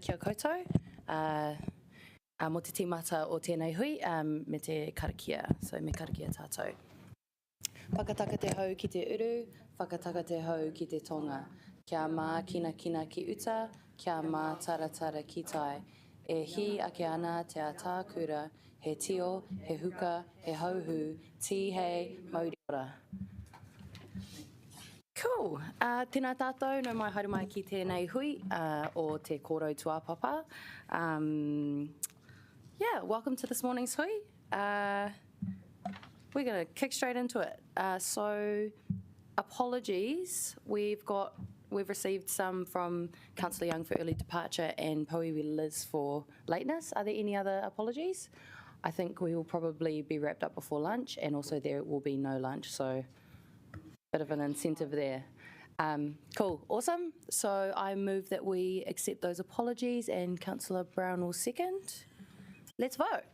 Kia koutou, mo te tīmata o tēnei hui, me te karakia, so me karakia tātou. Whakataka te hau ki te uru, whakataka te hau ki te tonga. Kia mā kina kina ki uta, kia mā taratara ki tai. E hi ake ana te ata kura, he tio, he huka, he hauhu, ti hei, mauri ora. Cool. Tēnā tātou, no mai haere mai ki tēnei hui o te Kōrau Tūāpapa. Yeah, welcome to this morning's hui. We're going to kick straight into it. So, apologies. We've received some from Councillor Young for early departure and Poiwi Liz for lateness. Are there any other apologies? I think we will probably be wrapped up before lunch, and also there will be no lunch, so bit of an incentive there. Cool, awesome. So I move that we accept those apologies, and Councillor Brown will second. Let's vote.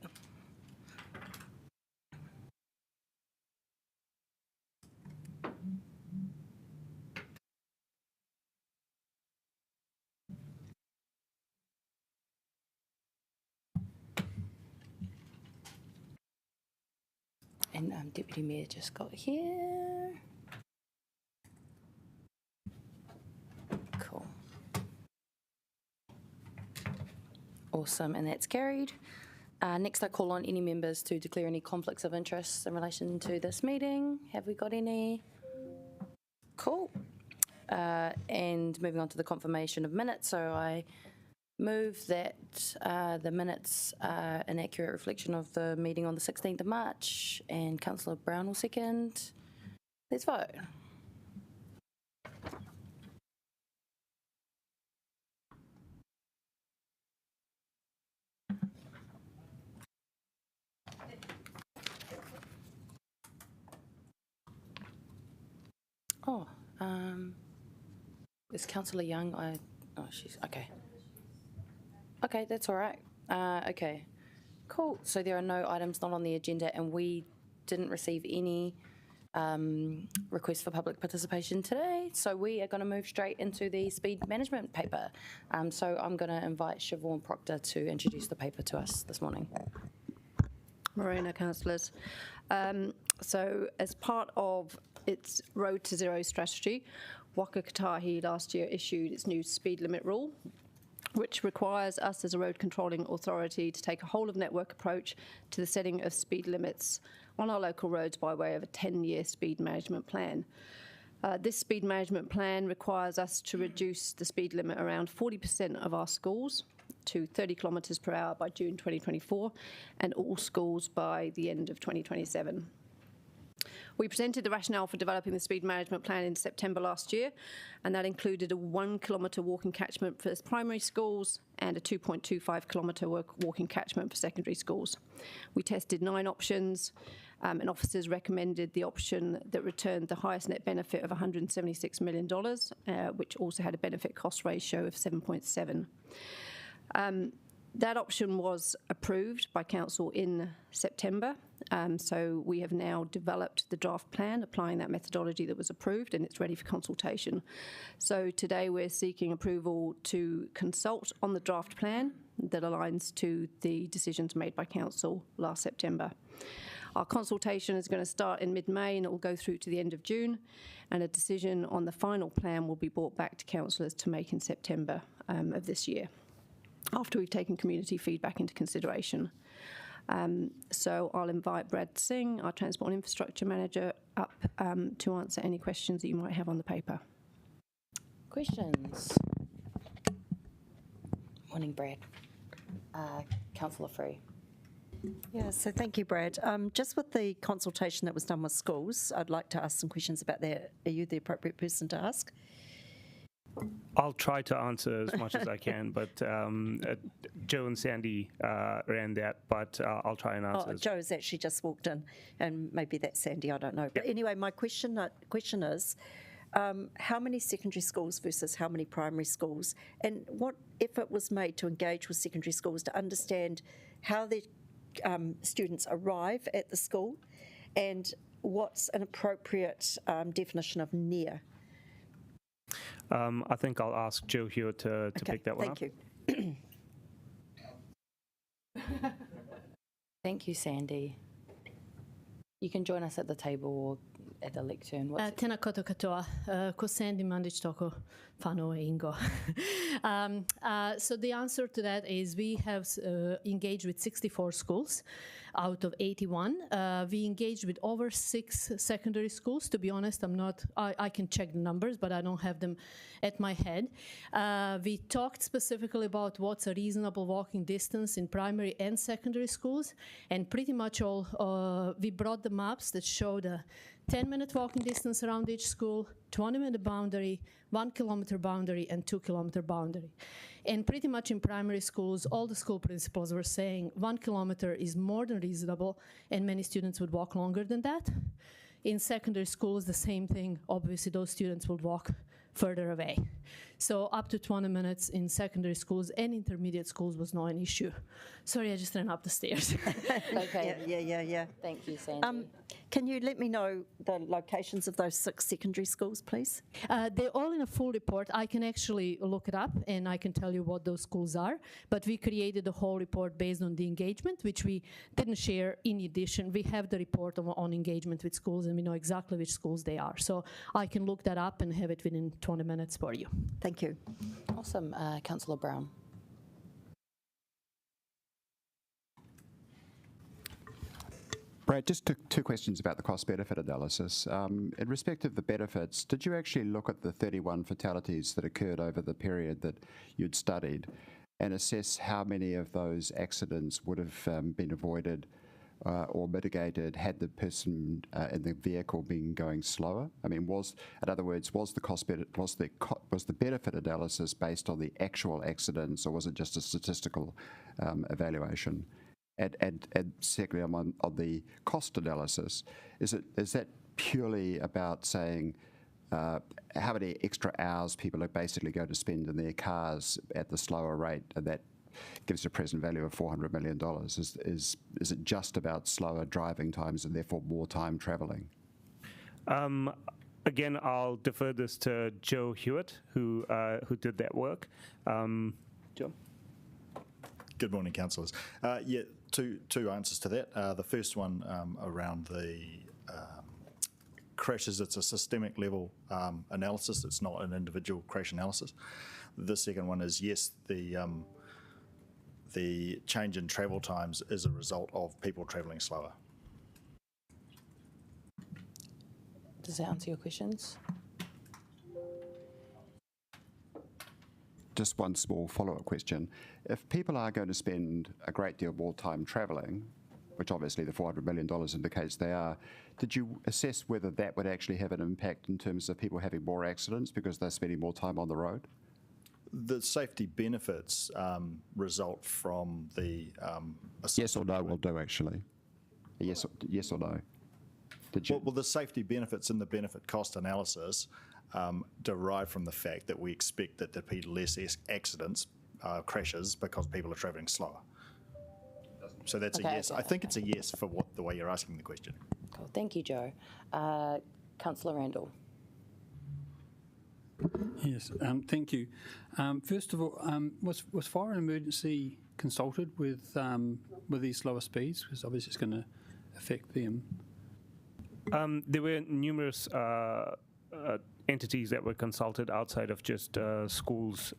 And Deputy Mayor just got here. Cool. Awesome, and that's carried. Next, I call on any members to declare any conflicts of interest in relation to this meeting. Have we got any? Cool. And moving on to the confirmation of minutes. So I move that the minutes are an accurate reflection of the meeting on the 16th of March, and Councillor Brown will second. Let's vote. Oh, is Councillor Young? Oh, she's okay. Okay, that's all right. Okay, cool. So there are no items not on the agenda, and we didn't receive any requests for public participation today. So we are going to move straight into the speed management paper. So I'm going to invite Siobhan Proctor to introduce the paper to us this morning. Morena, councillors. So as part of its Road to Zero strategy, Waka Kotahi last year issued its new speed limit rule, which requires us as a road controlling authority to take a whole-of-network approach to the setting of speed limits on our local roads by way of a 10-year speed management plan. This speed management plan requires us to reduce the speed limit around 40% of our schools to 30 kilometres per hour by June 2024, and all schools by the end of 2027. We presented the rationale for developing the speed management plan in September last year, and that included a 1 kilometre walking catchment for primary schools and a 2.25 kilometre walking catchment for secondary schools. We tested 9 options, and officers recommended the option that returned the highest net benefit of $176 million, which also had a benefit cost ratio of 7.7. That option was approved by Council in September, so we have now developed the draft plan applying that methodology that was approved, and it's ready for consultation. So today we're seeking approval to consult on the draft plan that aligns to the decisions made by Council last September. Our consultation is going to start in mid-May, and it will go through to the end of June, and a decision on the final plan will be brought back to councillors to make in September of this year, after we've taken community feedback into consideration. So I'll invite Brad Singh, our Transport and Infrastructure Manager, up to answer any questions that you might have on the paper. Questions? Morning, Brad. Councillor Free. Yeah, so thank you, Brad. Just with the consultation that was done with schools, I'd like to ask some questions about that. Are you the appropriate person to ask? I'll try to answer as much as I can, but Joe and Sandy ran that, but I'll try and answer. Joe's actually just walked in, and maybe that's Sandy, I don't know. But anyway, my question is, how many secondary schools versus how many primary schools, and what effort was made to engage with secondary schools to understand how their students arrive at the school, and what's an appropriate definition of near? I think I'll ask Joe here to pick that one up. Thank you. Thank you, Sandy. You can join us at the table or at the lectern. Tēnā koutou katoa, ko Sandy Mandich toko whānau e ingo. So the answer to that is we have engaged with 64 schools out of 81. We engaged with over 6 secondary schools. To be honest, I can check the numbers, but I don't have them at my head. We talked specifically about what's a reasonable walking distance in primary and secondary schools, and pretty much all, we brought the maps that show the 10-minute walking distance around each school, 20-minute boundary, 1 kilometer boundary, and 2 kilometer boundary. And pretty much in primary schools, all the school principals were saying 1 kilometer is more than reasonable, and many students would walk longer than that. In secondary schools, the same thing. Obviously, those students would walk further away. So up to 20 minutes in secondary schools and intermediate schools was not an issue. Sorry, I just ran up the stairs. Okay. Yeah. Thank you, Sandy. Can you let me know the locations of those 6 secondary schools, please? They're all in a full report. I can actually look it up and I can tell you what those schools are. But we created a whole report based on the engagement, which we didn't share in addition. We have the report on engagement with schools and we know exactly which schools they are. So I can look that up and have it within 20 minutes for you. Thank you. Awesome. Councillor Brown. Brad, just two questions about the cost-benefit analysis. In respect of the benefits, did you actually look at the 31 fatalities that occurred over the period that you'd studied and assess how many of those accidents would have been avoided or mitigated had the person in the vehicle been going slower? I mean, in other words, was the benefit analysis based on the actual accidents, or was it just a statistical evaluation? And secondly, on the cost analysis, is that purely about saying how many extra hours people are basically going to spend in their cars at the slower rate, and that gives a present value of $400 million? Is it just about slower driving times and therefore more time travelling? Again, I'll defer this to Joe Hewitt, who did that work. Joe? Good morning, councillors. Two answers to that. The first one around the crashes, it's a systemic level analysis. It's not an individual crash analysis. The second one is, yes, the change in travel times is a result of people travelling slower. Does that answer your questions? Just one small follow-up question. If people are going to spend a great deal more time travelling, which obviously the $400 million indicates they are, did you assess whether that would actually have an impact in terms of people having more accidents because they're spending more time on the road? The safety benefits result from the... yes or no will do, actually. Yes or no? Did you? Well, the safety benefits in the benefit cost analysis derive from the fact that we expect that there'll be less accidents, crashes, because people are travelling slower. So that's a yes. I think it's a yes for the way you're asking the question. Cool. Thank you, Joe. Councillor Randall. Yes, thank you. First of all, was fire and emergency consulted with these slower speeds? Because obviously it's going to affect them. There were numerous entities that were consulted outside of just schools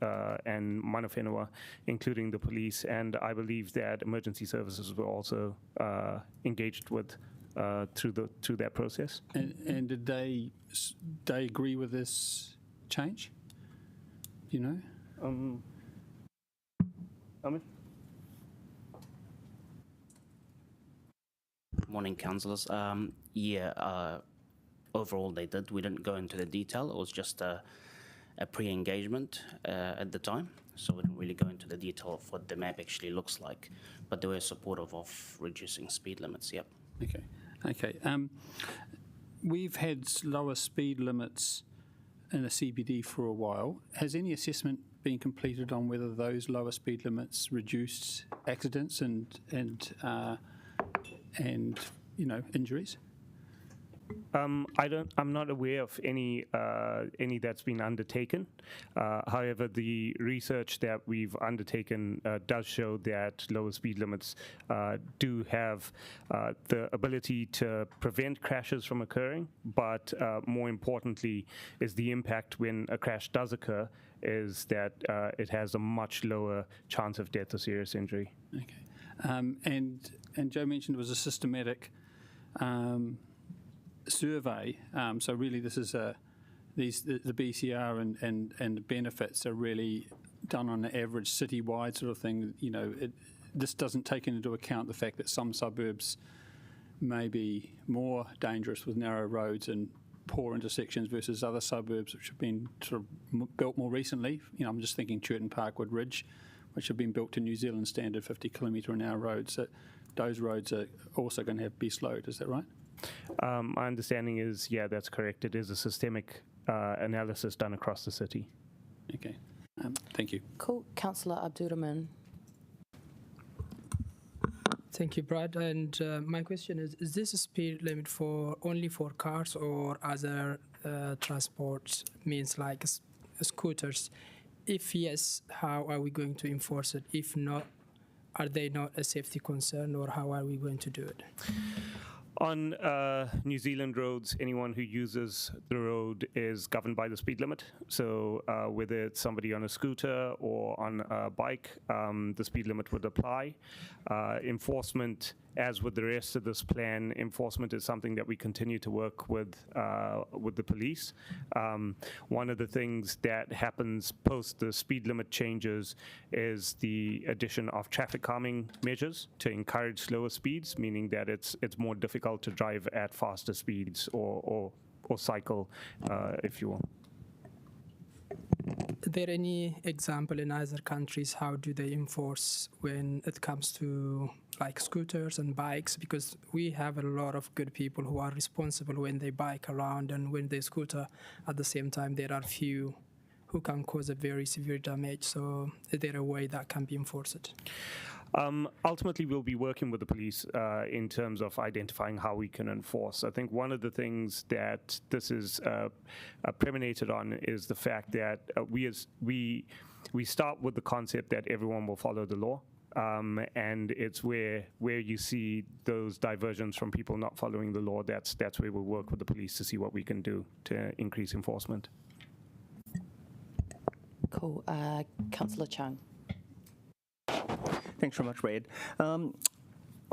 and mana whenua, including the police, and I believe that emergency services were also engaged with through that process. And did they agree with this change? Do you know? Amit? Morning, councillors. Overall they did. We didn't go into the detail. It was just a pre-engagement at the time, so we didn't really go into the detail of what the map actually looks like, but they were supportive of reducing speed limits, yep. Okay. We've had lower speed limits in the CBD for a while. Has any assessment been completed on whether those lower speed limits reduced accidents and injuries? I'm not aware of any that's been undertaken. However, the research that we've undertaken does show that lower speed limits do have the ability to prevent crashes from occurring, but more importantly is the impact when a crash does occur is that it has a much lower chance of death or serious injury. Okay. And Joe mentioned it was a systematic survey. So really, this is the BCR and the benefits are really done on an average citywide sort of thing. You know, this doesn't take into account the fact that some suburbs may be more dangerous with narrow roads and poor intersections versus other suburbs which have been sort of built more recently. You know, I'm just thinking Churton Parkwood Ridge, which have been built to New Zealand standard 50 kilometre an hour roads. So those roads are also going to be slowed. Is that right? My understanding is, yeah, that's correct. It is a systemic analysis done across the city. Okay. Thank you. Cool. Councillor Abdurrahman. Thank you, Brad. And my question is this a speed limit only for cars or other transport means like scooters? If yes, how are we going to enforce it? If not, are they not a safety concern, or how are we going to do it? On New Zealand roads, anyone who uses the road is governed by the speed limit. So whether it's somebody on a scooter or on a bike, the speed limit would apply. Enforcement, as with the rest of this plan, enforcement is something that we continue to work with the police. One of the things that happens post the speed limit changes is the addition of traffic calming measures to encourage slower speeds, meaning that it's more difficult to drive at faster speeds or cycle, if you will. Are there any example in other countries? How do they enforce when it comes to like scooters and bikes? Because we have a lot of good people who are responsible when they bike around, and when they scooter at the same time there are few who can cause a very severe damage. So is there a way that can be enforced? Ultimately, we'll be working with the police in terms of identifying how we can enforce. I think one of the things that this is premeditated on is the fact that we start with the concept that everyone will follow the law. And it's where you see those diversions from people not following the law, that's where we'll work with the police to see what we can do to increase enforcement. Cool. Councillor Chung. Thanks very much, Brad.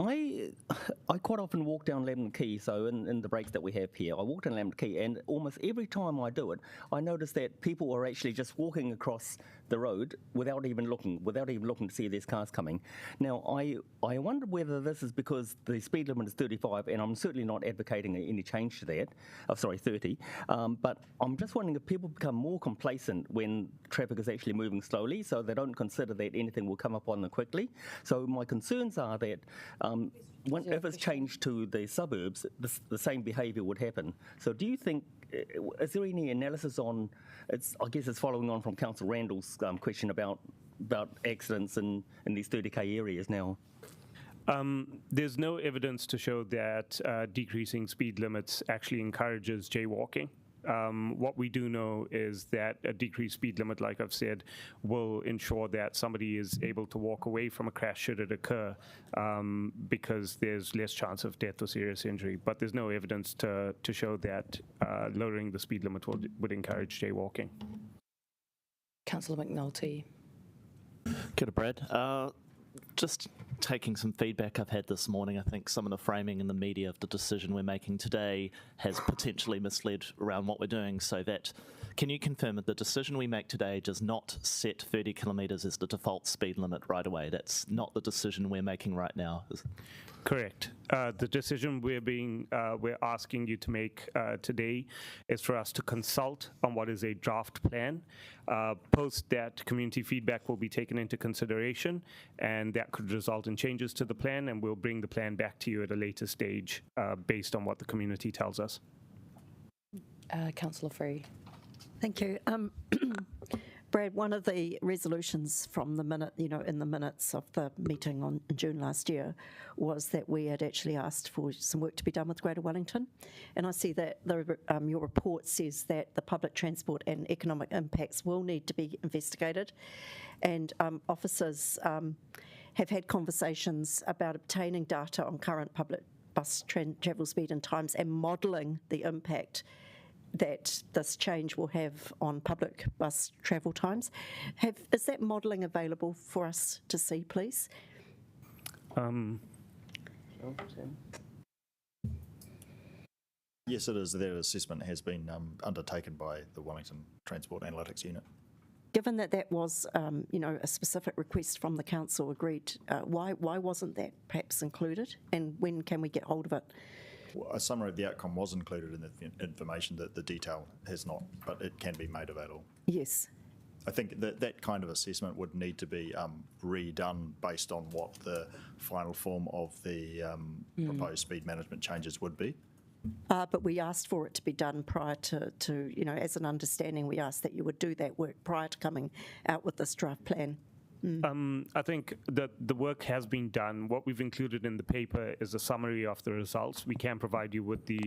I quite often walk down Lamb Key, so in the breaks that we have here, I walk down Lamb Key, and almost every time I do it, I notice that people are actually just walking across the road without even looking to see if there's cars coming. Now, I wonder whether this is because the speed limit is 35, and I'm certainly not advocating any change to that. 30. But I'm just wondering if people become more complacent when traffic is actually moving slowly, so they don't consider that anything will come up on them quickly. So my concerns are that if it's changed to the suburbs, the same behaviour would happen. So do you think, is there any analysis on, I guess it's following on from Councillor Randall's question about accidents in these 30k areas now? There's no evidence to show that decreasing speed limits actually encourages jaywalking. What we do know is that a decreased speed limit, like I've said, will ensure that somebody is able to walk away from a crash should it occur, because there's less chance of death or serious injury. But there's no evidence to show that lowering the speed limit would encourage jaywalking. Councillor McNulty. Kia ora, Brad. Just taking some feedback I've had this morning, I think some of the framing in the media of the decision we're making today has potentially misled around what we're doing, so that, can you confirm that the decision we make today does not set 30 kilometres as the default speed limit right away? That's not the decision we're making right now. Correct. The decision we're asking you to make today is for us to consult on what is a draft plan. Post that, community feedback will be taken into consideration, and that could result in changes to the plan, and we'll bring the plan back to you at a later stage based on what the community tells us. Councillor Free. Thank you. Brad, one of the resolutions from the minute, in the minutes of the meeting in June last year, was that we had actually asked for some work to be done with Greater Wellington. And I see that your report says that the public transport and economic impacts will need to be investigated. And officers have had conversations about obtaining data on current public bus travel speed and times and modelling the impact that this change will have on public bus travel times. Is that modelling available for us to see, please? Yes, it is. That assessment has been undertaken by the Wellington Transport Analytics Unit. Given that was, a specific request from the council agreed, why wasn't that perhaps included? And when can we get hold of it? Well, a summary of the outcome was included in the information, that the detail has not, but it can be made available. Yes. I think that kind of assessment would need to be redone based on what the final form of the proposed speed management changes would be. But we asked for it to be done prior to, as an understanding, we asked that you would do that work prior to coming out with this draft plan. I think that the work has been done. What we've included in the paper is a summary of the results. We can provide you with the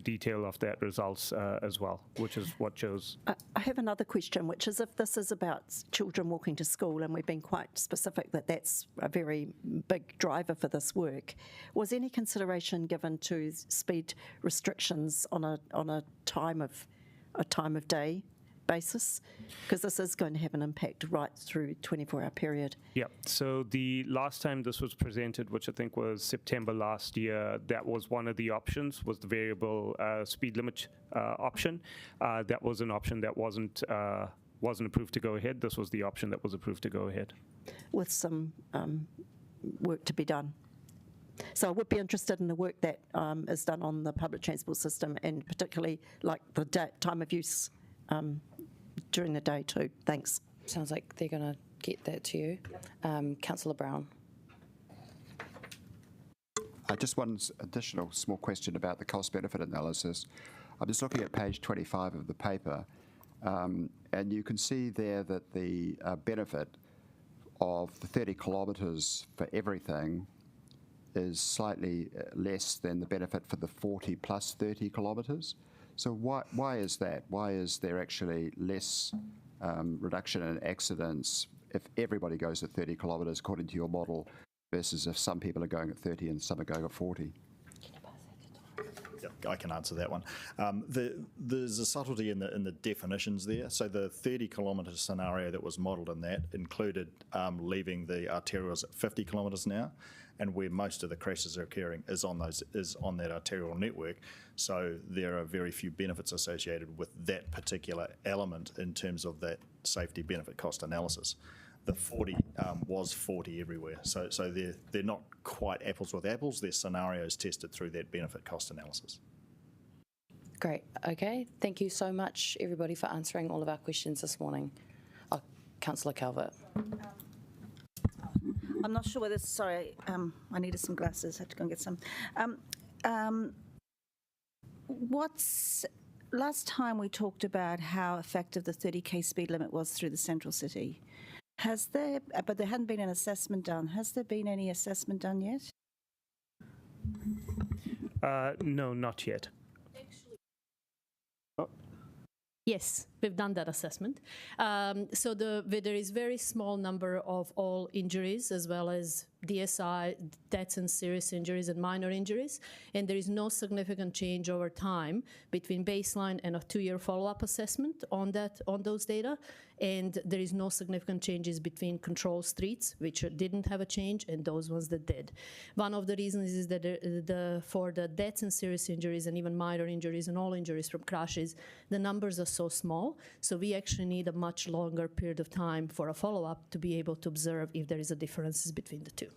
detail of that results as well, which is what shows. I have another question, which is if this is about children walking to school, and we've been quite specific that that's a very big driver for this work, was any consideration given to speed restrictions on a time of day basis, because this is going to have an impact right through 24-hour period? Yeah, so the last time this was presented, which I think was September last year, that was one of the options, was the variable speed limit option. That was an option that wasn't approved to go ahead. This was the option that was approved to go ahead. With some work to be done. So I would be interested in the work that is done on the public transport system, and particularly like the time of use during the day too. Thanks. Sounds like they're going to get that to you. Councillor Brown. Just one additional small question about the cost-benefit analysis. I'm just looking at page 25 of the paper, and you can see there that the benefit of the 30 kilometres for everything is slightly less than the benefit for the 40 plus 30 kilometres. So why is that? Why is there actually less reduction in accidents if everybody goes at 30 kilometres according to your model versus if some people are going at 30 and some are going at 40? Yep, I can answer that one. There's a subtlety in the definitions there. So the 30 kilometre scenario that was modelled in that included leaving the arterials at 50 kilometres an hour, and where most of the crashes are occurring is on that arterial network. So there are very few benefits associated with that particular element in terms of that safety benefit cost analysis. The 40 was 40 everywhere. So they're not quite apples with apples. They're scenarios tested through that benefit cost analysis. Great. Okay. Thank you so much, everybody, for answering all of our questions this morning. Councillor Calvert. I'm not sure whether, sorry, I needed some glasses, had to go and get some. Last time we talked about how effective the 30k speed limit was through the central city. Has there, but there hadn't been an assessment done. Has there been any assessment done yet? No, not yet. Yes, we've done that assessment. So there is very small number of all injuries as well as DSI, deaths and serious injuries and minor injuries, and there is no significant change over time between baseline and a 2-year follow-up assessment on those data, and there is no significant changes between control streets, which didn't have a change, and those ones that did. One of the reasons is that for the deaths and serious injuries and even minor injuries and all injuries from crashes, the numbers are so small, so we actually need a much longer period of time for a follow-up to be able to observe if there is a differences between the two.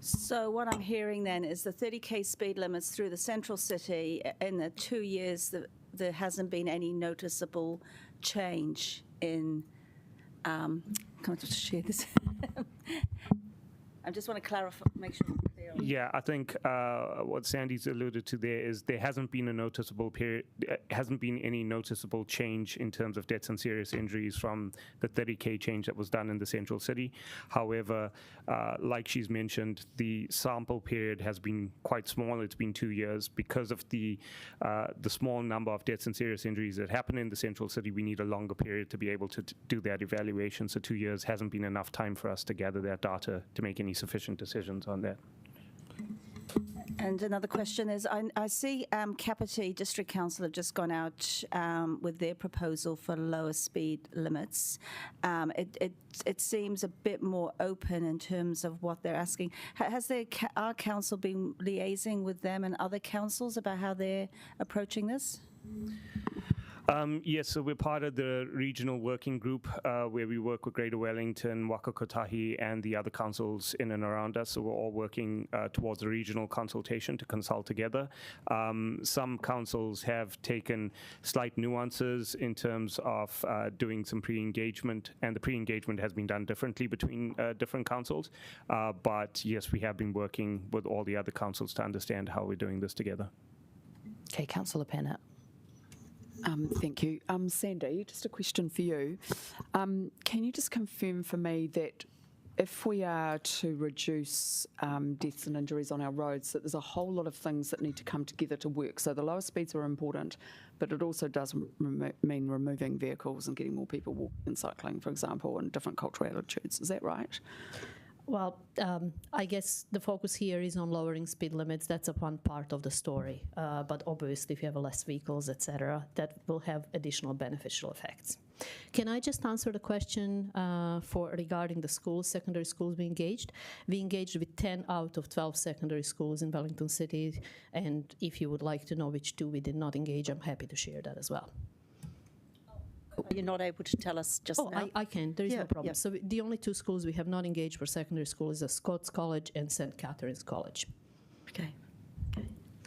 So what I'm hearing then is the 30k speed limits through the central city in the 2 years there hasn't been any noticeable change in. Can I just share this? I just want to clarify, make sure I'm clear Yeah, I think what Sandy's alluded to there is there hasn't been a noticeable period, hasn't been any noticeable change in terms of deaths and serious injuries from the 30K change that was done in the central city. However, like she's mentioned, the sample period has been quite small. It's been 2 years. Because of the small number of deaths and serious injuries that happen in the central city, we need a longer period to be able to do that evaluation. So 2 years hasn't been enough time for us to gather that data to make any sufficient decisions on that. And another question is, I see Kapiti District Council have just gone out with their proposal for lower speed limits. It seems a bit more open in terms of what they're asking. Has our council been liaising with them and other councils about how they're approaching this? Yes, so we're part of the regional working group where we work with Greater Wellington, Waka Kotahi, and the other councils in and around us. So we're all working towards a regional consultation to consult together. Some councils have taken slight nuances in terms of doing some pre-engagement, and the pre-engagement has been done differently between different councils. But yes, we have been working with all the other councils to understand how we're doing this together. Okay, Councillor Pennant. Thank you. Sandy, just a question for you. Can you just confirm for me that if we are to reduce deaths and injuries on our roads, that there's a whole lot of things that need to come together to work? So the lower speeds are important, but it also does mean removing vehicles and getting more people walking and cycling, for example, and different cultural attitudes. Is that right? Well, I guess the focus here is on lowering speed limits. That's one part of the story. But obviously, if you have less vehicles, etc., that will have additional beneficial effects. Can I just answer the question regarding the schools, secondary schools we engaged? We engaged with 10 out of 12 secondary schools in Wellington City. And if you would like to know which 2 we did not engage, I'm happy to share that as well. You're not able to tell us just now? I can. There is no problem. So the only 2 schools we have not engaged for secondary school is Scots College and St. Catherine's College. Okay.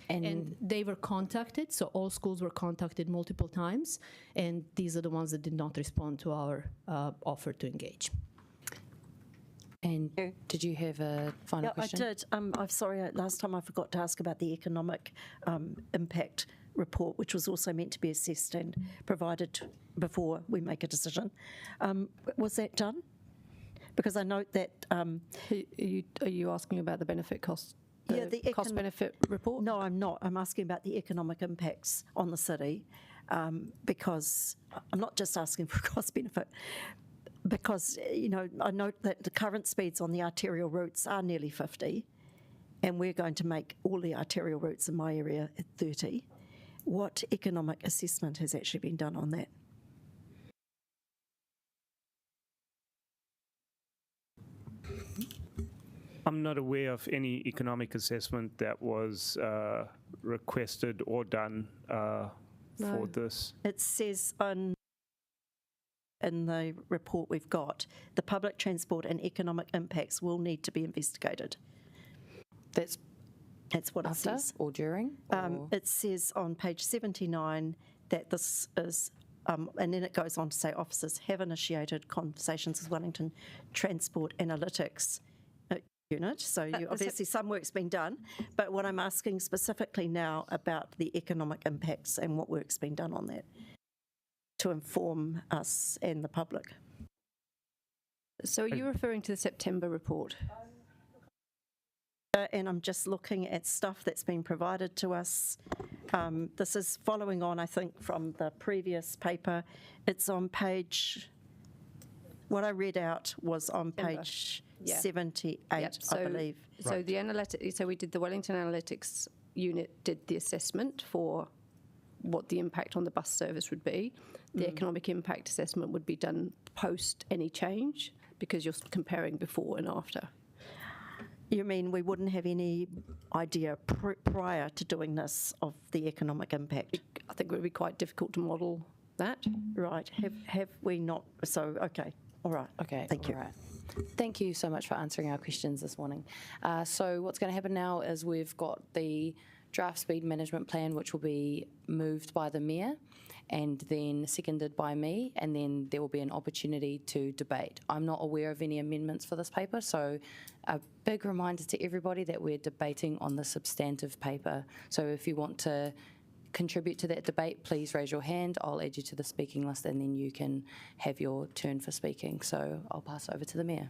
And they were contacted, so all schools were contacted multiple times, and these are the ones that did not respond to our offer to engage. And did you have a final question? I did. I'm sorry, last time I forgot to ask about the economic impact report, which was also meant to be assessed and provided before we make a decision. Was that done? Because I note that... Are you asking about the benefit cost? The cost-benefit report? No, I'm not. I'm asking about the economic impacts on the city, because I'm not just asking for cost-benefit, because, I note that the current speeds on the arterial routes are nearly 50, and we're going to make all the arterial routes in my area at 30. What economic assessment has actually been done on that? I'm not aware of any economic assessment that was requested or done for this. It says in the report we've got, the public transport and economic impacts will need to be investigated. That's what it After says. or during? It says on page 79 that this is, and then it goes on to say officers have initiated conversations with Wellington Transport Analytics Unit. So obviously some work's been done, but what I'm asking specifically now about the economic impacts and what work's been done on that to inform us and the public. So are you referring to the September report? And I'm just looking at stuff that's been provided to us. This is following on, I think, from the previous paper. It's on page, what I read out was on page 78, I believe. So so we did the Wellington Analytics Unit did the assessment for what the impact on the bus service would be. The economic impact assessment would be done post any change, because you're comparing before and after. You mean we wouldn't have any idea prior to doing this of the economic impact? I think it would be quite difficult to model that. Right. Have we not? So, okay. All right. Okay. Thank you. All right. Thank you so much for answering our questions this morning. So what's going to happen now is we've got the draft speed management plan, which will be moved by the Mayor and then seconded by me, and then there will be an opportunity to debate. I'm not aware of any amendments for this paper, so a big reminder to everybody that we're debating on the substantive paper. So if you want to contribute to that debate, please raise your hand. I'll add you to the speaking list, and then you can have your turn for speaking. So I'll pass over to the Mayor.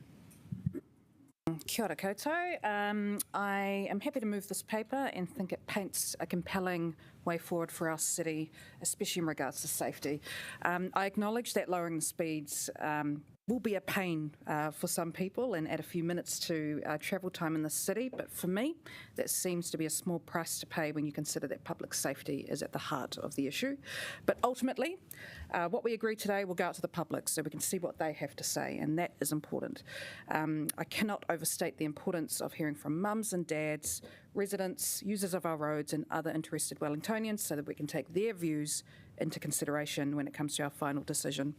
Kia ora koutou. I am happy to move this paper and think it paints a compelling way forward for our city, especially in regards to safety. I acknowledge that lowering the speeds will be a pain for some people and add a few minutes to travel time in the city, but for me, that seems to be a small price to pay when you consider that public safety is at the heart of the issue. But ultimately, what we agree today will go out to the public so we can see what they have to say, and that is important. I cannot overstate the importance of hearing from mums and dads, residents, users of our roads, and other interested Wellingtonians so that we can take their views into consideration when it comes to our final decision.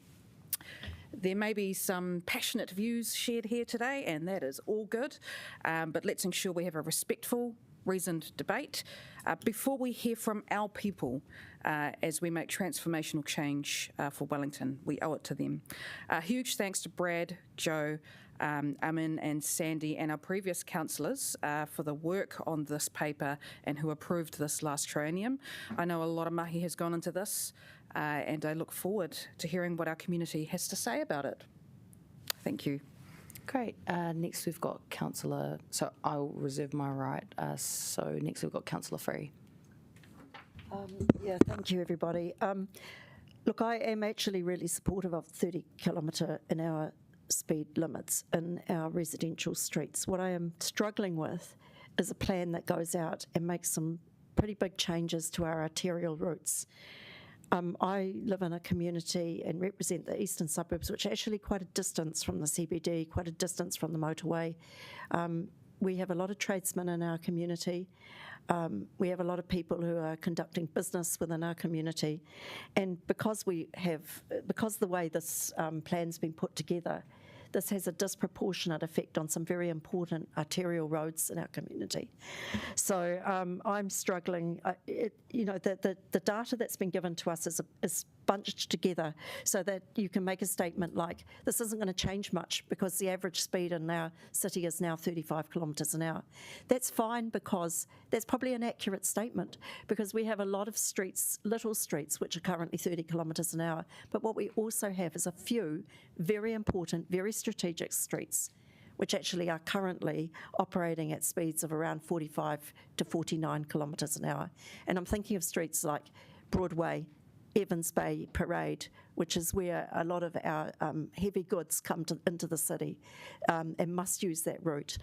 There may be some passionate views shared here today, and that is all good, but let's ensure we have a respectful, reasoned debate before we hear from our people as we make transformational change for Wellington. We owe it to them. Huge thanks to Brad, Joe, Amin and Sandy and our previous councillors for the work on this paper and who approved this last triennium. I know a lot of mahi has gone into this, and I look forward to hearing what our community has to say about it. Thank you. Great. Next we've got Councillor, so I'll reserve my right. So next we've got Councillor Free. Yeah, thank you, everybody. Look, I am actually really supportive of 30 kilometre an hour speed limits in our residential streets. What I am struggling with is a plan that goes out and makes some pretty big changes to our arterial routes. I live in a community and represent the eastern suburbs, which are actually quite a distance from the CBD, quite a distance from the motorway. We have a lot of tradesmen in our community. We have a lot of people who are conducting business within our community. And because the way this plan's been put together, this has a disproportionate effect on some very important arterial roads in our community. So I'm struggling. The data that's been given to us is bunched together so that you can make a statement like, this isn't going to change much because the average speed in our city is now 35 kilometres an hour. That's fine, because that's probably an accurate statement, because we have a lot of streets, little streets, which are currently 30 kilometres an hour. But what we also have is a few very important, very strategic streets which actually are currently operating at speeds of around 45 to 49 kilometres an hour. And I'm thinking of streets like Broadway, Evans Bay Parade, which is where a lot of our heavy goods come into the city and must use that route.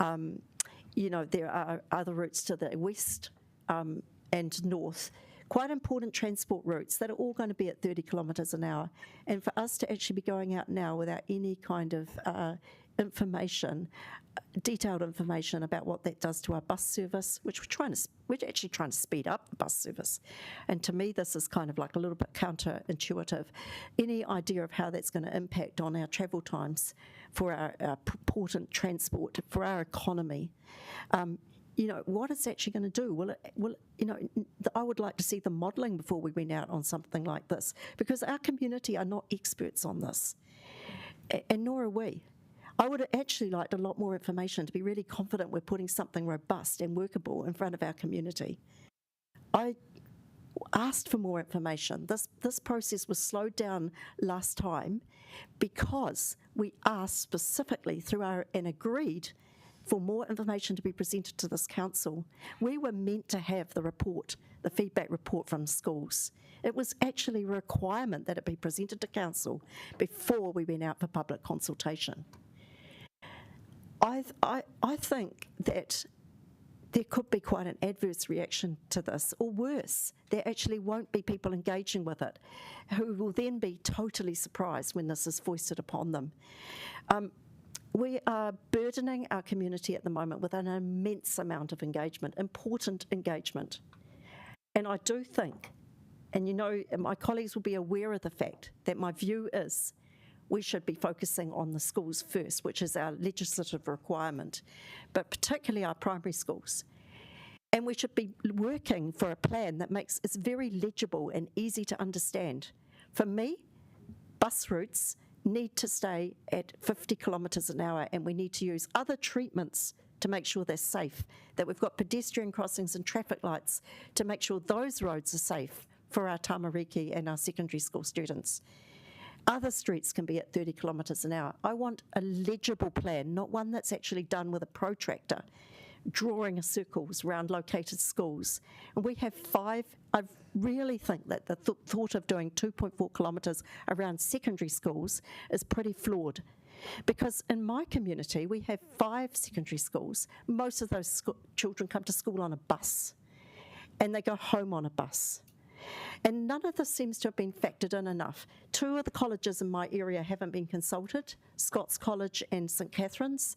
There are other routes to the west and north, quite important transport routes that are all going to be at 30 kilometres an hour. And for us to actually be going out now without any kind of information, detailed information about what that does to our bus service, which we're actually trying to speed up the bus service. And to me, this is kind of like a little bit counterintuitive. Any idea of how that's going to impact on our travel times for our important transport, for our economy, what it's actually going to do? I would like to see the modelling before we went out on something like this, because our community are not experts on this, and nor are we. I would have actually liked a lot more information to be really confident we're putting something robust and workable in front of our community. I asked for more information. This process was slowed down last time because we asked specifically and agreed for more information to be presented to this council. We were meant to have the feedback report from schools. It was actually a requirement that it be presented to council before we went out for public consultation. I think that there could be quite an adverse reaction to this, or worse, there actually won't be people engaging with it who will then be totally surprised when this is foisted upon them. We are burdening our community at the moment with an immense amount of engagement, important engagement. And I do think, and my colleagues will be aware of the fact that my view is we should be focusing on the schools first, which is our legislative requirement, but particularly our primary schools. And we should be working for a plan that makes it very legible and easy to understand. For me, bus routes need to stay at 50 kilometres an hour, and we need to use other treatments to make sure they're safe, that we've got pedestrian crossings and traffic lights to make sure those roads are safe for our tamariki and our secondary school students. Other streets can be at 30 kilometres an hour. I want a legible plan, not one that's actually done with a protractor, drawing circles around located schools. And we have 5. I really think that the thought of doing 2.4 kilometres around secondary schools is pretty flawed. Because in my community, we have 5 secondary schools. Most of those children come to school on a bus, and they go home on a bus. And none of this seems to have been factored in enough. 2 of the colleges in my area haven't been consulted, Scots College and St Catherine's.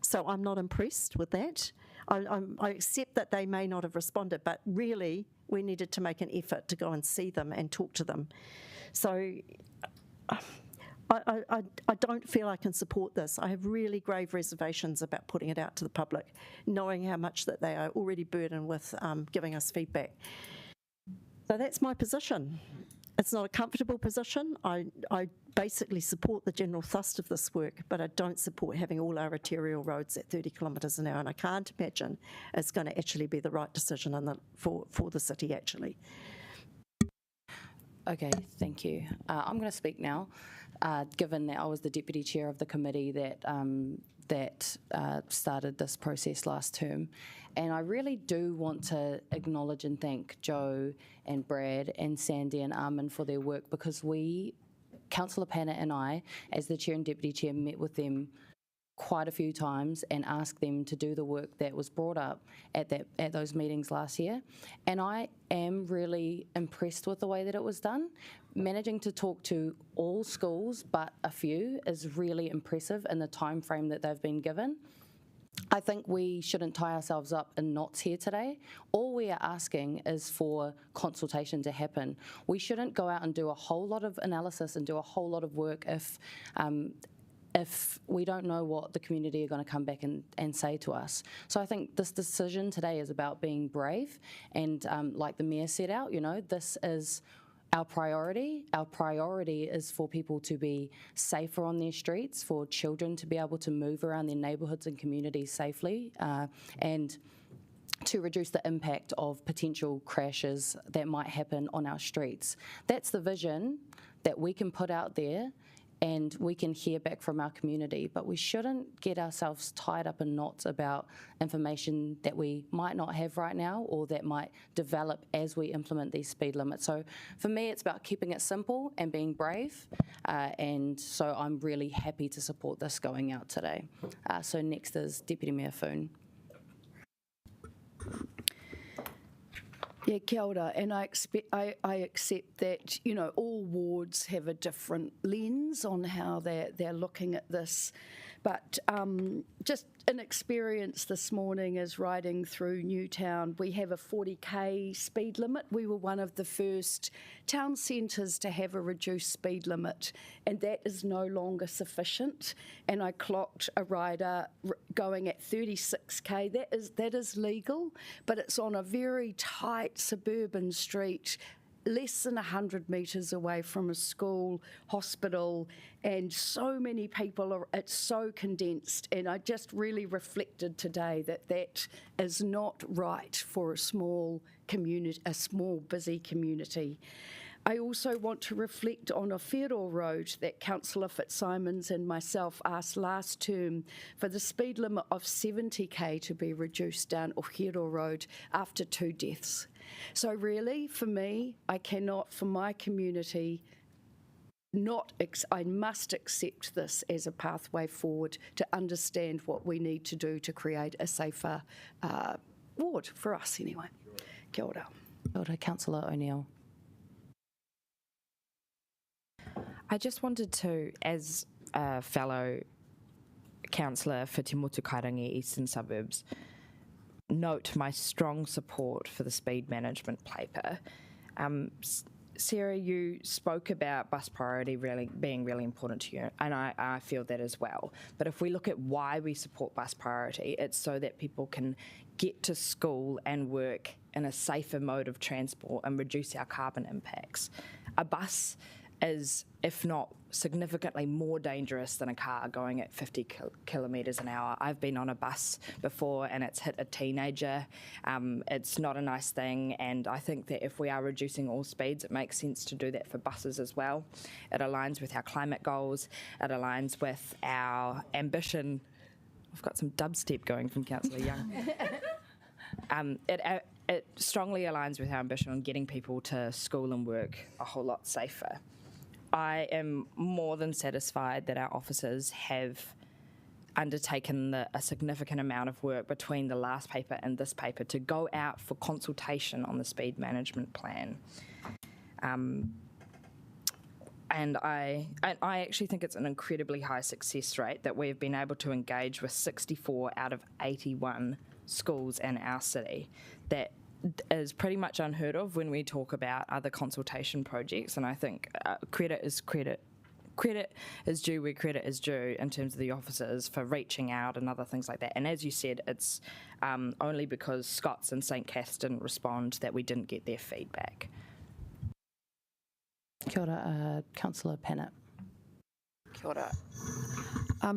So I'm not impressed with that. I accept that they may not have responded, but really we needed to make an effort to go and see them and talk to them. So I don't feel I can support this. I have really grave reservations about putting it out to the public, knowing how much that they are already burdened with giving us feedback. So that's my position. It's not a comfortable position. I basically support the general thrust of this work, but I don't support having all our arterial roads at 30 kilometres an hour, and I can't imagine it's going to actually be the right decision for the city, actually. Okay, thank you. I'm going to speak now, given that I was the deputy chair of the committee that started this process last term. And I really do want to acknowledge and thank Joe and Brad and Sandy and Armin for their work, because Councillor Panna and I, as the chair and deputy chair, met with them quite a few times and asked them to do the work that was brought up at those meetings last year. And I am really impressed with the way that it was done. Managing to talk to all schools but a few is really impressive in the time frame that they've been given. I think we shouldn't tie ourselves up in knots here today. All we are asking is for consultation to happen. We shouldn't go out and do a whole lot of analysis and do a whole lot of work if we don't know what the community are going to come back and say to us. So I think this decision today is about being brave, and like the Mayor set out, this is our priority. Our priority is for people to be safer on their streets, for children to be able to move around their neighbourhoods and communities safely, and to reduce the impact of potential crashes that might happen on our streets. That's the vision that we can put out there, and we can hear back from our community, but we shouldn't get ourselves tied up in knots about information that we might not have right now or that might develop as we implement these speed limits. So for me, it's about keeping it simple and being brave, and so I'm really happy to support this going out today. So next is Deputy Mayor Foon. Yeah, kia ora, and I accept that, all wards have a different lens on how they're looking at this, but just an experience this morning is riding through Newtown. We have a 40k speed limit. We were one of the first town centres to have a reduced speed limit, and that is no longer sufficient. And I clocked a rider going at 36k. That is legal, but it's on a very tight suburban street, less than 100 metres away from a school, hospital, and so many people it's so condensed. And I just really reflected today that is not right for a small community, a small busy community. I also want to reflect on Awhiro Road that Councillor Fitzsimons and myself asked last term for the speed limit of 70k to be reduced down Awhiro Road after 2 deaths. So really, for me, I cannot, for my community, I must accept this as a pathway forward to understand what we need to do to create a safer ward, for us anyway. Kia ora. Kia ora, Councillor O'Neill. I just wanted to, as a fellow councillor for Te Motukairangi Eastern Suburbs, note my strong support for the speed management paper. Sarah, you spoke about bus priority being really important to you, and I feel that as well. But if we look at why we support bus priority, it's so that people can get to school and work in a safer mode of transport and reduce our carbon impacts. A bus is, if not significantly more dangerous than a car going at 50 kilometres an hour. I've been on a bus before and it's hit a teenager. It's not a nice thing, and I think that if we are reducing all speeds, it makes sense to do that for buses as well. It aligns with our climate goals, it aligns with our ambition. I've got some dubstep going from Councillor Young. It strongly aligns with our ambition on getting people to school and work a whole lot safer. I am more than satisfied that our officers have undertaken a significant amount of work between the last paper and this paper to go out for consultation on the speed management plan. And I actually think it's an incredibly high success rate that we've been able to engage with 64 out of 81 schools in our city. That is pretty much unheard of when we talk about other consultation projects, and I think credit is due where credit is due in terms of the officers for reaching out and other things like that. And as you said, it's only because Scots and St Cath's didn't respond that we didn't get their feedback. Kia ora, Councillor Pennant. Kia ora.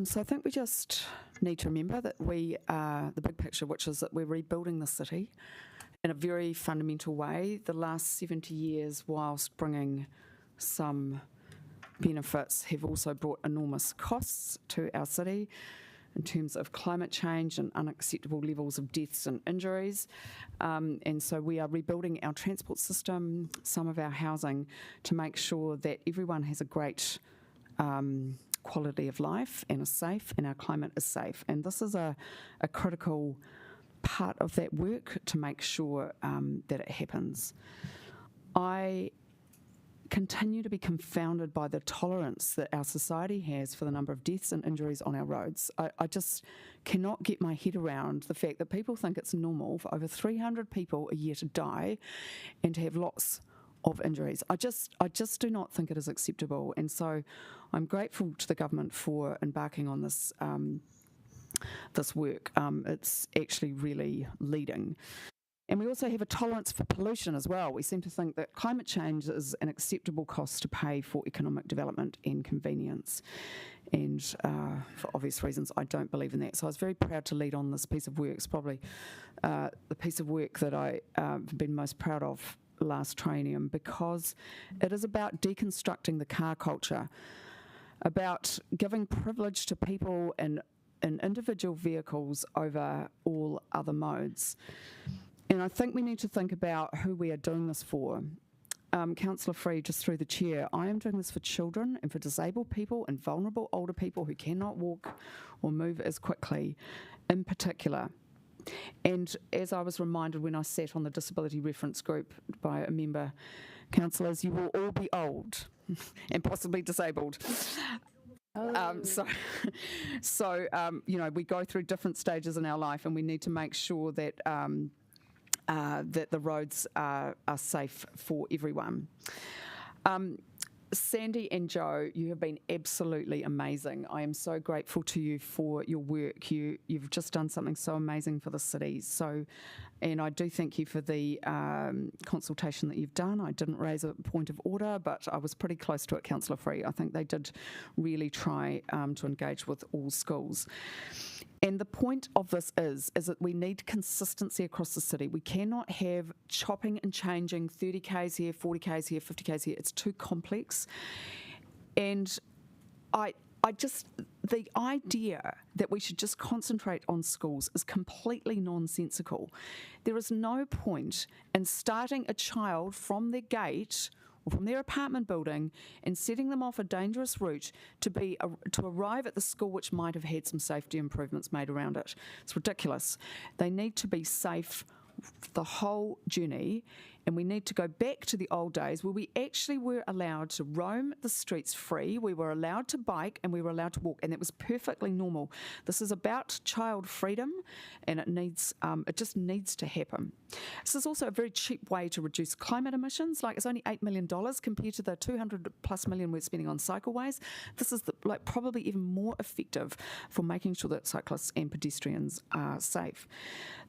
So I think we just need to remember that we are the big picture, which is that we're rebuilding the city in a very fundamental way. The last 70 years, whilst bringing some benefits, have also brought enormous costs to our city in terms of climate change and unacceptable levels of deaths and injuries. And so we are rebuilding our transport system, some of our housing, to make sure that everyone has a great quality of life and is safe, and our climate is safe. And this is a critical part of that work to make sure that it happens. I continue to be confounded by the tolerance that our society has for the number of deaths and injuries on our roads. I just cannot get my head around the fact that people think it's normal for over 300 people a year to die and to have lots of injuries. I just do not think it is acceptable, and so I'm grateful to the government for embarking on this this work. It's actually really leading. And we also have a tolerance for pollution as well. We seem to think that climate change is an acceptable cost to pay for economic development and convenience. And for obvious reasons, I don't believe in that. So I was very proud to lead on this piece of work. It's probably the piece of work that I've been most proud of last triennium, because it is about deconstructing the car culture, about giving privilege to people in individual vehicles over all other modes. And I think we need to think about who we are doing this for. Councillor Free, just through the chair, I am doing this for children and for disabled people and vulnerable older people who cannot walk or move as quickly in particular. And as I was reminded when I sat on the disability reference group by a member, councillors, you will all be old and possibly disabled. So you know, we go through different stages in our life, and we need to make sure that that the roads are safe for everyone. Sandy and Joe, you have been absolutely amazing. I am so grateful to you for your work. You've just done something so amazing for the city. And I do thank you for the consultation that you've done. I didn't raise a point of order, but I was pretty close to it, Councillor Free. I think they did really try to engage with all schools. And the point of this is that we need consistency across the city. We cannot have chopping and changing 30 k's here, 40 k's here, 50 k's here. It's too complex. And the idea that we should just concentrate on schools is completely nonsensical. There is no point in starting a child from their gate or from their apartment building and setting them off a dangerous route to arrive at the school which might have had some safety improvements made around it. It's ridiculous. They need to be safe the whole journey, And we need to go back to the old days where we actually were allowed to roam the streets free, we were allowed to bike, and we were allowed to walk, and that was perfectly normal. This is about child freedom, and it just needs to happen. This is also a very cheap way to reduce climate emissions. Like, it's only $8 million compared to the $200+ million we're spending on cycleways. This is probably even more effective for making sure that cyclists and pedestrians are safe.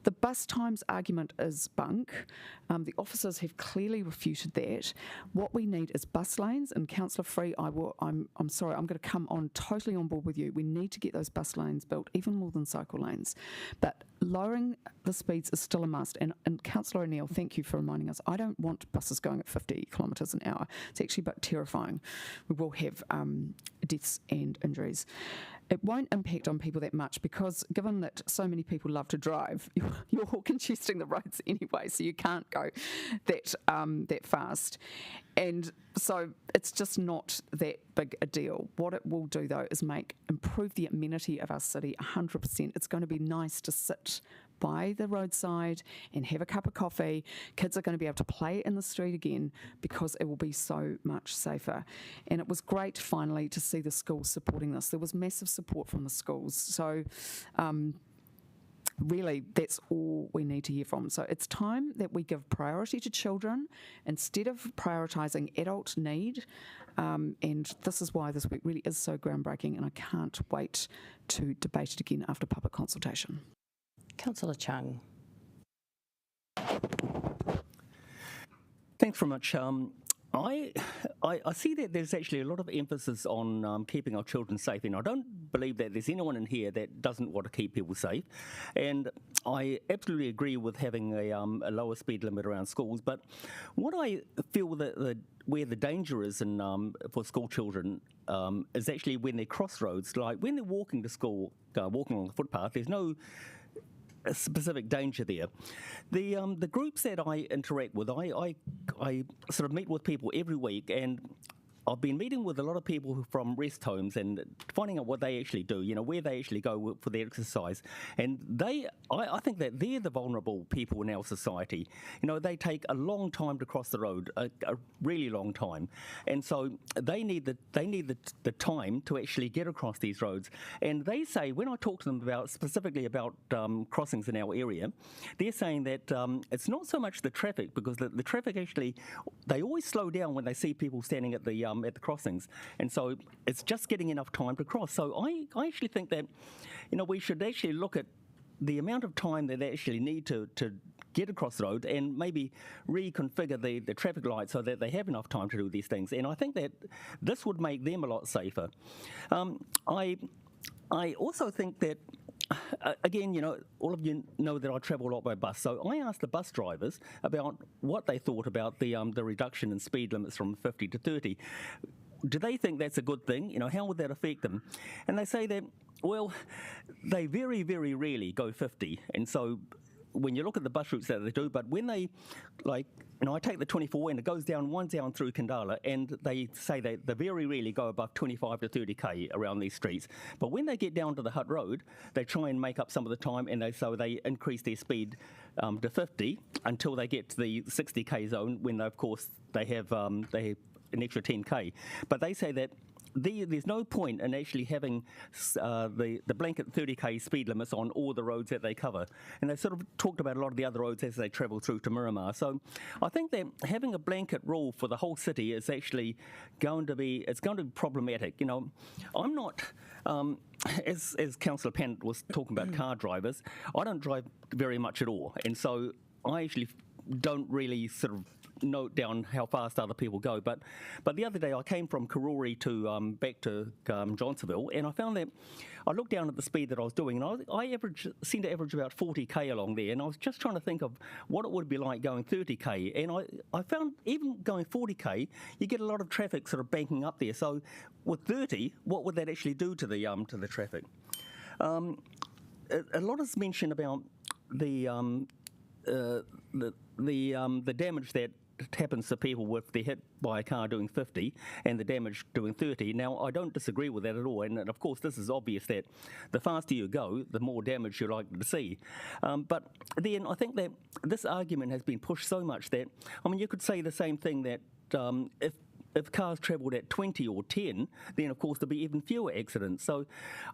The bus times argument is bunk. The officers have clearly refuted that. What we need is bus lanes, and Councillor Free, I'm sorry, I'm going to come on totally on board with you. We need to get those bus lanes built, even more than cycle lanes. But lowering the speeds is still a must. And Councillor O'Neill, thank you for reminding us. I don't want buses going at 50 kilometres an hour. It's actually a bit terrifying. We will have deaths and injuries. It won't impact on people that much because, given that so many people love to drive, you're all congesting the roads anyway, so you can't go that fast. And so it's just not that big a deal. What it will do, though, is improve the amenity of our city 100%. It's going to be nice to sit by the roadside and have a cup of coffee. Kids are going to be able to play in the street again because it will be so much safer. And it was great finally to see the schools supporting this. There was massive support from the schools. So really, that's all we need to hear from. So it's time that we give priority to children instead of prioritising adult need. And this is why this week really is so groundbreaking, and I can't wait to debate it again after public consultation. Councillor Chung. Thanks very much. I see that there's actually a lot of emphasis on keeping our children safe, and I don't believe that there's anyone in here that doesn't want to keep people safe. And I absolutely agree with having a lower speed limit around schools. But what I feel that where the danger is for school children is actually when they cross roads, like when they're walking to school, walking on the footpath. There's no specific danger there. The groups that I interact with, I sort of meet with people every week, and I've been meeting with a lot of people from rest homes and finding out what they actually do, where they actually go for their exercise. And I think that they're the vulnerable people in our society. They take a long time to cross the road, a really long time. And so they need the time to actually get across these roads. And they say, when I talk to them specifically about crossings in our area, they're saying that it's not so much the traffic, because the traffic actually, they always slow down when they see people standing at the crossings, and so it's just getting enough time to cross. So I actually think that we should actually look at the amount of time that they actually need to get across the road, and maybe reconfigure the traffic lights so that they have enough time to do these things. And I think that this would make them a lot safer. I also think that again, all of you know that I travel a lot by bus, so I asked the bus drivers about what they thought about the reduction in speed limits from 50 to 30. Do they think that's a good thing? How would that affect them? And they say that, well, they very, very rarely go 50, and so when you look at the bus routes that they do, but when they, I take the 24 and it goes down through Kandala, and they say they very rarely go above 25 to 30k around these streets. But when they get down to the Hutt Road, they try and make up some of the time, and they increase their speed to 50 until they get to the 60k zone, when of course they have an extra 10k. But they say that there's no point in actually having the blanket 30k speed limits on all the roads that they cover. And they sort of talked about a lot of the other roads as they travel through to Miramar. So I think that having a blanket rule for the whole city is actually going to be problematic. I'm not, as Councillor Pennant was talking about car drivers, I don't drive very much at all. And so I actually don't really sort of note down how fast other people go. But the other day I came from Kōrau to back to Johnsonville, and I found that I looked down at the speed that I was doing, and I seem to average about 40k along there, and I was just trying to think of what it would be like going 30k, and I found even going 40k, you get a lot of traffic sort of banking up there. So with 30, what would that actually do to the traffic? A lot is mentioned about the damage that happens to people if they're hit by a car doing 50 and the damage doing 30. Now, I don't disagree with that at all, and of course this is obvious that the faster you go, the more damage you're likely to see. But then I think that this argument has been pushed so much that, I mean, you could say the same thing that if cars travelled at 20 or 10, then of course there'd be even fewer accidents. So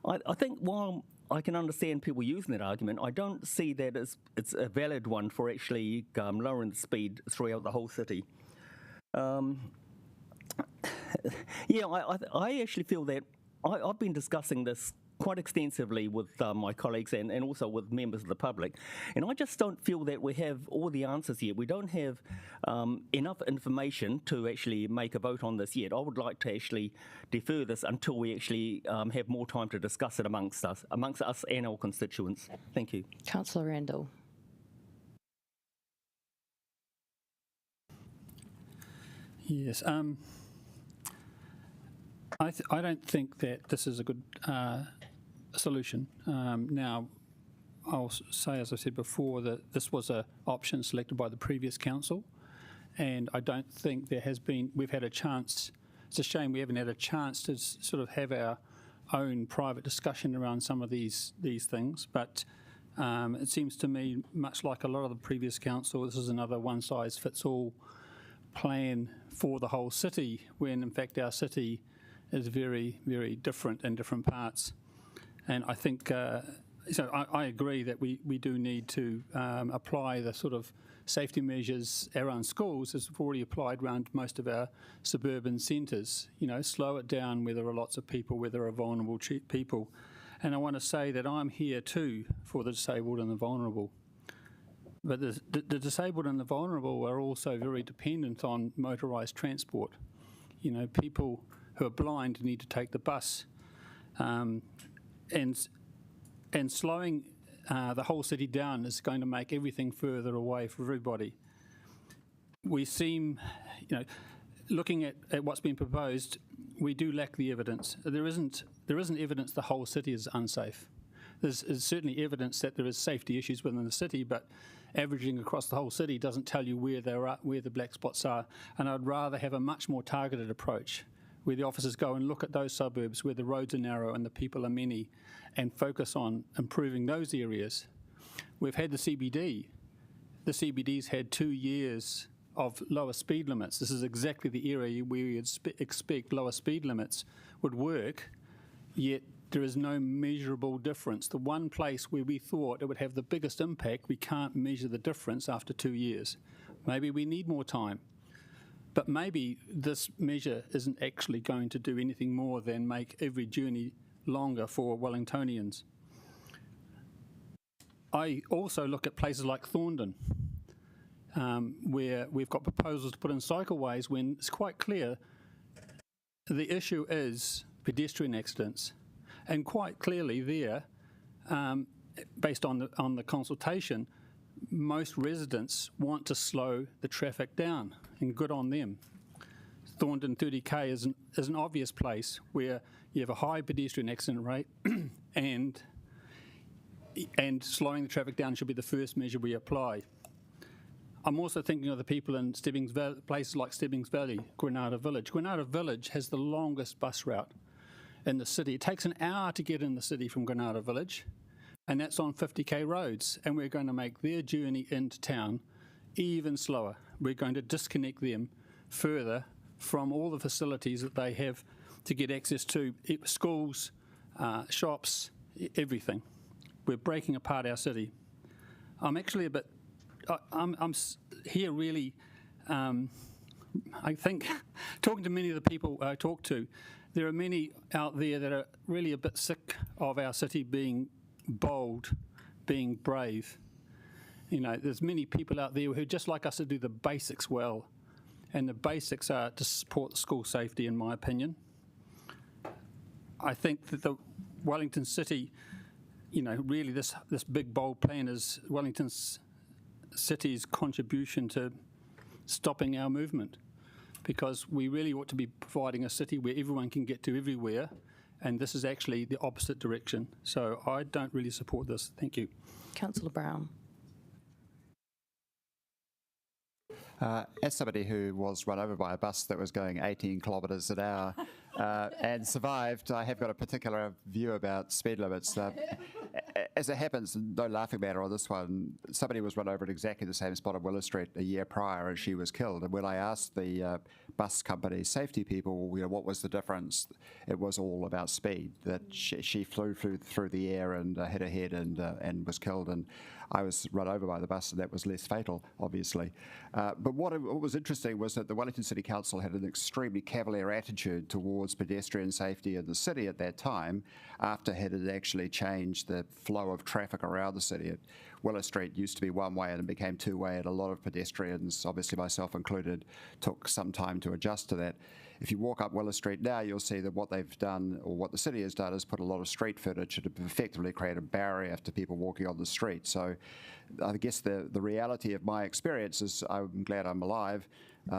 I think while I can understand people using that argument, I don't see that as it's a valid one for actually lowering the speed throughout the whole city. Yeah, I actually feel that I've been discussing this quite extensively with my colleagues and also with members of the public, and I just don't feel that we have all the answers yet. We don't have enough information to actually make a vote on this yet. I would like to actually defer this until we actually have more time to discuss it amongst us and our constituents. Thank you. Councillor Randall. Yes. I don't think that this is a good solution. Now, I'll say, as I said before, that this was an option selected by the previous council, and I don't think we've had a chance. It's a shame we haven't had a chance to sort of have our own private discussion around some of these things, but it seems to me, much like a lot of the previous council, this is another one-size-fits-all plan for the whole city, when in fact our city is very, very different in different parts. And I think, so I agree that we do need to apply the sort of safety measures around schools as we've already applied around most of our suburban centres. You know, slow it down where there are lots of people, where there are vulnerable people. And I want to say that I'm here too for the disabled and the vulnerable. But the disabled and the vulnerable are also very dependent on motorised transport. You know, people who are blind need to take the bus, and slowing the whole city down is going to make everything further away for everybody. We seem, you know, looking at what's been proposed, we do lack the evidence. There isn't evidence the whole city is unsafe. There's certainly evidence that there is safety issues within the city, but averaging across the whole city doesn't tell you where the black spots are. And I'd rather have a much more targeted approach, where the officers go and look at those suburbs where the roads are narrow and the people are many, and focus on improving those areas. We've had the CBD. The CBD's had 2 years of lower speed limits. This is exactly the area where you'd expect lower speed limits would work, yet there is no measurable difference. The one place where we thought it would have the biggest impact, we can't measure the difference after 2 years. Maybe we need more time. But maybe this measure isn't actually going to do anything more than make every journey longer for Wellingtonians. I also look at places like Thorndon, where we've got proposals to put in cycleways when it's quite clear the issue is pedestrian accidents. And quite clearly there, based on the consultation, most residents want to slow the traffic down, and good on them. Thorndon 30K is an obvious place where you have a high pedestrian accident rate, and slowing the traffic down should be the first measure we apply. I'm also thinking of the people in places like Stebbings Valley, Granada Village. Granada Village has the longest bus route in the city. It takes an hour to get in the city from Granada Village, and that's on 50k roads, and we're going to make their journey into town even slower. We're going to disconnect them further from all the facilities that they have to get access to, schools, shops, everything. We're breaking apart our city. I'm actually a bit, I'm here really, I think, talking to many of the people I talk to, there are many out there that are really a bit sick of our city being bold, being brave. You know, there's many people out there who just like us to do the basics well, and the basics are to support school safety, in my opinion. I think that the Wellington City, you know, really this big bold plan is Wellington City's contribution to stopping our movement, because we really ought to be providing a city where everyone can get to everywhere, and this is actually the opposite direction. So I don't really support this. Thank you. Councillor Brown. As somebody who was run over by a bus that was going 18 kilometres an hour and survived, I have got a particular view about speed limits. As it happens, no laughing matter on this one, somebody was run over at exactly the same spot on Willow Street a year prior and she was killed. And when I asked the bus company safety people, what was the difference, it was all about speed, that she flew through the air and hit her head and was killed. And I was run over by the bus, and that was less fatal, obviously. But what was interesting was that the Wellington City Council had an extremely cavalier attitude towards pedestrian safety in the city at that time, after it had actually changed the flow of traffic around the city. Willow Street used to be one way and it became two way, and a lot of pedestrians, obviously myself included, took some time to adjust to that. If you walk up Willow Street now, you'll see that what they've done, or what the city has done, is put a lot of street furniture to effectively create a barrier to people walking on the street. So I guess the reality of my experience is I'm glad I'm alive,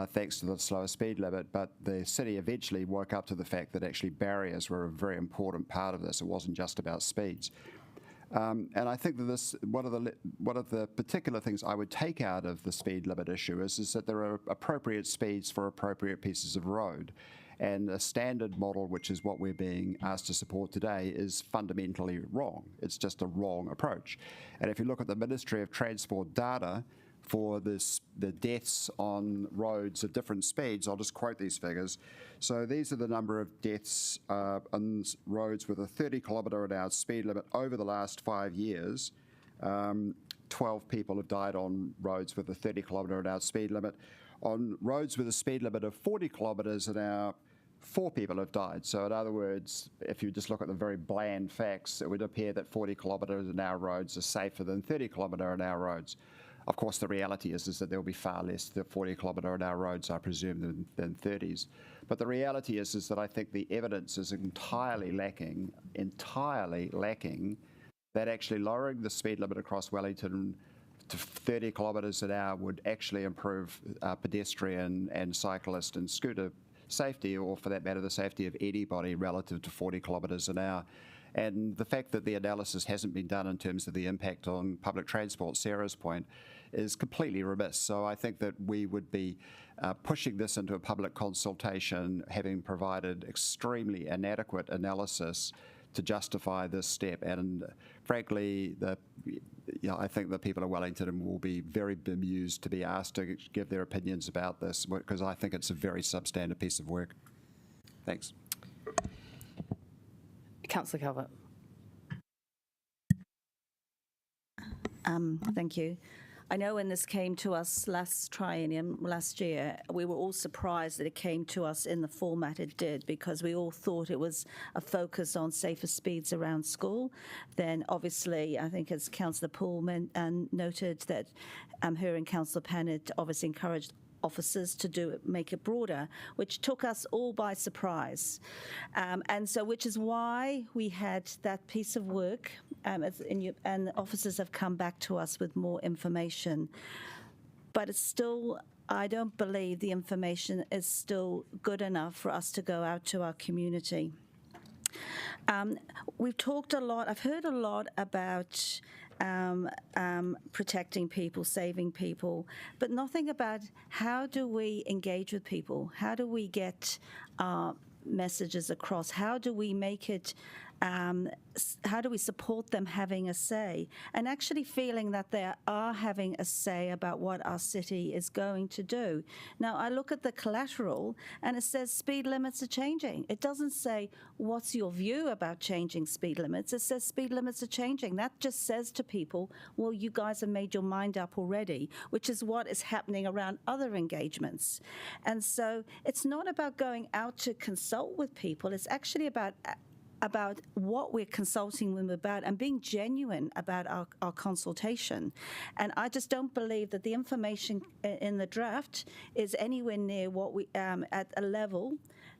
thanks to the slower speed limit, but the city eventually woke up to the fact that actually barriers were a very important part of this. It wasn't just about speeds. And I think that one of the particular things I would take out of the speed limit issue is that there are appropriate speeds for appropriate pieces of road. And a standard model, which is what we're being asked to support today, is fundamentally wrong. It's just a wrong approach. And if you look at the Ministry of Transport data for the deaths on roads at different speeds, I'll just quote these figures. So these are the number of deaths on roads with a 30 kilometre an hour speed limit over the last 5 years. 12 people have died on roads with a 30 kilometre an hour speed limit. On roads with a speed limit of 40 kilometres an hour, 4 people have died. So in other words, if you just look at the very bland facts, it would appear that 40 kilometres an hour roads are safer than 30 kilometre an hour roads. Of course, the reality is that there will be far less 40 kilometre an hour roads, I presume, than 30s. But the reality is that I think the evidence is entirely lacking, that actually lowering the speed limit across Wellington to 30 kilometres an hour would actually improve pedestrian and cyclist and scooter safety, or for that matter, the safety of anybody relative to 40 kilometres an hour. And the fact that the analysis hasn't been done in terms of the impact on public transport, Sarah's point, is completely remiss. So I think that we would be pushing this into a public consultation, having provided extremely inadequate analysis to justify this step. And frankly, I think the people of Wellington will be very bemused to be asked to give their opinions about this, because I think it's a very substantive piece of work. Thanks. Councillor Calvert. Thank you. I know when this came to us last year, we were all surprised that it came to us in the format it did, because we all thought it was a focus on safer speeds around school. Then obviously, I think as Councillor Poole noted, that her and Councillor Pannett obviously encouraged officers to make it broader, which took us all by surprise. And so, which is why we had that piece of work, and the officers have come back to us with more information. But it's still, I don't believe the information is still good enough for us to go out to our community. We've talked a lot, I've heard a lot about protecting people, saving people, but nothing about how do we engage with people? How do we get our messages across? How do we make it, how do we support them having a say and actually feeling that they are having a say about what our city is going to do? Now, I look at the collateral and it says speed limits are changing. It doesn't say, what's your view about changing speed limits? It says speed limits are changing. That just says to people, well, you guys have made your mind up already, which is what is happening around other engagements. And so it's not about going out to consult with people. It's actually about what we're consulting them about and being genuine about our consultation. And I just don't believe that the information in the draft is anywhere near what we, at a level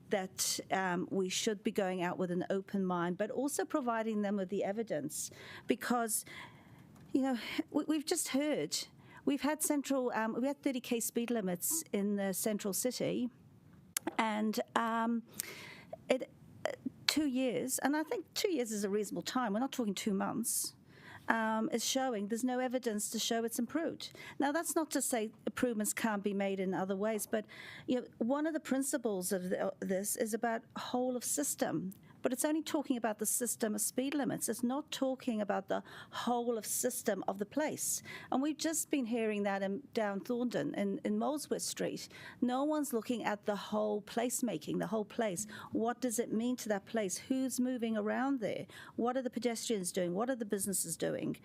that we should be going out with an open mind, but also providing them with the evidence. Because, you know, we've just heard, we've had 30k speed limits in the central city, and 2 years, and I think 2 years is a reasonable time. We're not talking 2 months. is showing there's no evidence to show it's improved. Now, that's not to say improvements can't be made in other ways, but one of the principles of this is about whole of system. But it's only talking about the system of speed limits. It's not talking about the whole of system of the place. And we've just been hearing that down Thorndon in Molesworth Street. No one's looking at the whole placemaking, the whole place. What does it mean to that place? Who's moving around there? What are the pedestrians doing? What are the businesses doing?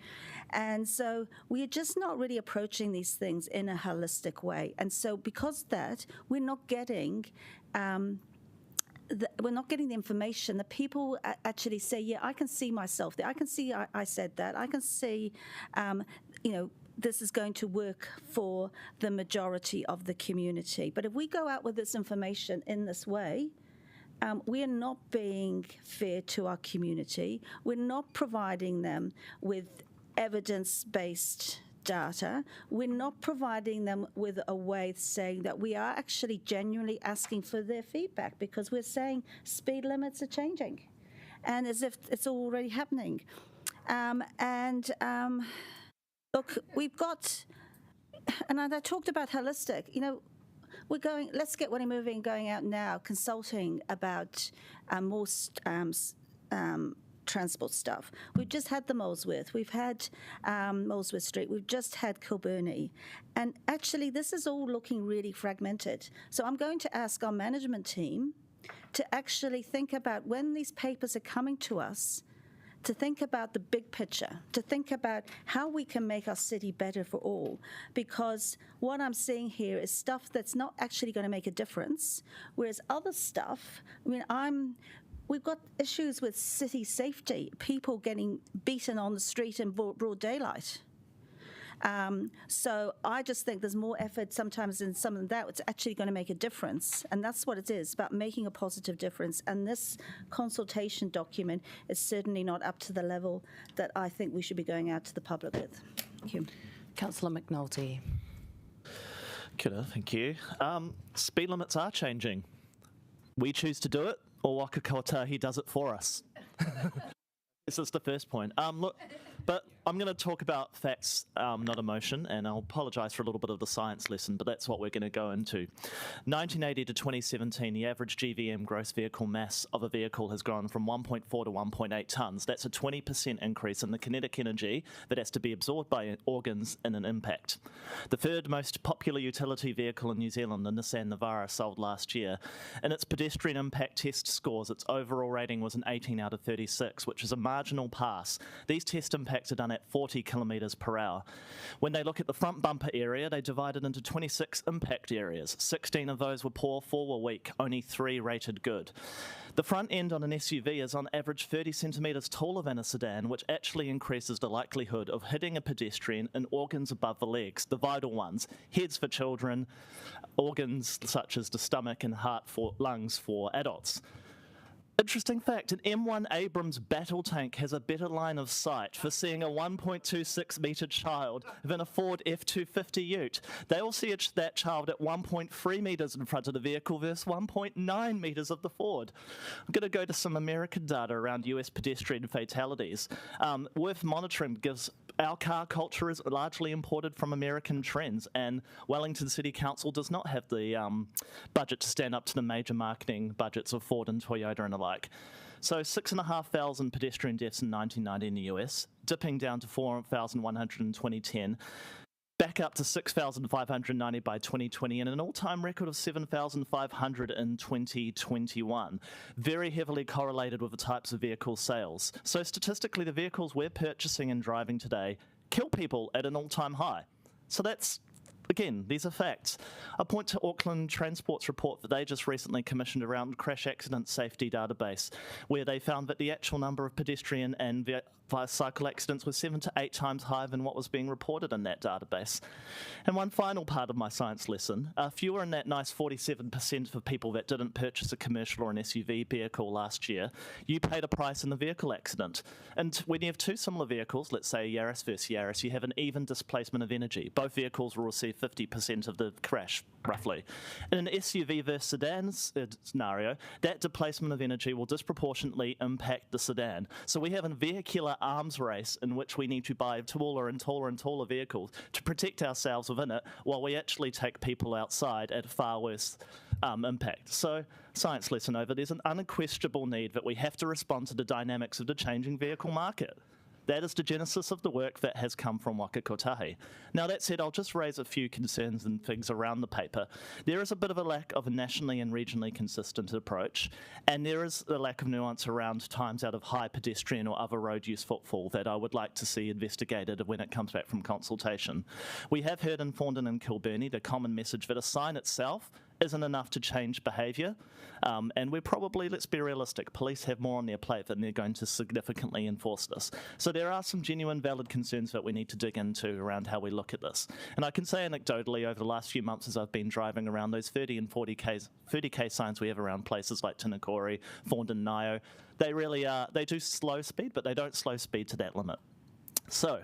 And so we're just not really approaching these things in a holistic way. And so because of that, we're not getting the information that people actually say, yeah, I can see myself there. I can see I said that. I can see, this is going to work for the majority of the community. But if we go out with this information in this way, we are not being fair to our community. We're not providing them with evidence-based data. We're not providing them with a way of saying that we are actually genuinely asking for their feedback, because we're saying speed limits are changing, and as if it's already happening. Look, we've got, and I talked about holistic, we're going, let's get Wari moving, going out now, consulting about more transport stuff. We've just had the Molesworth, we've had Molesworth Street, we've just had Kilburney, and actually this is all looking really fragmented. So I'm going to ask our management team to actually think about, when these papers are coming to us, to think about the big picture, to think about how we can make our city better for all. Because what I'm seeing here is stuff that's not actually going to make a difference, whereas other stuff, we've got issues with city safety, people getting beaten on the street in broad daylight. So I just think there's more effort sometimes in some of that. It's actually going to make a difference. And that's what it is, about making a positive difference. And this consultation document is certainly not up to the level that I think we should be going out to the public with. Thank you. Councillor McNulty. Kia ora, thank you. Speed limits are changing. We choose to do it, or Waka Kotahi does it for us. This is the first point. Look, but I'm going to talk about facts, not emotion, and I'll apologise for a little bit of the science lesson, but that's what we're going to go into. 1980 to 2017, the average GVM, gross vehicle mass, of a vehicle has grown from 1.4 to 1.8 tonnes. That's a 20% increase in the kinetic energy that has to be absorbed by organs in an impact. The third most popular utility vehicle in New Zealand, the Nissan Navara, sold last year. In its pedestrian impact test scores, its overall rating was an 18 out of 36, which is a marginal pass. These test impacts are done at 40 kilometres per hour. When they look at the front bumper area, they divided into 26 impact areas. 16 of those were poor, 4 were weak, only 3 rated good. The front end on an SUV is on average 30 centimetres taller than a sedan, which actually increases the likelihood of hitting a pedestrian in organs above the legs, the vital ones, heads for children, organs such as the stomach and heart for lungs for adults. Interesting fact, an M1 Abrams battle tank has a better line of sight for seeing a 1.26 metre child than a Ford F-250 ute. They will see that child at 1.3 metres in front of the vehicle versus 1.9 metres of the Ford. I'm going to go to some American data around US pedestrian fatalities. Worth monitoring because our car culture is largely imported from American trends, and Wellington City Council does not have the budget to stand up to the major marketing budgets of Ford and Toyota and the like. So 6,500 pedestrian deaths in 1990 in the US, dipping down to 4,100 in 2010, back up to 6,590 by 2020, and an all-time record of 7,500 in 2021. Very heavily correlated with the types of vehicle sales. So statistically, the vehicles we're purchasing and driving today kill people at an all-time high. So that's, again, these are facts. I point to Auckland Transport's report that they just recently commissioned around crash accident safety database, where they found that the actual number of pedestrian and cycle accidents was 7 to 8 times higher than what was being reported in that database. And one final part of my science lesson, fewer in that nice 47% of people that didn't purchase a commercial or an SUV vehicle last year, you paid a price in the vehicle accident. And when you have 2 similar vehicles, let's say Yaris versus Yaris, you have an even displacement of energy. Both vehicles will receive 50% of the crash, roughly. In an SUV versus sedan scenario, that displacement of energy will disproportionately impact the sedan. So we have a vehicular arms race in which we need to buy taller and taller and taller vehicles to protect ourselves within it, while we actually take people outside at far worse impact. So, science lesson over, there's an unquestionable need that we have to respond to the dynamics of the changing vehicle market. That is the genesis of the work that has come from Waka Kotahi. Now, that said, I'll just raise a few concerns and things around the paper. There is a bit of a lack of a nationally and regionally consistent approach, and there is a lack of nuance around times out of high pedestrian or other road use footfall that I would like to see investigated when it comes back from consultation. We have heard in Thorndon and Kilbirnie the common message that a sign itself isn't enough to change behaviour, and we're probably, let's be realistic, police have more on their plate than they're going to significantly enforce this. So there are some genuine valid concerns that we need to dig into around how we look at this. And I can say anecdotally, over the last few months as I've been driving around, those 30 and 30k signs we have around places like Tinakori, Thorndon, Nio, they really are, they do slow speed, but they don't slow speed to that limit. So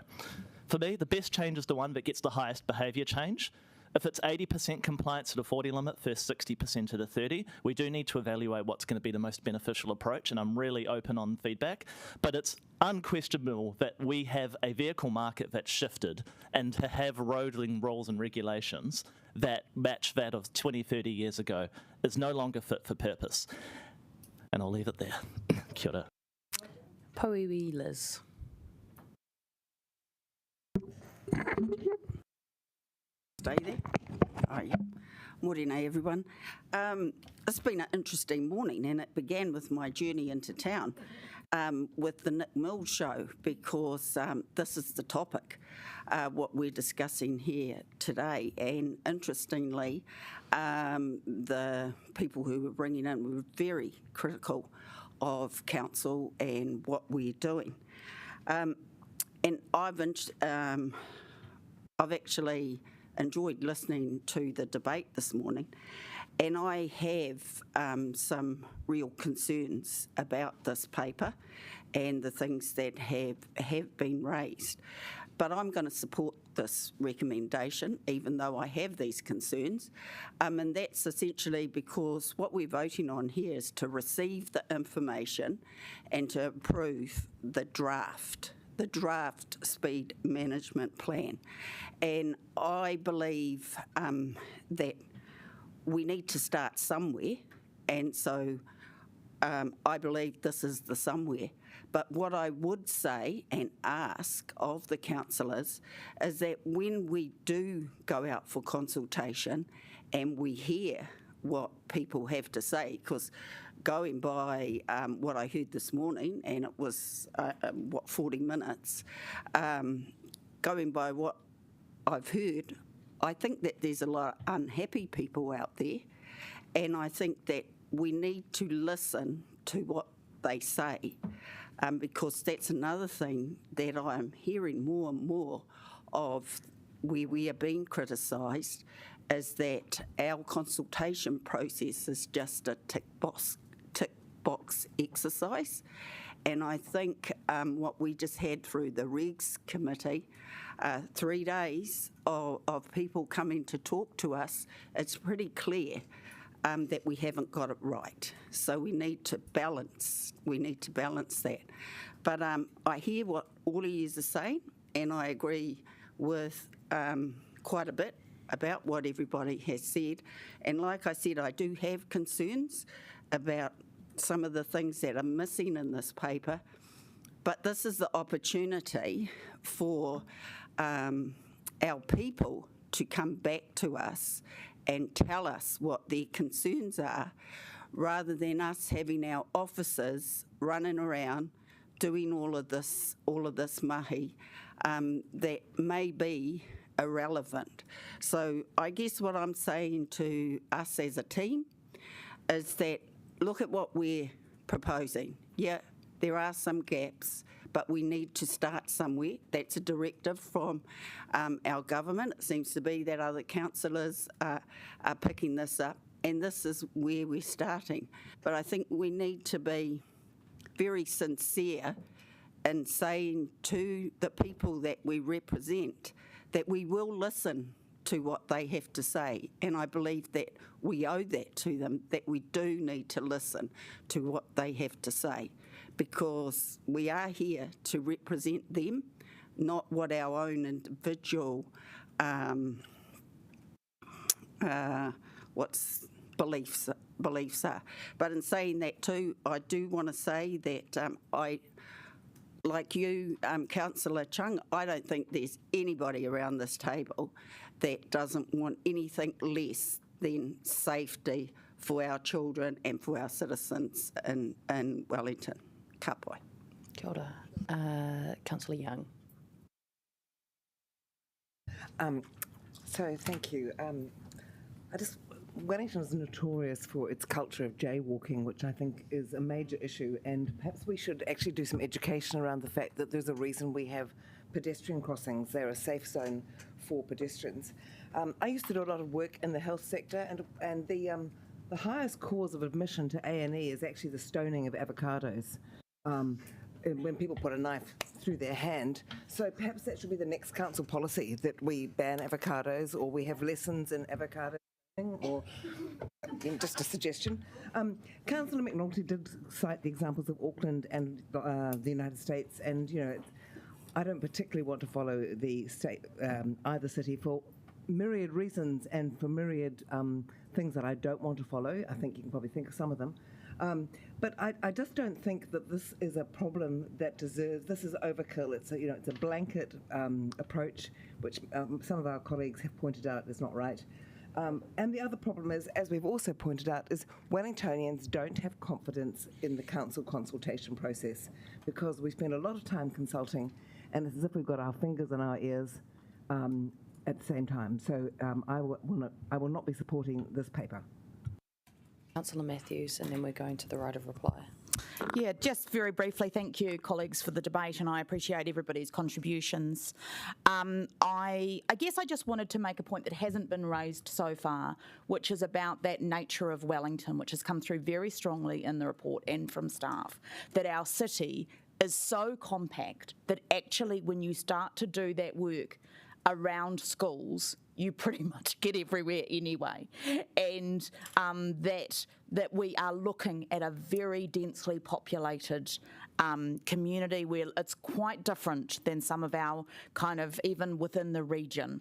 for me, the best change is the one that gets the highest behaviour change. If it's 80% compliance at a 40 limit versus 60% at a 30, we do need to evaluate what's going to be the most beneficial approach, and I'm really open on feedback. But it's unquestionable that we have a vehicle market that's shifted, and to have roading rules and regulations that match that of 20, 30 years ago is no longer fit for purpose. And I'll leave it there. Kia ora. Poiwi Liz. Stay there. Oh, yeah. Morena, everyone. It's been an interesting morning, and it began with my journey into town with the Nick Mills show, because this is the topic, what we're discussing here today. And interestingly, the people who were bringing in were very critical of council and what we're doing. And I've actually enjoyed listening to the debate this morning, and I have some real concerns about this paper and the things that have been raised. But I'm going to support this recommendation, even though I have these concerns, and that's essentially because what we're voting on here is to receive the information and to approve the draft speed management plan. And I believe that we need to start somewhere, and so I believe this is the somewhere. But what I would say and ask of the councillors is that when we do go out for consultation and we hear what people have to say, because going by what I heard this morning, and it was, 40 minutes, going by what I've heard, I think that there's a lot of unhappy people out there, and I think that we need to listen to what they say, because that's another thing that I'm hearing more and more of, where we are being criticised, is that our consultation process is just a tick box exercise. And I think what we just had through the Regs Committee, 3 days of people coming to talk to us, it's pretty clear that we haven't got it right. So we need to balance that. But I hear what all of you are saying, and I agree with quite a bit about what everybody has said. And like I said, I do have concerns about some of the things that are missing in this paper, but this is the opportunity for our people to come back to us and tell us what their concerns are, rather than us having our officers running around doing all of this mahi that may be irrelevant. So I guess what I'm saying to us as a team is that look at what we're proposing. Yeah, there are some gaps, but we need to start somewhere. That's a directive from our government. It seems to be that other councillors are picking this up, and this is where we're starting. But I think we need to be very sincere in saying to the people that we represent that we will listen to what they have to say, and I believe that we owe that to them, that we do need to listen to what they have to say, because we are here to represent them, not what our own individual beliefs are. But in saying that too, I do want to say that like you, Councillor Chung, I don't think there's anybody around this table that doesn't want anything less than safety for our children and for our citizens in Wellington. Ka pai. Kia ora. Councillor Young. So thank you. Wellington is notorious for its culture of jaywalking, which I think is a major issue, and perhaps we should actually do some education around the fact that there's a reason we have pedestrian crossings. They're a safe zone for pedestrians. I used to do a lot of work in the health sector, and the highest cause of admission to A&E is actually the stoning of avocados. When people put a knife through their hand. So perhaps that should be the next council policy, that we ban avocados, or we have lessons in avocado, or just a suggestion. Councillor McNulty did cite the examples of Auckland and the United States, and I don't particularly want to follow the state, either city, for myriad reasons and for myriad things that I don't want to follow. I think you can probably think of some of them. But I just don't think that this is a problem that deserves. This is overkill. It's a blanket approach, which some of our colleagues have pointed out is not right. And the other problem is, as we've also pointed out, is Wellingtonians don't have confidence in the council consultation process, because we spend a lot of time consulting, and it's as if we've got our fingers in our ears at the same time. So I will not be supporting this paper. Councillor Matthews, and then we're going to the right of reply. Yeah, just very briefly, thank you, colleagues, for the debate, and I appreciate everybody's contributions. I guess I just wanted to make a point that hasn't been raised so far, which is about that nature of Wellington, which has come through very strongly in the report and from staff, that our city is so compact that actually when you start to do that work around schools, you pretty much get everywhere anyway, and that we are looking at a very densely populated community where it's quite different than some of our kind of, even within the region,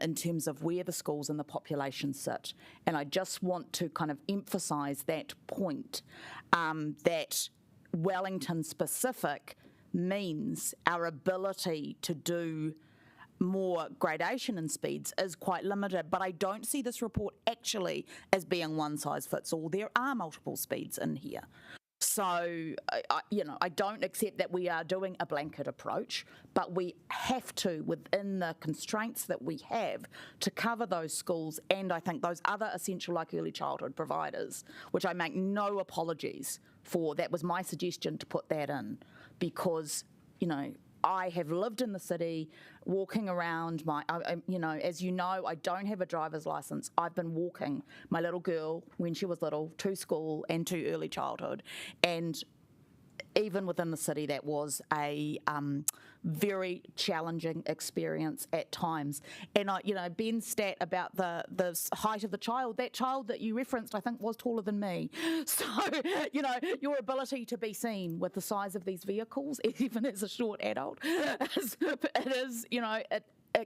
in terms of where the schools and the population sit. And I just want to kind of emphasise that point, that Wellington specific means our ability to do more gradation in speeds is quite limited, but I don't see this report actually as being one size fits all. There are multiple speeds in here. So, I don't accept that we are doing a blanket approach, but we have to, within the constraints that we have, to cover those schools and I think those other essential like early childhood providers, which I make no apologies for. That was my suggestion to put that in, because, I have lived in the city, walking around as you know, I don't have a driver's license. I've been walking my little girl when she was little to school and to early childhood. And even within the city, that was a very challenging experience at times. And Ben's stat about the height of the child, that child that you referenced, I think, was taller than me. So, your ability to be seen with the size of these vehicles, even as a short adult, it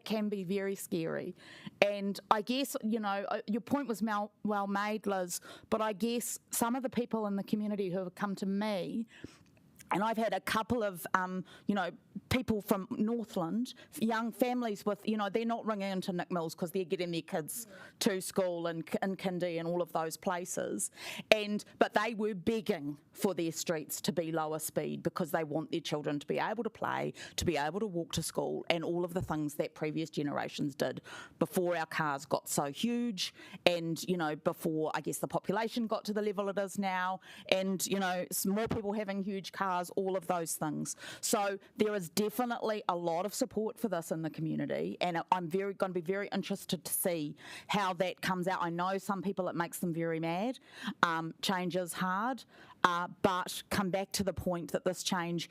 can be very scary. And I guess, your point was well made, Liz, but I guess some of the people in the community who have come to me, and I've had a couple of, people from Northland, young families with, they're not ringing into Nick Mills because they're getting their kids to school and kindy and all of those places. But they were begging for their streets to be lower speed because they want their children to be able to play, to be able to walk to school, and all of the things that previous generations did before our cars got so huge and, before, I guess, the population got to the level it is now and, more people having huge cars, all of those things. So there is definitely a lot of support for this in the community, and I'm going to be very interested to see how that comes out. I know some people, it makes them very mad. Change is hard, but come back to the point that this change,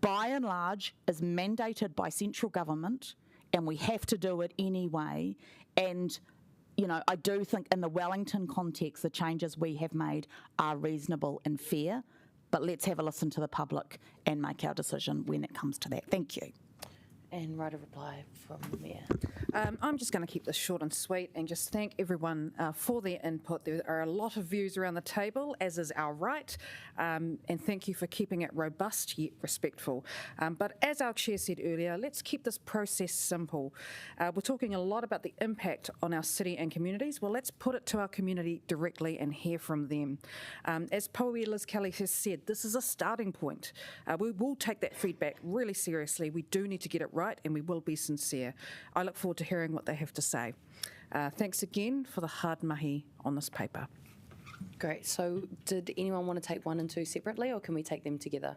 by and large, is mandated by central government, and we have to do it anyway. And I do think in the Wellington context, the changes we have made are reasonable and fair, but let's have a listen to the public and make our decision when it comes to that. Thank you. And right of reply from the Mayor. I'm just going to keep this short and sweet and just thank everyone for their input. There are a lot of views around the table, as is our right, and thank you for keeping it robust yet respectful. But as our Chair said earlier, let's keep this process simple. We're talking a lot about the impact on our city and communities. Well, let's put it to our community directly and hear from them. As Pauwi Liz Kelly has said, this is a starting point. We will take that feedback really seriously. We do need to get it right, and we will be sincere. I look forward to hearing what they have to say. Thanks again for the hard mahi on this paper. Great. So did anyone want to take 1 and 2 separately, or can we take them together?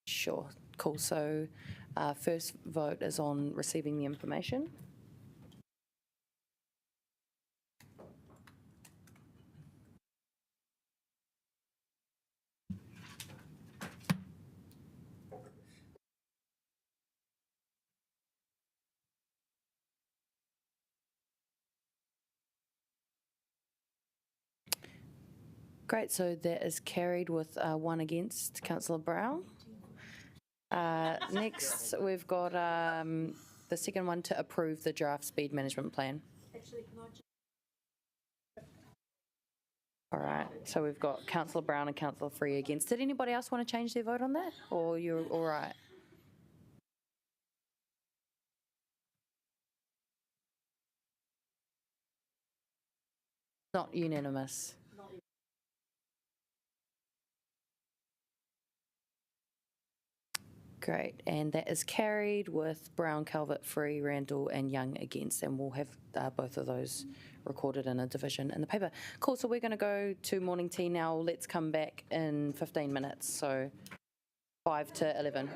Sure. Cool. So first vote is on receiving the information. Great, so that is carried with 1 against. Councillor Brown. Next, we've got the second one to approve the draft speed management plan. All right, so we've got Councillor Brown and Councillor Free against. Did anybody else want to change their vote on that, or you're all right? Not unanimous. Great, and that is carried with Brown, Calvert, Free, Randall and Young against, and we'll have both of those recorded in a division in the paper. Cool, so we're going to go to morning tea now. Let's come back in 15 minutes, so 5 to 11.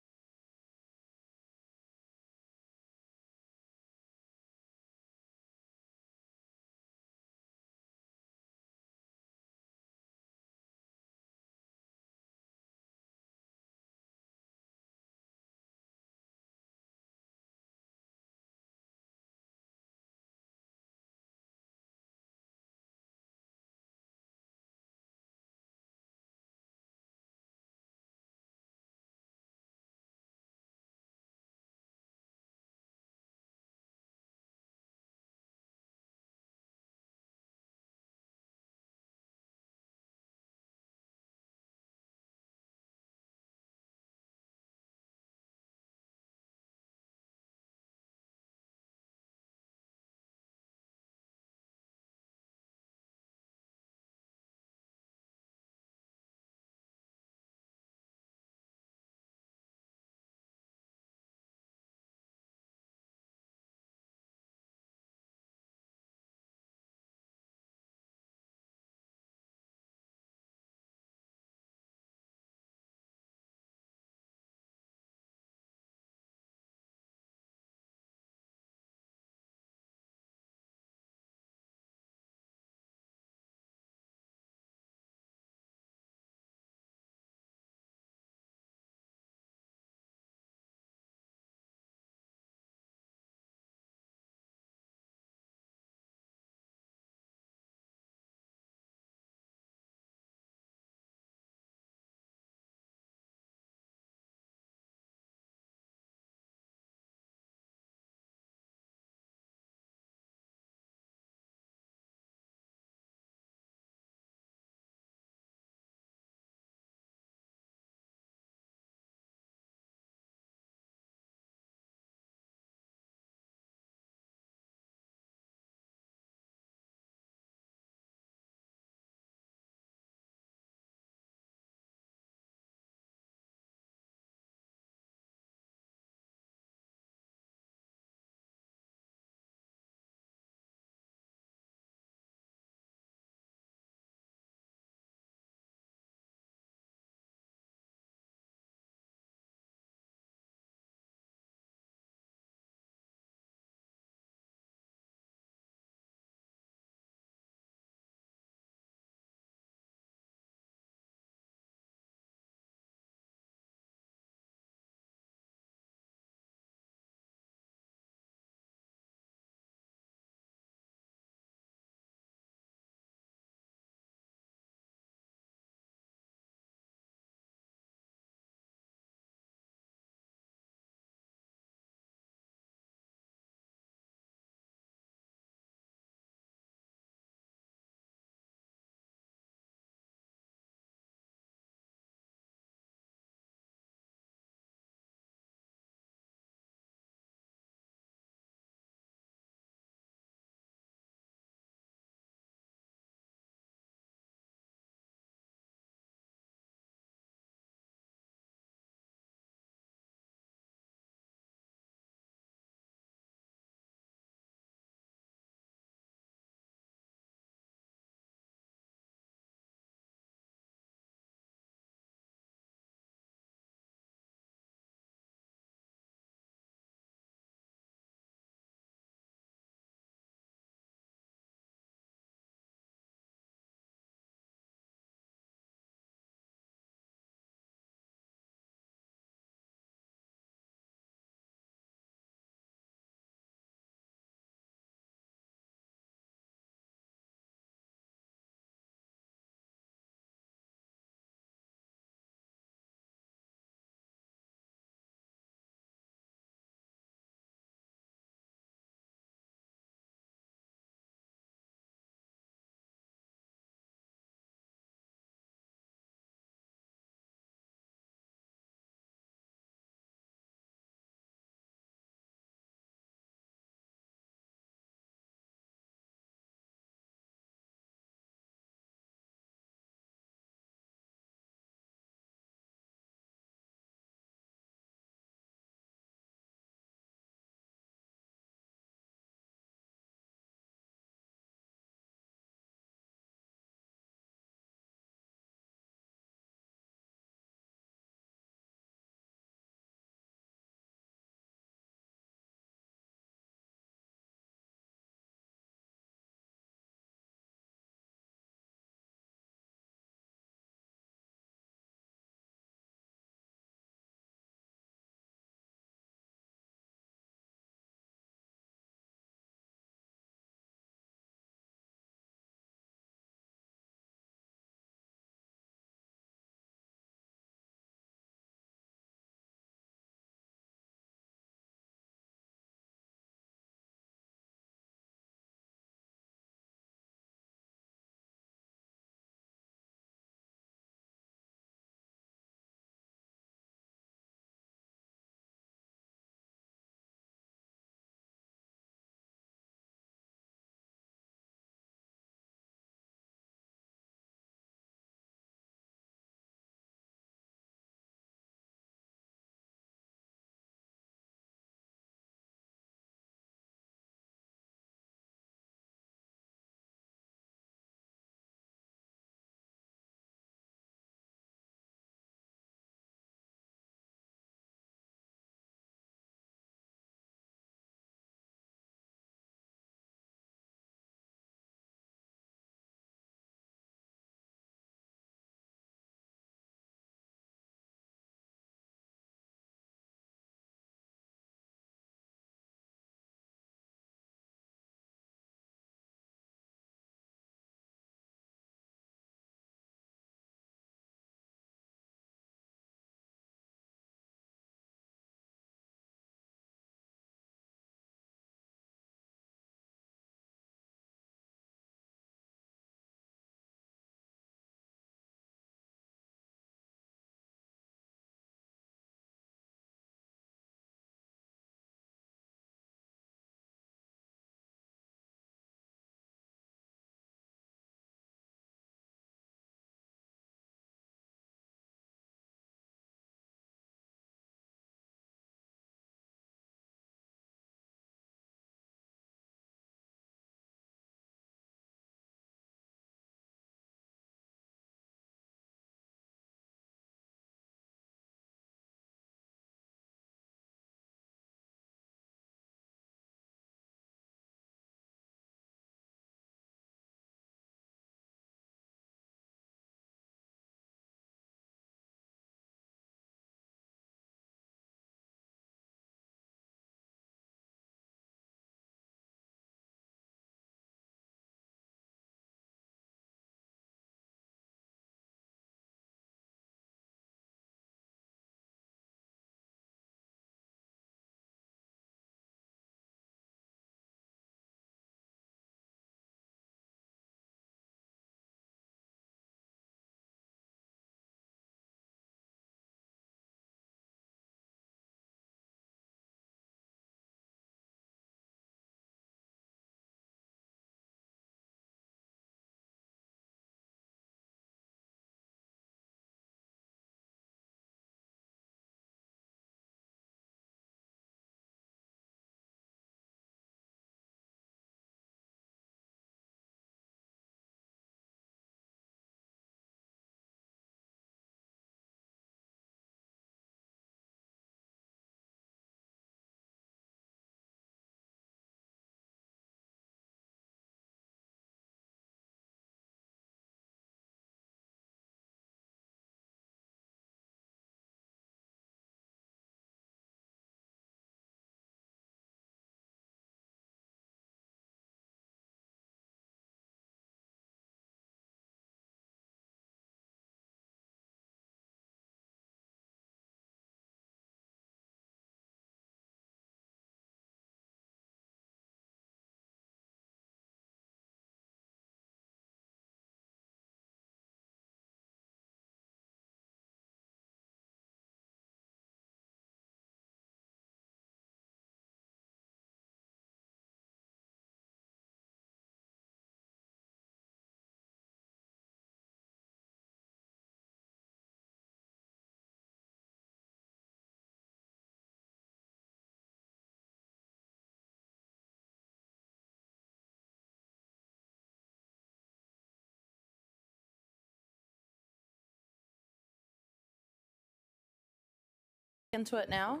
Into it now.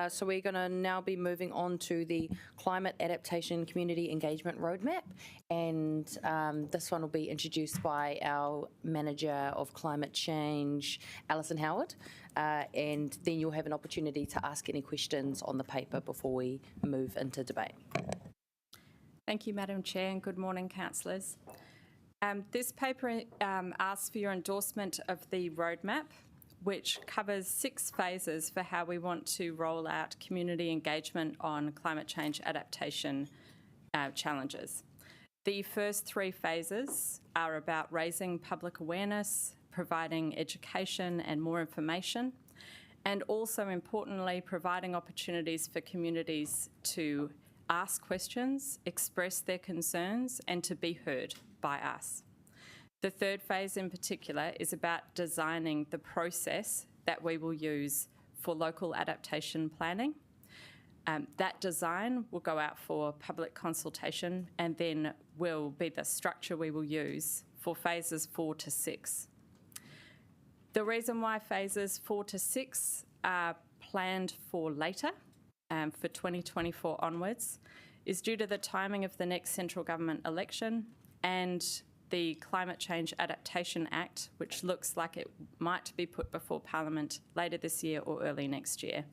So we're going to now be moving on to the Climate Adaptation Community Engagement Roadmap, and this one will be introduced by our Manager of Climate Change, Alison Howard, and then you'll have an opportunity to ask any questions on the paper before we move into debate. Thank you, Madam Chair, and good morning, councillors. This paper asks for your endorsement of the roadmap, which covers 6 phases for how we want to roll out community engagement on climate change adaptation challenges. The first 3 phases are about raising public awareness, providing education and more information, and also importantly providing opportunities for communities to ask questions, express their concerns, and to be heard by us. The third phase in particular is about designing the process that we will use for local adaptation planning. That design will go out for public consultation and then will be the structure we will use for phases 4 to 6. The reason why phases 4 to 6 are planned for later, for 2024 onwards, is due to the timing of the next central government election and the Climate Change Adaptation Act, which looks like it might be put before Parliament later this year or early next year.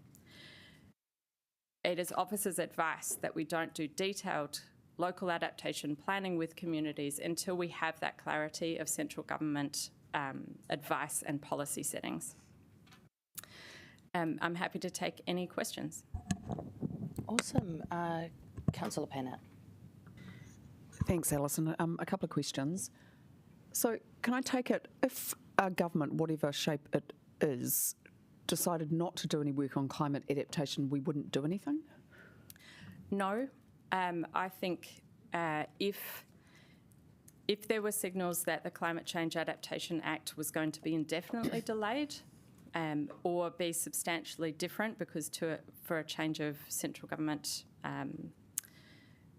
It is officers' advice that we don't do detailed local adaptation planning with communities until we have that clarity of central government advice and policy settings. I'm happy to take any questions. Awesome. Councillor Pannett. Thanks, Alison. A couple of questions. So can I take it, if a government, whatever shape it is, decided not to do any work on climate adaptation, we wouldn't do anything? No. I think if there were signals that the Climate Change Adaptation Act was going to be indefinitely delayed or be substantially different because for a change of central government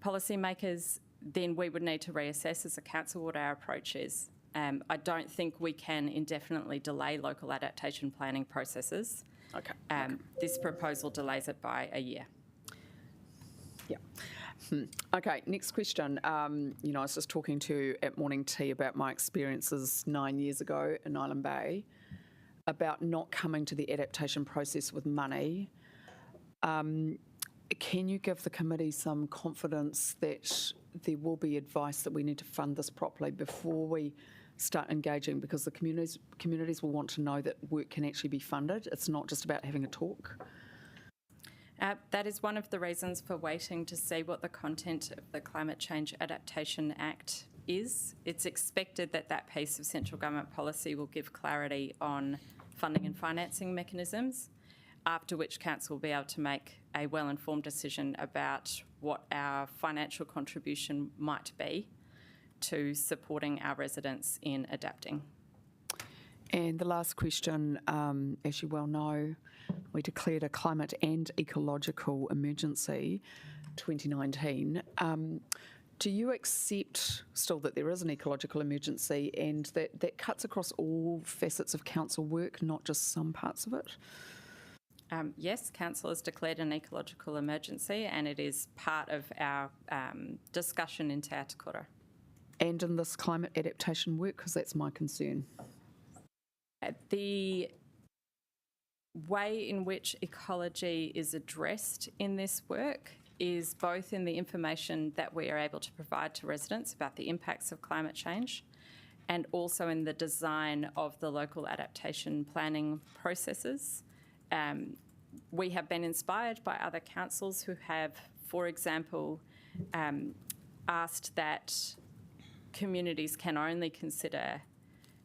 policymakers, then we would need to reassess as a council what our approach is. I don't think we can indefinitely delay local adaptation planning processes. Okay. This proposal delays it by a year. Yeah. Okay, next question. I was just talking to you at morning tea about my experiences 9 years ago in Island Bay about not coming to the adaptation process with money. Can you give the committee some confidence that there will be advice that we need to fund this properly before we start engaging? Because the communities will want to know that work can actually be funded. It's not just about having a talk. That is one of the reasons for waiting to see what the content of the Climate Change Adaptation Act is. It's expected that that piece of central government policy will give clarity on funding and financing mechanisms, after which council will be able to make a well-informed decision about what our financial contribution might be to supporting our residents in adapting. And the last question, as you well know, we declared a climate and ecological emergency 2019. Do you accept still that there is an ecological emergency and that cuts across all facets of council work, not just some parts of it? Yes, council has declared an ecological emergency and it is part of our discussion in Te Atakura. And in this climate adaptation work, because that's my concern. The way in which ecology is addressed in this work is both in the information that we are able to provide to residents about the impacts of climate change and also in the design of the local adaptation planning processes. We have been inspired by other councils who have, for example, asked that communities can only consider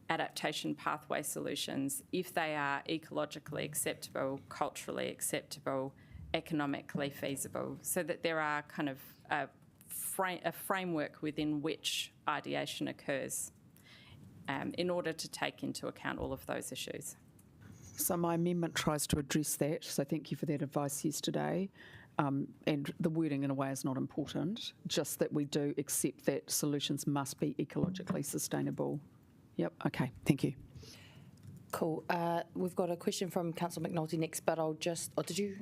adaptation pathway solutions if they are ecologically acceptable, culturally acceptable, economically feasible, so that there are kind of a framework within which ideation occurs in order to take into account all of those issues. So my amendment tries to address that, so thank you for that advice yesterday. And the wording in a way is not important, just that we do accept that solutions must be ecologically sustainable. Yep, okay, thank you. Cool. We've got a question from Councillor McNulty next, but I'll just. Oh, did you?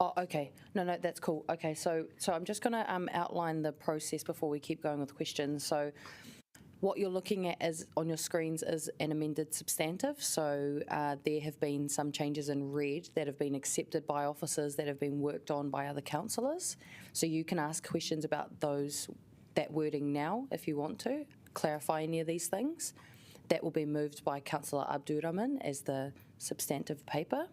Oh, okay. No, that's cool. Okay, so I'm just going to outline the process before we keep going with questions. So, what you're looking at is on your screens is an amended substantive. So there have been some changes in red that have been accepted by officers that have been worked on by other councillors. So you can ask questions about that wording now if you want to clarify any of these things. That will be moved by Councillor Abdurrahman as the substantive paper.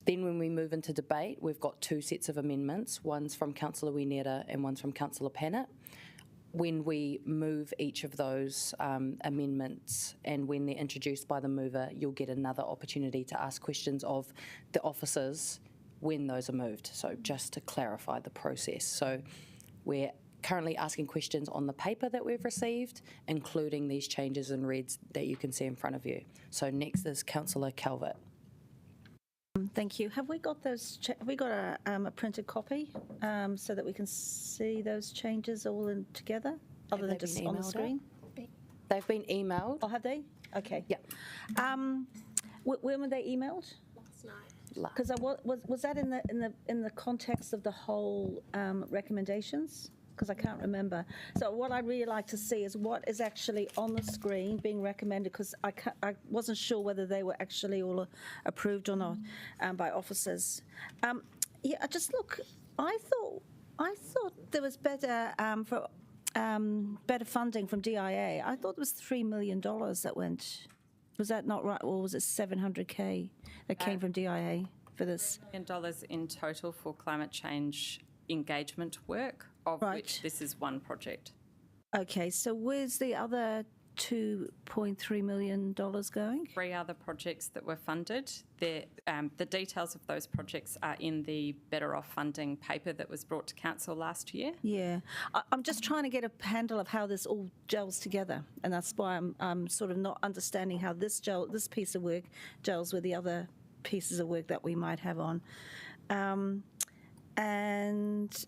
Then when we move into debate, we've got two sets of amendments. One's from Councillor Winera and one's from Councillor Pannett. When we move each of those amendments and when they're introduced by the mover, you'll get another opportunity to ask questions of the officers when those are moved. So just to clarify the process. So we're currently asking questions on the paper that we've received, including these changes in reds that you can see in front of you. So next is Councillor Calvert. Thank you. Have we got those? Have we got a printed copy so that we can see those changes all in together, other than just on the screen? They've been emailed. Oh, have they? Okay. Yeah. When were they emailed? Last night. Because was that in the context of the whole recommendations? Because I can't remember. So what I'd really like to see is what is actually on the screen being recommended, because I wasn't sure whether they were actually all approved or not by officers. Yeah, I thought there was better better funding from DIA. I thought it was $3 million that went. Was that not right, or was it 700K that came from DIA for this? $1 million in total for climate change engagement work, of which this is one project. Okay, so where's the other $2.3 million going? 3 other projects that were funded. The details of those projects are in the Better Off funding paper that was brought to council last year. Yeah, I'm just trying to get a handle of how this all gels together, and that's why I'm sort of not understanding how this piece of work gels with the other pieces of work that we might have on. And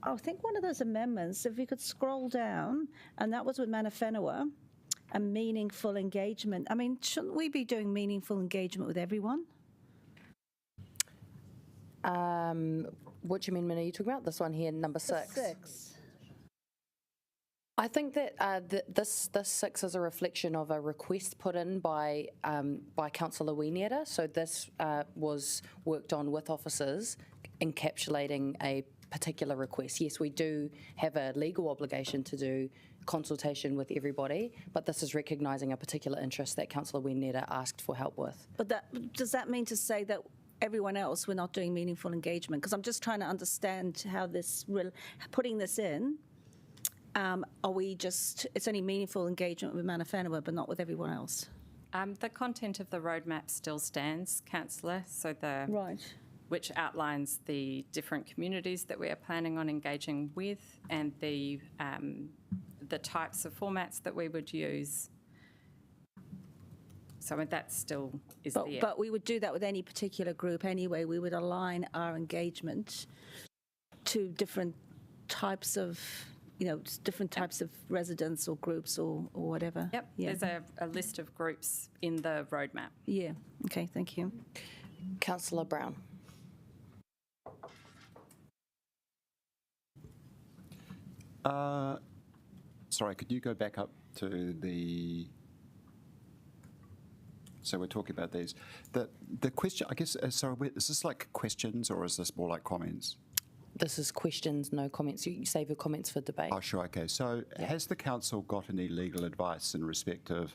I think one of those amendments, if you could scroll down, and that was with Mana Whenua, a meaningful engagement. I mean, shouldn't we be doing meaningful engagement with everyone? Which amendment are you talking about? This one here, number 6. 6. I think that this 6 is a reflection of a request put in by Councillor Winera. So this was worked on with officers, encapsulating a particular request. Yes, we do have a legal obligation to do consultation with everybody, but this is recognising a particular interest that Councillor Winera asked for help with. But does that mean to say that everyone else we're not doing meaningful engagement? Because I'm just trying to understand how putting this in, are we just, it's only meaningful engagement with Mana Whenua but not with everyone else? The content of the roadmap still stands, Councillor, so which outlines the different communities that we are planning on engaging with and the types of formats that we would use. So that still is there. But we would do that with any particular group anyway. We would align our engagement to different types of, different types of residents or groups or whatever. Yep, Yeah. There's a list of groups in the roadmap. Yeah, okay, thank you. Councillor Brown. Sorry, could you go back up to the... So we're talking about these. The question, I guess, sorry, is this like questions or is this more like comments? This is questions, no comments. You save your comments for debate. Oh, sure, okay. So has the council got any legal advice in respect of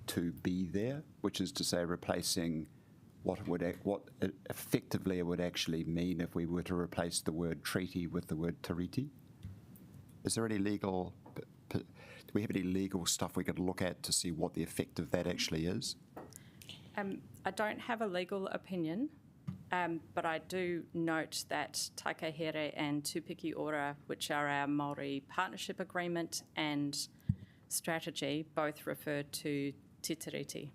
to be there, which is to say replacing what effectively it would actually mean if we were to replace the word treaty with the word tiriti? Is there any legal... Do we have any legal stuff we could look at to see what the effect of that actually is? I don't have a legal opinion, but I do note that Taikahere and Tūpiki Ora, which are our Māori partnership agreement and strategy, both refer to te tiriti.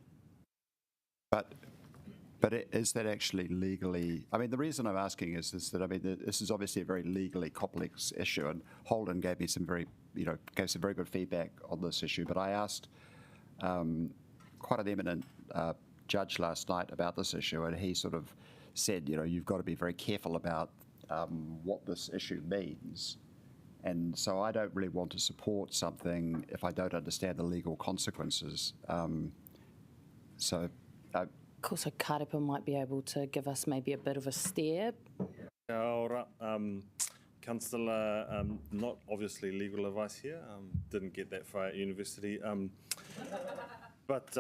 But is that actually legally... I mean, the reason I'm asking is that, this is obviously a very legally complex issue, and Holden gave me some very, gave some very good feedback on this issue, but I asked quite an eminent judge last night about this issue, and he sort of said, you've got to be very careful about what this issue means. And so I don't really want to support something if I don't understand the legal consequences. So Karepa might be able to give us maybe a bit of a steer. Kia ora. Councillor, not obviously legal advice here. Didn't get that far at university. But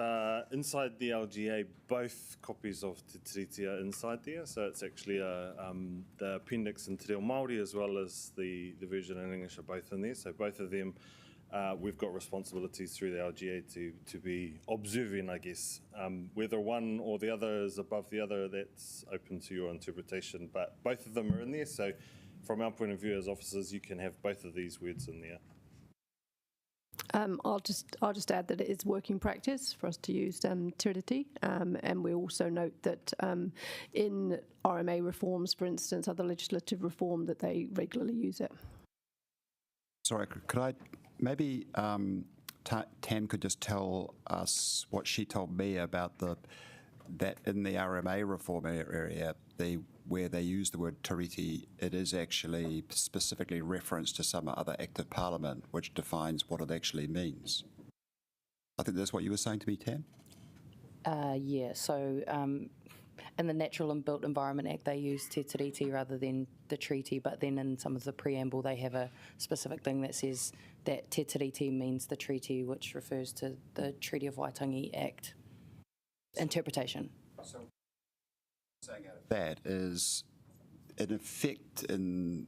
inside the LGA, both copies of Te Tiriti are inside there. So it's actually the appendix in Te Reo Māori as well as the version in English are both in there. So both of them, we've got responsibilities through the LGA to be observing, I guess. Whether one or the other is above the other, that's open to your interpretation. But both of them are in there. So from our point of view as officers, you can have both of these words in there. I'll just add that it is working practice for us to use Te Tiriti, and we also note that in RMA reforms, for instance, other legislative reform, that they regularly use it. Sorry, could I maybe Tam could just tell us what she told me about that in the RMA reform area, where they use the word tiriti, it is actually specifically referenced to some other act of parliament which defines what it actually means. I think that's what you were saying to me, Tam? Yeah, so in the Natural and Built Environment Act, they use Te Tiriti rather than the treaty, but then in some of the preamble, they have a specific thing that says that Te Tiriti means the treaty, which refers to the Treaty of Waitangi Act interpretation. So saying out of that is, in effect, in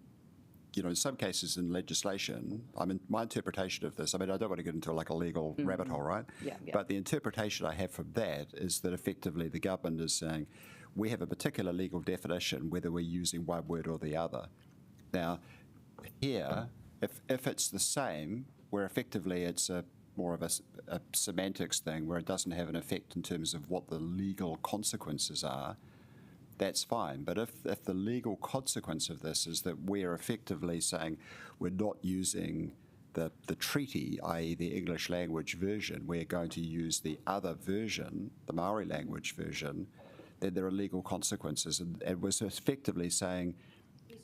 some cases in legislation, I mean, my interpretation of this, I mean, I don't want to get into like a legal rabbit hole, right? Yeah. But the interpretation I have from that is that effectively the government is saying, we have a particular legal definition, whether we're using one word or the other. Now, here, if it's the same, where effectively it's more of a semantics thing, where it doesn't have an effect in terms of what the legal consequences are, that's fine. But if the legal consequence of this is that we're effectively saying we're not using the treaty, i.e. the English language version, we're going to use the other version, the Maori language version, then there are legal consequences. And we're effectively saying...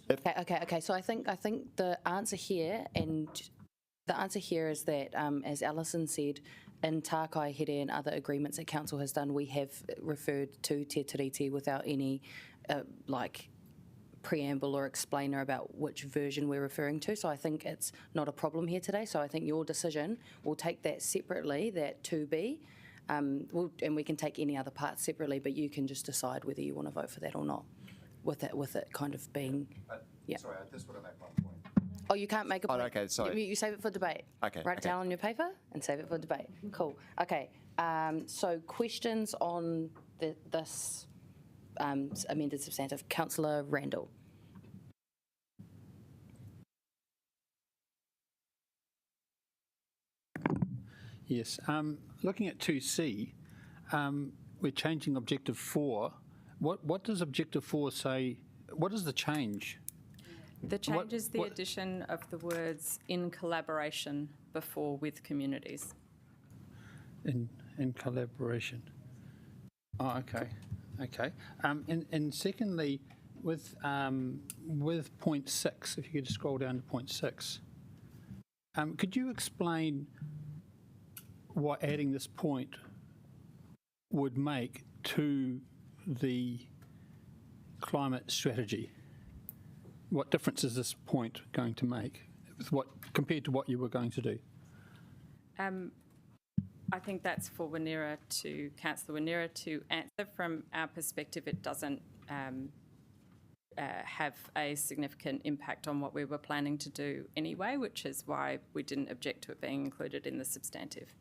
Okay. So I think the answer here is that, as Alison said, in Tākai Here and other agreements that Council has done, we have referred to Te Tiriti without any preamble or explainer about which version we're referring to. So I think it's not a problem here today. So I think your decision, we'll take that separately, that 2B, and we can take any other parts separately, but you can just decide whether you want to vote for that or not, with it kind of being... Yeah. Sorry, I just want to make one point. Oh, you can't make a point? Oh, okay, sorry. You save it for debate. Okay. Write it down on your paper and save it for debate. Cool. Okay. So questions on this amended substantive. Councillor Randall. Yes. Looking at 2C, we're changing Objective 4. What does Objective 4 say? What is the change? The change is the addition of the words "in collaboration" before "with communities." In collaboration. Oh, okay. And secondly, with point 6, if you could scroll down to point 6, could you explain what adding this point would make to the climate strategy? What difference is this point going to make compared to what you were going to do? I think that's for Councillor Wanera to answer. From our perspective, it doesn't have a significant impact on what we were planning to do anyway, which is why we didn't object to it being included in the substantive.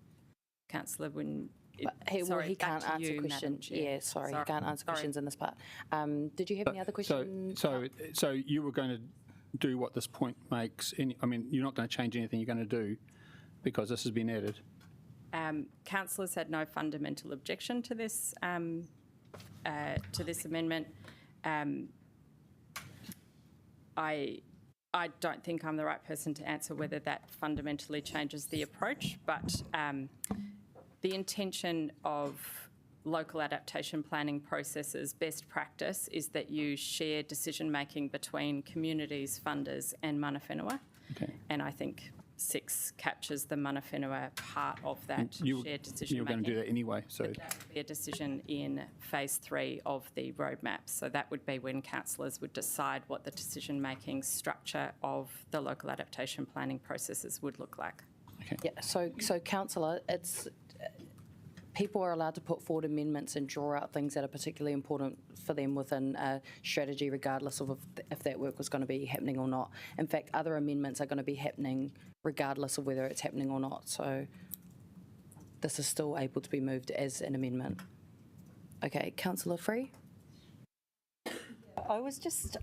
Councillor he can't answer questions. Yeah, sorry, he can't answer questions in this part. Did you have any other questions? So you were going to do what this point makes. I mean, you're not going to change anything you're going to do because this has been added. Councillors had no fundamental objection to this amendment. I don't think I'm the right person to answer whether that fundamentally changes the approach, but the intention of local adaptation planning processes, best practice, is that you share decision-making between communities, funders and mana whenua. Okay. And I think 6 captures the mana whenua part of that shared decision-making. You're going to do that anyway, so... But that would be a decision in phase 3 of the roadmap. So that would be when councillors would decide what the decision-making structure of the local adaptation planning processes would look like. Okay. Yeah, so councillor, it's people are allowed to put forward amendments and draw out things that are particularly important for them within a strategy, regardless of if that work was going to be happening or not. In fact, other amendments are going to be happening regardless of whether it's happening or not. So this is still able to be moved as an amendment. Okay, Councillor Free. I was just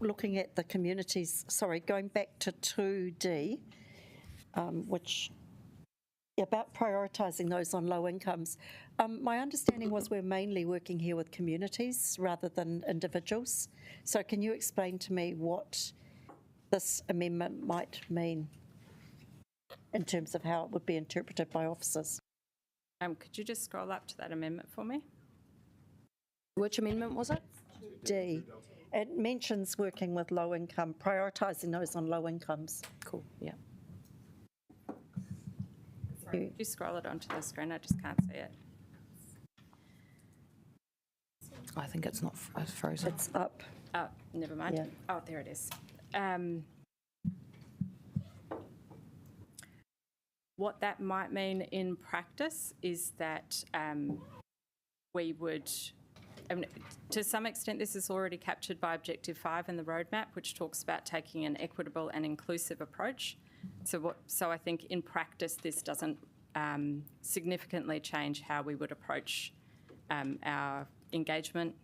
looking at the communities, sorry, going back to 2D, which about prioritising those on low incomes. My understanding was we're mainly working here with communities rather than individuals. So can you explain to me what this amendment might mean in terms of how it would be interpreted by officers? Could you just scroll up to that amendment for me? Which amendment was it? D. It mentions working with low income, prioritising those on low incomes. Cool, yeah. Sorry, could you scroll it onto the screen? I just can't see it. I think it's not frozen. It's up. Oh, never mind. Yeah. Oh, there it is. What that might mean in practice is that we would, to some extent, this is already captured by Objective 5 in the roadmap, which talks about taking an equitable and inclusive approach. So I think in practice, this doesn't significantly change how we would approach our engagement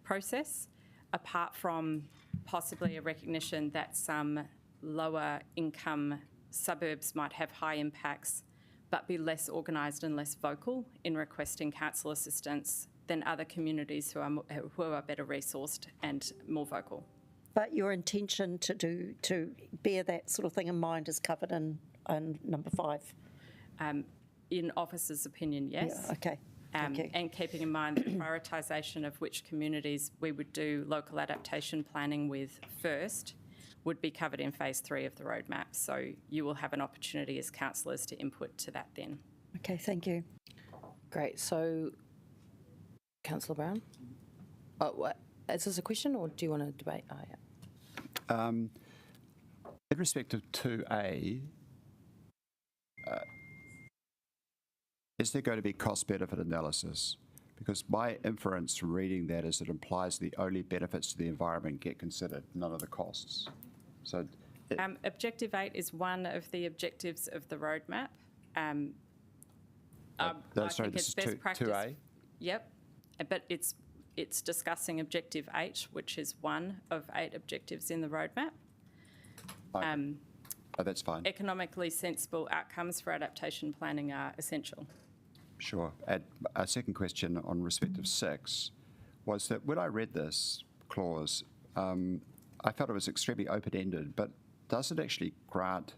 process, apart from possibly a recognition that some lower income suburbs might have high impacts but be less organised and less vocal in requesting council assistance than other communities who are better resourced and more vocal. But your intention to bear that sort of thing in mind is covered in number 5? In officers' opinion, yes. Yeah, okay. Thank you. And keeping in mind the prioritisation of which communities we would do local adaptation planning with first would be covered in phase 3 of the roadmap. So you will have an opportunity as councillors to input to that then. Okay, thank you. Great, so Councillor Brown? Oh, what? Is this a question or do you want to debate? Oh, yeah. In respect of 2A, is there going to be cost-benefit analysis? Because my inference from reading that is it implies the only benefits to the environment get considered, none of the costs. So, Objective 8 is one of the objectives of the roadmap. sorry, this is 2A? Yep, but it's discussing Objective 8, which is one of 8 objectives in the roadmap. That's fine. Economically sensible outcomes for adaptation planning are essential. Sure. And a second question on respect of 6 was that when I read this clause, I felt it was extremely open-ended, but does it actually grant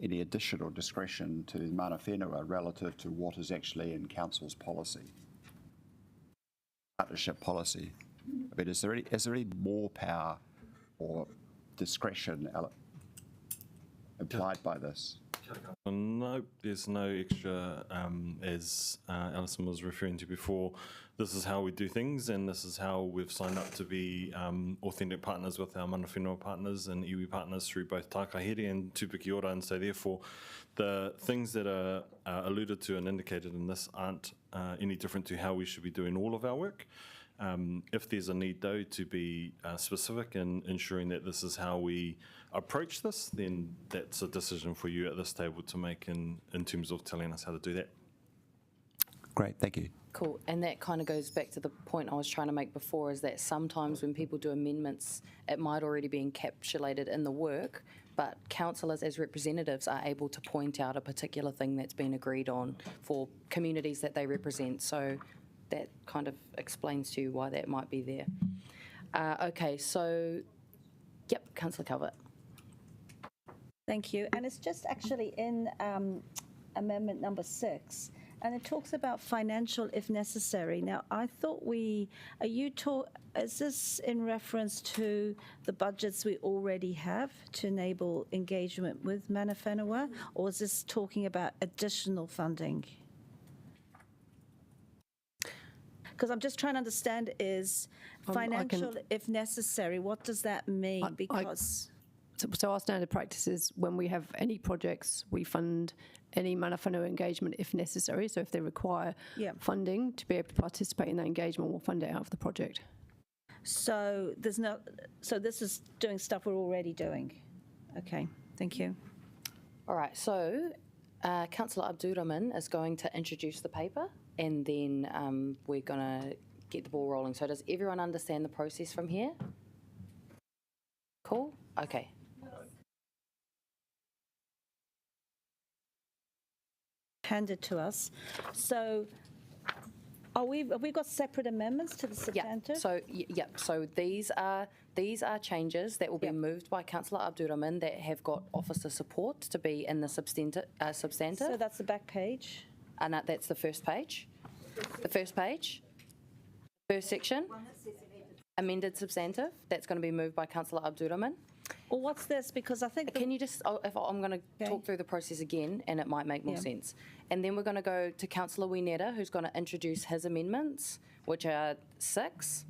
any additional discretion to mana whenua relative to what is actually in council's policy, partnership policy? I mean, is there any more power or discretion implied by this? No, there's no extra, as Alison was referring to before. This is how we do things, and this is how we've signed up to be authentic partners with our mana whenua partners and iwi partners through both Tākahiri and Tūpiki Ora, and so therefore the things that are alluded to and indicated in this aren't any different to how we should be doing all of our work. If there's a need, though, to be specific in ensuring that this is how we approach this, then that's a decision for you at this table to make in terms of telling us how to do that. Great, thank you. Cool, and that kind of goes back to the point I was trying to make before, is that sometimes when people do amendments, it might already be encapsulated in the work, but councillors as representatives are able to point out a particular thing that's been agreed on for communities that they represent. So that kind of explains to you why that might be there. Okay, so, yep, Councillor Calvert. Thank you. And it's just actually in amendment number 6. And it talks about financial if necessary. Now, I thought is this in reference to the budgets we already have to enable engagement with mana whenua, or is this talking about additional funding? Because I'm just trying to understand is financial if necessary, what does that mean? Because So our standard practice is when we have any projects, we fund any mana whenua engagement if necessary. So if they require funding to be able to participate in that engagement, we'll fund it out of the project. So this is doing stuff we're already doing. Okay, thank you. All right, so Councillor Abdurrahman is going to introduce the paper, and then we're going to get the ball rolling. So does everyone understand the process from here? Cool? Okay. Handed to us. So have we got separate amendments to the substantive? So these are changes that will be moved by Councillor Abdurrahman that have got officer support to be in the substantive. So that's the back page? And that's the first page. The first page. First section. Amended substantive. That's going to be moved by Councillor Abdurrahman. Well, what's this? Because I think... Can you just... if I'm going to talk through the process again, and it might make more sense. And then we're going to go to Councillor Wineta, who's going to introduce his amendments, which are 6.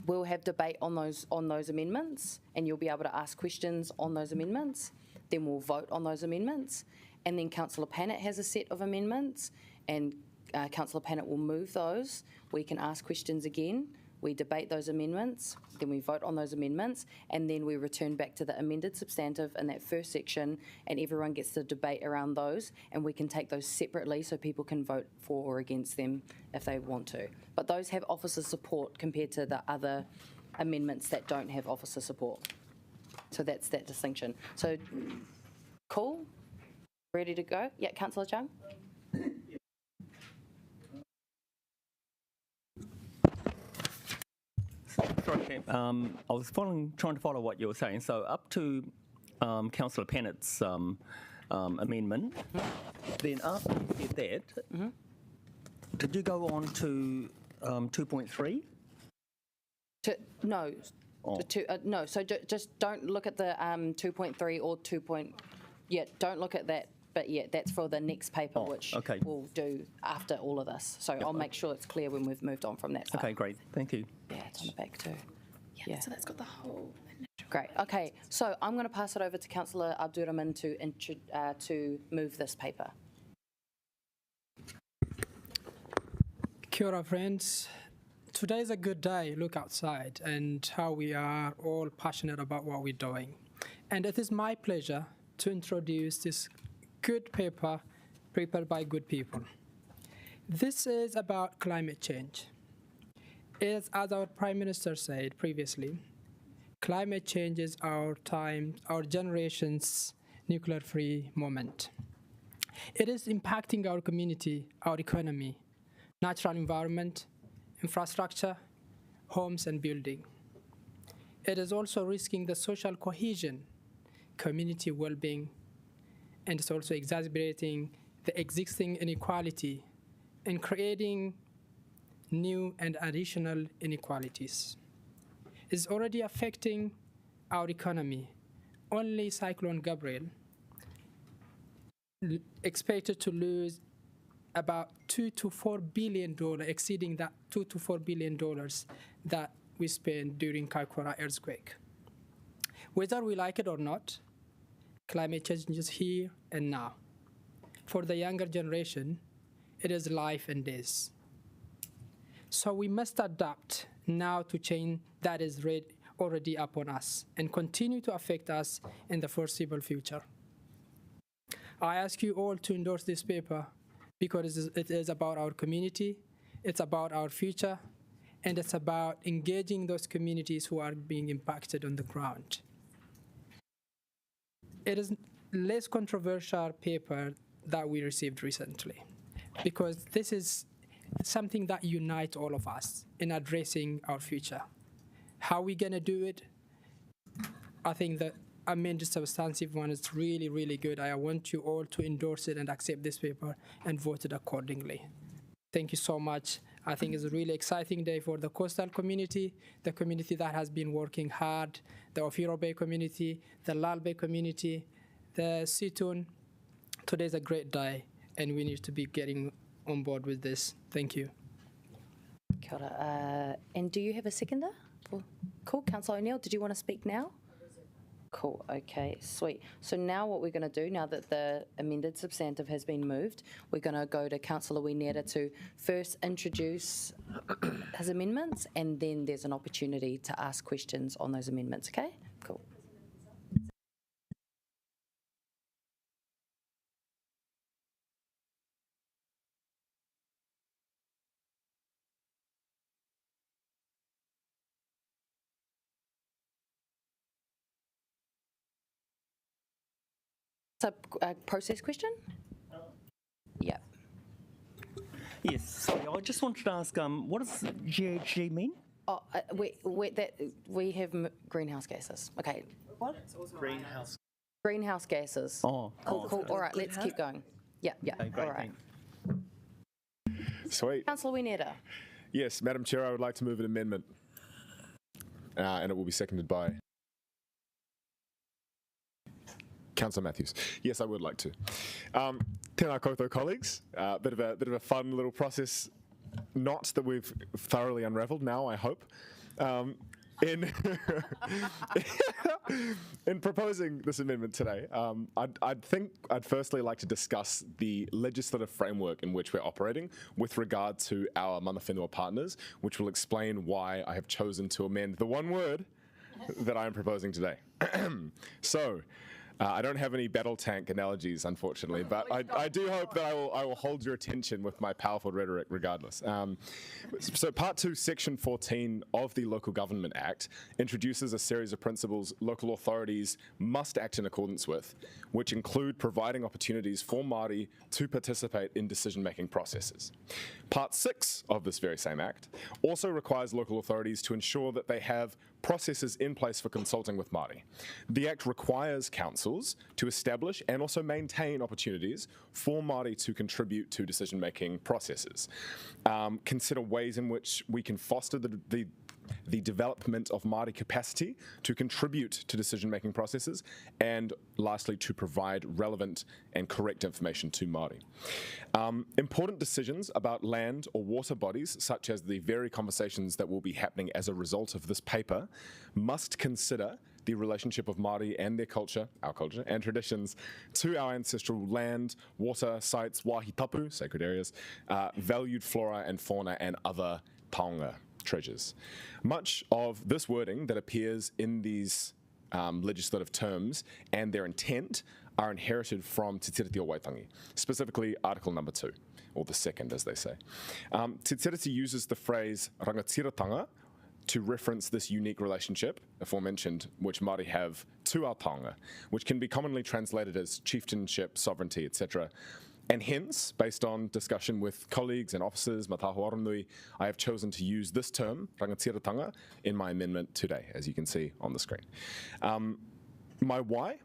We'll have debate on those amendments, and you'll be able to ask questions on those amendments. Then we'll vote on those amendments. And then Councillor Pannett has a set of amendments, and Councillor Pannett will move those. We can ask questions again. We debate those amendments, then we vote on those amendments, and then we return back to the amended substantive in that first section, and everyone gets to debate around those, and we can take those separately so people can vote for or against them if they want to. But those have officer support compared to the other amendments that don't have officer support. So that's that distinction. So, cool? Ready to go? Yeah, Councillor Chung? Sorry, I was trying to follow what you were saying. So up to Councillor Pannett's amendment, then after you said that, did you go on to 2.3? No. No, so just don't look at the 2.3 or 2. Don't look at that. But that's for the next paper, which we'll do after all of this. So I'll make sure it's clear when we've moved on from that side. Okay, great. Thank you. Yeah, it's on the back too. Yeah. So that's got the whole. Great. Okay, so I'm going to pass it over to Councillor Abdurrahman to move this paper. Kia ora, friends. Today is a good day. Look outside and how we are all passionate about what we're doing. And it is my pleasure to introduce this good paper prepared by good people. This is about climate change. As our Prime Minister said previously, climate change is our generation's nuclear-free moment. It is impacting our community, our economy, natural environment, infrastructure, homes and building. It is also risking the social cohesion, community well-being, and it's also exacerbating the existing inequality and creating new and additional inequalities. It's already affecting our economy. Only Cyclone Gabrielle expected to lose about $2 to $4 billion, exceeding that $2 to $4 billion that we spent during Kōrau earthquake. Whether we like it or not, climate change is here and now. For the younger generation, it is life and death. So we must adapt now to change that is already upon us and continue to affect us in the foreseeable future. I ask you all to endorse this paper because it is about our community, it's about our future, and it's about engaging those communities who are being impacted on the ground. It is less controversial paper that we received recently because this is something that unites all of us in addressing our future. How are we going to do it? I think that amended substantive one is really, really good. I want you all to endorse it and accept this paper and vote it accordingly. Thank you so much. I think it's a really exciting day for the coastal community, the community that has been working hard, the Ofiro Bay community, the Lal Bay community, the Situn. Today's a great day, and we need to be getting on board with this. Thank you. Kia ora. And do you have a seconder? Cool. Councillor O'Neill, did you want to speak now? Cool, okay, sweet. So now what we're going to do, now that the amended substantive has been moved, we're going to go to Councillor Wineta to first introduce his amendments, and then there's an opportunity to ask questions on those amendments, okay? Cool. A process question? Yeah. Yes, sorry, I just wanted to ask, what does GHG mean? Oh, we have greenhouse gases. Okay. What? Greenhouse gases. Oh. Cool. All right, let's keep going. Yeah. Okay, great, All right. Sweet. Councillor Wineta. Yes, Madam Chair, I would like to move an amendment. And it will be seconded by Councillor Matthews. Yes, I would like to. Tēnā koutou, colleagues. Bit of a fun little process knot that we've thoroughly unravelled now, I hope. In in proposing this amendment today, I'd firstly like to discuss the legislative framework in which we're operating with regard to our mana whenua partners, which will explain why I have chosen to amend the one word that I am proposing today. So, I don't have any battle tank analogies, unfortunately, but I do hope that I will hold your attention with my powerful rhetoric regardless. So Part 2, Section 14 of the Local Government Act introduces a series of principles local authorities must act in accordance with, which include providing opportunities for Māori to participate in decision-making processes. Part 6 of this very same Act also requires local authorities to ensure that they have processes in place for consulting with Māori. The Act requires councils to establish and also maintain opportunities for Māori to contribute to decision-making processes. Consider ways in which we can foster the development of Māori capacity to contribute to decision-making processes, and lastly, to provide relevant and correct information to Māori. Important decisions about land or water bodies, such as the very conversations that will be happening as a result of this paper, must consider the relationship of Māori and their culture, our culture, and traditions to our ancestral land, water, sites, wahi tapu, sacred areas, valued flora and fauna, and other paonga treasures. Much of this wording that appears in these legislative terms and their intent are inherited from Te Tiriti o Waitangi, specifically Article number 2, or the second, as they say. Te Tiriti uses the phrase rangatiratanga to reference this unique relationship, aforementioned, which Māori have to our taonga, which can be commonly translated as chieftainship, sovereignty, etc. And hence, based on discussion with colleagues and officers, Mataho Aronui, I have chosen to use this term, rangatiratanga, in my amendment today, as you can see on the screen. My why?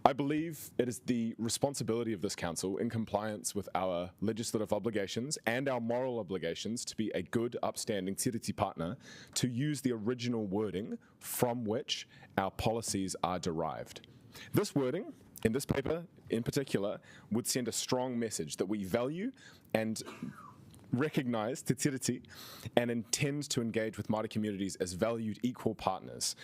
I believe it is the responsibility of this council, in compliance with our legislative obligations and our moral obligations, to be a good, upstanding tiriti partner, to use the original wording from which our policies are derived. This wording, in this paper in particular, would send a strong message that we value and recognise Te Tiriti and intend to engage with Māori communities as valued equal partners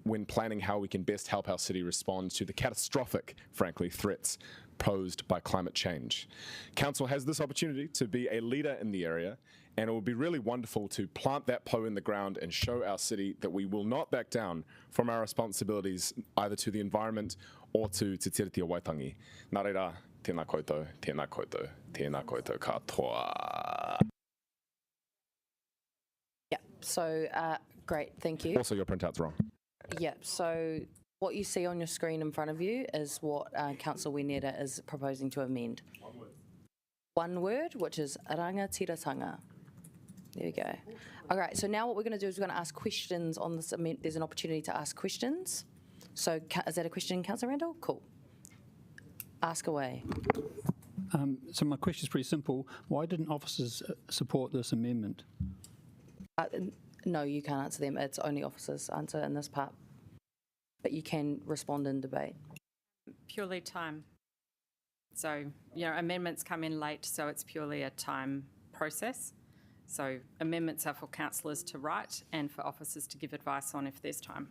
when planning how we can best help our city respond to the catastrophic, frankly, threats posed by climate change. Council has this opportunity to be a leader in the area, and it would be really wonderful to plant that po in the ground and show our city that we will not back down from our responsibilities either to the environment or to Te Tiriti o Waitangi. Nā reira, tēnā koutou, tēnā koutou, tēnā koutou katoa. Yeah, so great, thank you. Also, your printout's wrong. Yeah, so what you see on your screen in front of you is what Councillor Wineta is proposing to amend. One word. One word, which is rangatiratanga. There we go. All right, so now what we're going to do is we're going to ask questions on this amendment. There's an opportunity to ask questions. So is that a question, Councillor Randall? Cool. Ask away. So my question is pretty simple. Why didn't officers support this amendment? No, you can't answer them. It's only officers answer in this part. But you can respond in debate. Purely time. So, amendments come in late, so it's purely a time process. So amendments are for councillors to write and for officers to give advice on if there's time.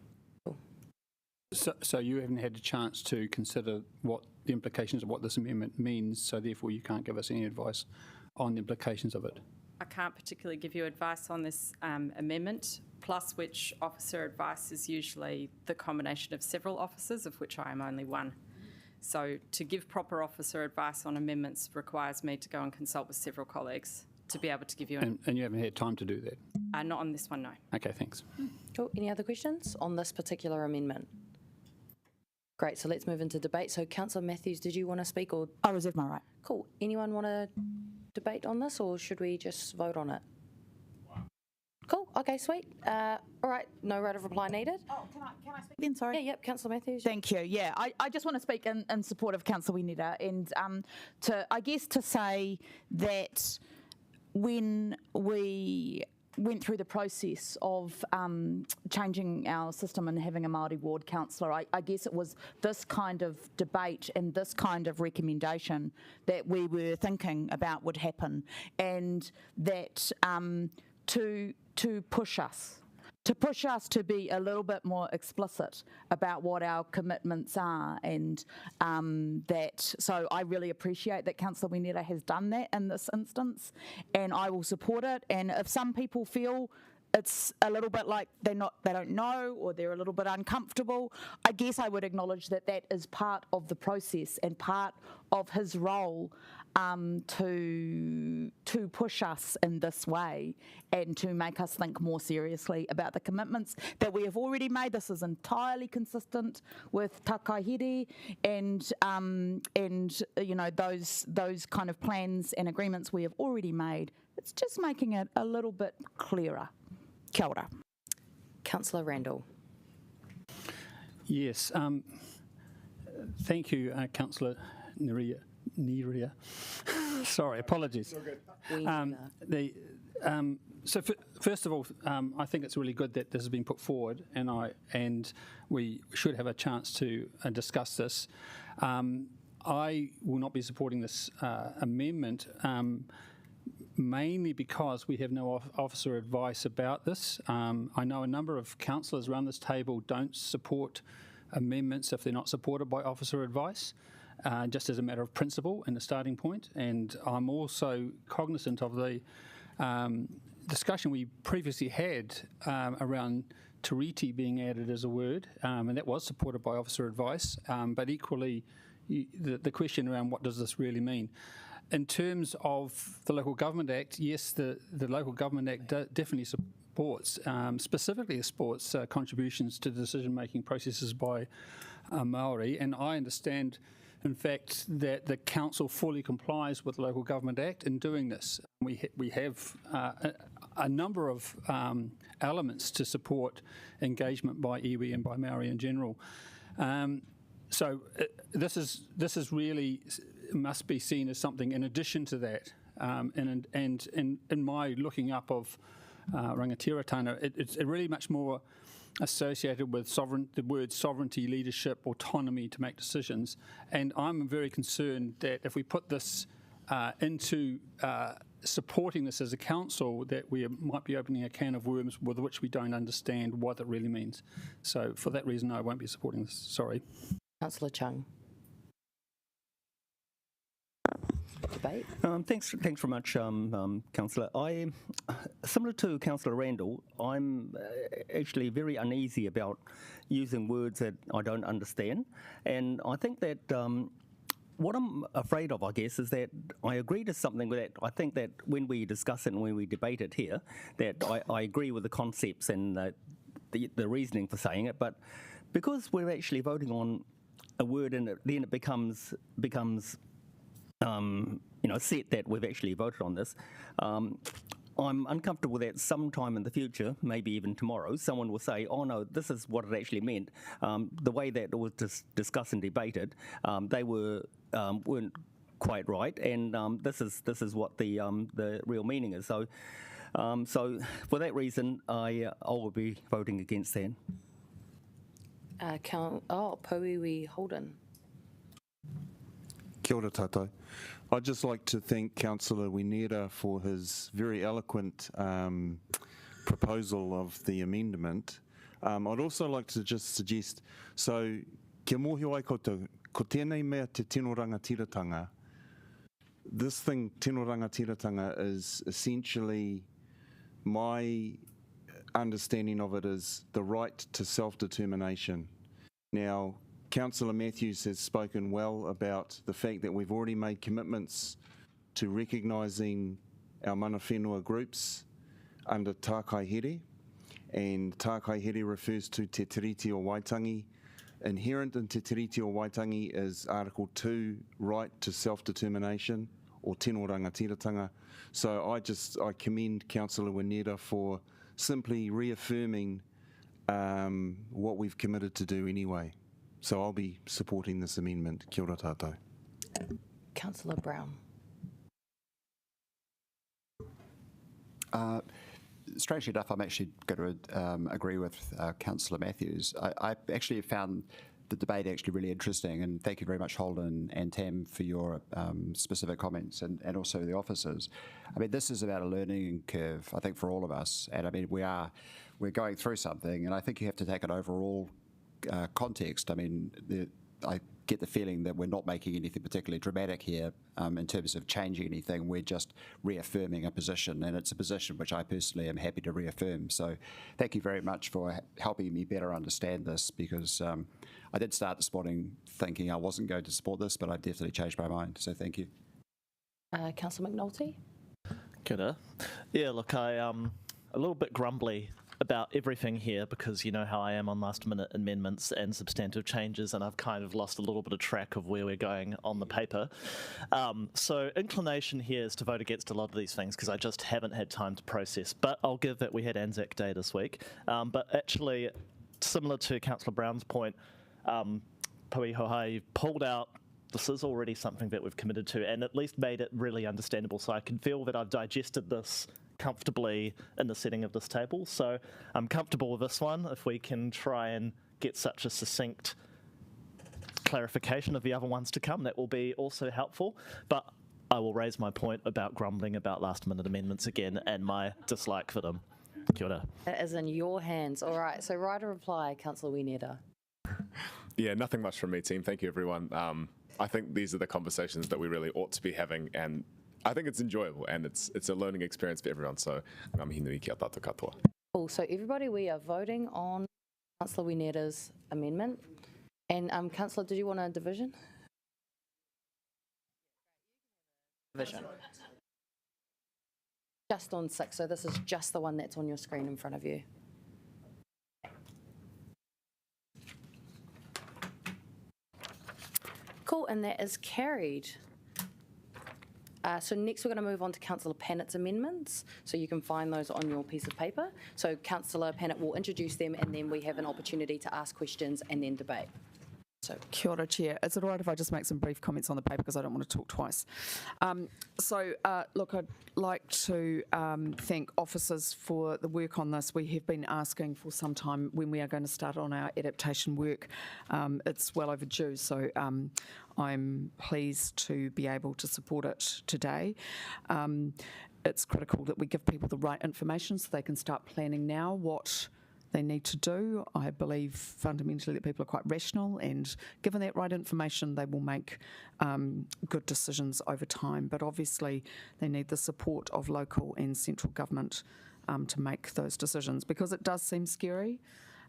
So you haven't had a chance to consider what the implications of what this amendment means, so therefore you can't give us any advice on the implications of it? I can't particularly give you advice on this amendment, plus which officer advice is usually the combination of several officers, of which I am only one. So to give proper officer advice on amendments requires me to go and consult with several colleagues to be able to give you And you haven't had time to do that? not on this one, no. Okay, thanks. Cool. Any other questions on this particular amendment? Great, so let's move into debate. So Councillor Matthews, did you want to speak or? I reserve my right. Cool. Anyone want to debate on this or should we just vote on it? Cool, okay, sweet. All right, no right of reply needed. Oh, can I speak then? Sorry. Yeah, yep, Councillor Matthews. Thank you. Yeah, I just want to speak in support of Councillor Wineta and to say that when we went through the process of changing our system and having a Māori ward councillor, I guess it was this kind of debate and this kind of recommendation that we were thinking about would happen, and that to push us to be a little bit more explicit about what our commitments are, and so I really appreciate that Councillor Wineta has done that in this instance, and I will support it. And if some people feel it's a little bit like they don't know, or they're a little bit uncomfortable, I guess I would acknowledge that that is part of the process and part of his role to push us in this way and to make us think more seriously about the commitments that we have already made. This is entirely consistent with Takahere and those kind of plans and agreements we have already made. It's just making it a little bit clearer. Kia ora. Councillor Randall. Yes, thank you, Councillor Niria. Sorry, apologies. First of all, I think it's really good that this has been put forward, and we should have a chance to discuss this. I will not be supporting this amendment, mainly because we have no officer advice about this. I know a number of councillors around this table don't support amendments if they're not supported by officer advice, just as a matter of principle and a starting point. And I'm also cognizant of the discussion we previously had around tiriti being added as a word, and that was supported by officer advice, but equally the question around what does this really mean. In terms of the Local Government Act, yes, the Local Government Act definitely supports, specifically supports contributions to decision-making processes by Māori, and I understand, in fact, that the council fully complies with the Local Government Act in doing this. We have a number of elements to support engagement by iwi and by Māori in general. So this is really must be seen as something in addition to that. And in my looking up of rangatiratanga, it's really much more associated with the words sovereignty, leadership, autonomy to make decisions. And I'm very concerned that if we put this into supporting this as a council, that we might be opening a can of worms with which we don't understand what it really means. So for that reason, I won't be supporting this. Sorry. Councillor Chung. Debate. Thanks very much, Councillor. Similar to Councillor Randall, I'm actually very uneasy about using words that I don't understand, and I think that what I'm afraid of, I guess, is that I agree to something that I think that when we discuss it and when we debate it here, that I agree with the concepts and the reasoning for saying it, but because we're actually voting on a word and then it becomes set that we've actually voted on this, I'm uncomfortable that sometime in the future, maybe even tomorrow, someone will say, oh no, this is what it actually meant. The way that it was discussed and debated, they weren't quite right, and this is what the real meaning is. So for that reason, I will be voting against that. Pouiwi Holden. Kia ora tātou. I'd just like to thank Councillor Winera for his very eloquent proposal of the amendment. I'd also like to just suggest, so kia mōhio ai koutou, ko tēnei mea te tino rangatiratanga. This thing, tino rangatiratanga, is essentially, my understanding of it is the right to self-determination. Now, Councillor Matthews has spoken well about the fact that we've already made commitments to recognising our mana whenua groups under tākai here, and tākai here refers to te tiriti o Waitangi. Inherent in te tiriti o Waitangi is Article 2, right to self-determination, or tino rangatiratanga. So I commend Councillor Winera for simply reaffirming what we've committed to do anyway. So I'll be supporting this amendment. Kia ora tātou. Councillor Brown. Strangely enough, I'm actually going to agree with Councillor Matthews. I actually found the debate actually really interesting, and thank you very much, Holden and Tam, for your specific comments, and also the officers. I mean, this is about a learning curve, I think, for all of us, and I mean, we're going through something, and I think you have to take an overall context. I mean, I get the feeling that we're not making anything particularly dramatic here in terms of changing anything. We're just reaffirming a position, and it's a position which I personally am happy to reaffirm. So thank you very much for helping me better understand this, because I did start this morning thinking I wasn't going to support this, but I've definitely changed my mind. So thank you. Councillor McNulty. Kia ora. Yeah, look, I'm a little bit grumbly about everything here, because you know how I am on last minute amendments and substantive changes, and I've kind of lost a little bit of track of where we're going on the paper. So inclination here is to vote against a lot of these things because I just haven't had time to process, but I'll give that we had Anzac Day this week. But actually, similar to Councillor Brown's point, Pui Hohai, you've pulled out, this is already something that we've committed to, and at least made it really understandable, so I can feel that I've digested this comfortably in the setting of this table. So I'm comfortable with this one. If we can try and get such a succinct clarification of the other ones to come, that will be also helpful. But I will raise my point about grumbling about last minute amendments again and my dislike for them. Kia ora. That is in your hands. All right, so write a reply, Councillor Winera. Yeah, nothing much from me, team. Thank you, everyone. I think these are the conversations that we really ought to be having, and I think it's enjoyable, and it's a learning experience for everyone. So, ngā mihi nui kia tātou katoa. Cool. So everybody, we are voting on Councillor Winera's amendment. And Councillor, did you want a division? Division. Just on 6. So this is just the one that's on your screen in front of you. Cool, and that is carried. So next we're going to move on to Councillor Pannett's amendments. So you can find those on your piece of paper. So Councillor Pannett will introduce them, and then we have an opportunity to ask questions and then debate. So, kia ora, Chair. Is it all right if I just make some brief comments on the paper, because I don't want to talk twice? Look, I'd like to thank officers for the work on this. We have been asking for some time when we are going to start on our adaptation work. It's well overdue, so I'm pleased to be able to support it today. It's critical that we give people the right information so they can start planning now what they need to do. I believe fundamentally that people are quite rational, and given that right information, they will make good decisions over time. But obviously, they need the support of local and central government to make those decisions, because it does seem scary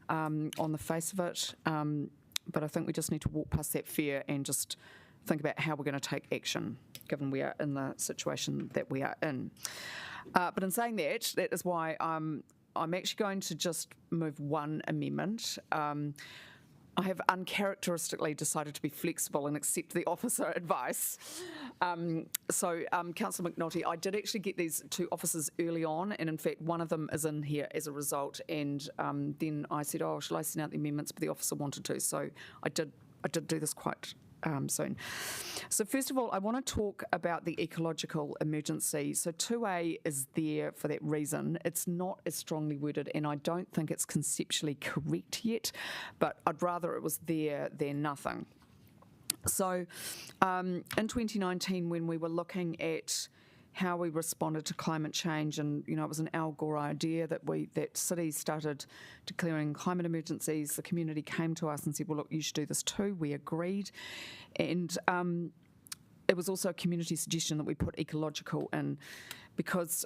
on the face of it. But I think we just need to walk past that fear and just think about how we're going to take action, given we are in the situation that we are in. But in saying that, that is why I'm actually going to just move one amendment. I have uncharacteristically decided to be flexible and accept the officer advice. Councillor McNulty, I did actually get these 2 officers early on, and in fact one of them is in here as a result, and then I said, oh, shall I send out the amendments, but the officer wanted to, so I did do this quite soon. So first of all, I want to talk about the ecological emergency. So 2A is there for that reason. It's not as strongly worded, and I don't think it's conceptually correct yet, but I'd rather it was there than nothing. So in 2019, when we were looking at how we responded to climate change, and it was an Al Gore idea that cities started declaring climate emergencies. The community came to us and said, well, look, you should do this too. We agreed, and it was also a community suggestion that we put ecological in, because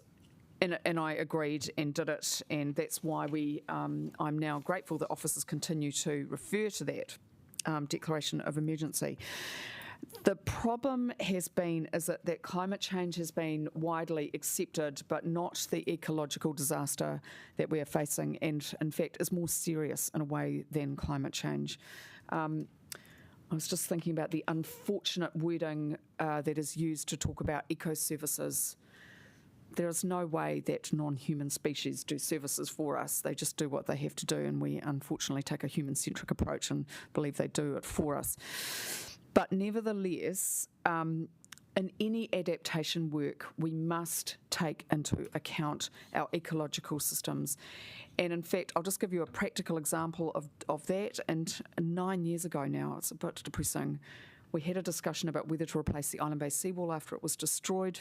and I agreed and did it, and that's why I'm now grateful that officers continue to refer to that declaration of emergency. The problem is that climate change has been widely accepted, but not the ecological disaster that we are facing, and in fact is more serious in a way than climate change. I was just thinking about the unfortunate wording that is used to talk about eco-services. There is no way that non-human species do services for us. They just do what they have to do, and we unfortunately take a human-centric approach and believe they do it for us. But nevertheless, in any adaptation work, we must take into account our ecological systems. And in fact, I'll just give you a practical example of that. And 9 years ago now, it's a bit depressing, we had a discussion about whether to replace the Island Bay seawall after it was destroyed.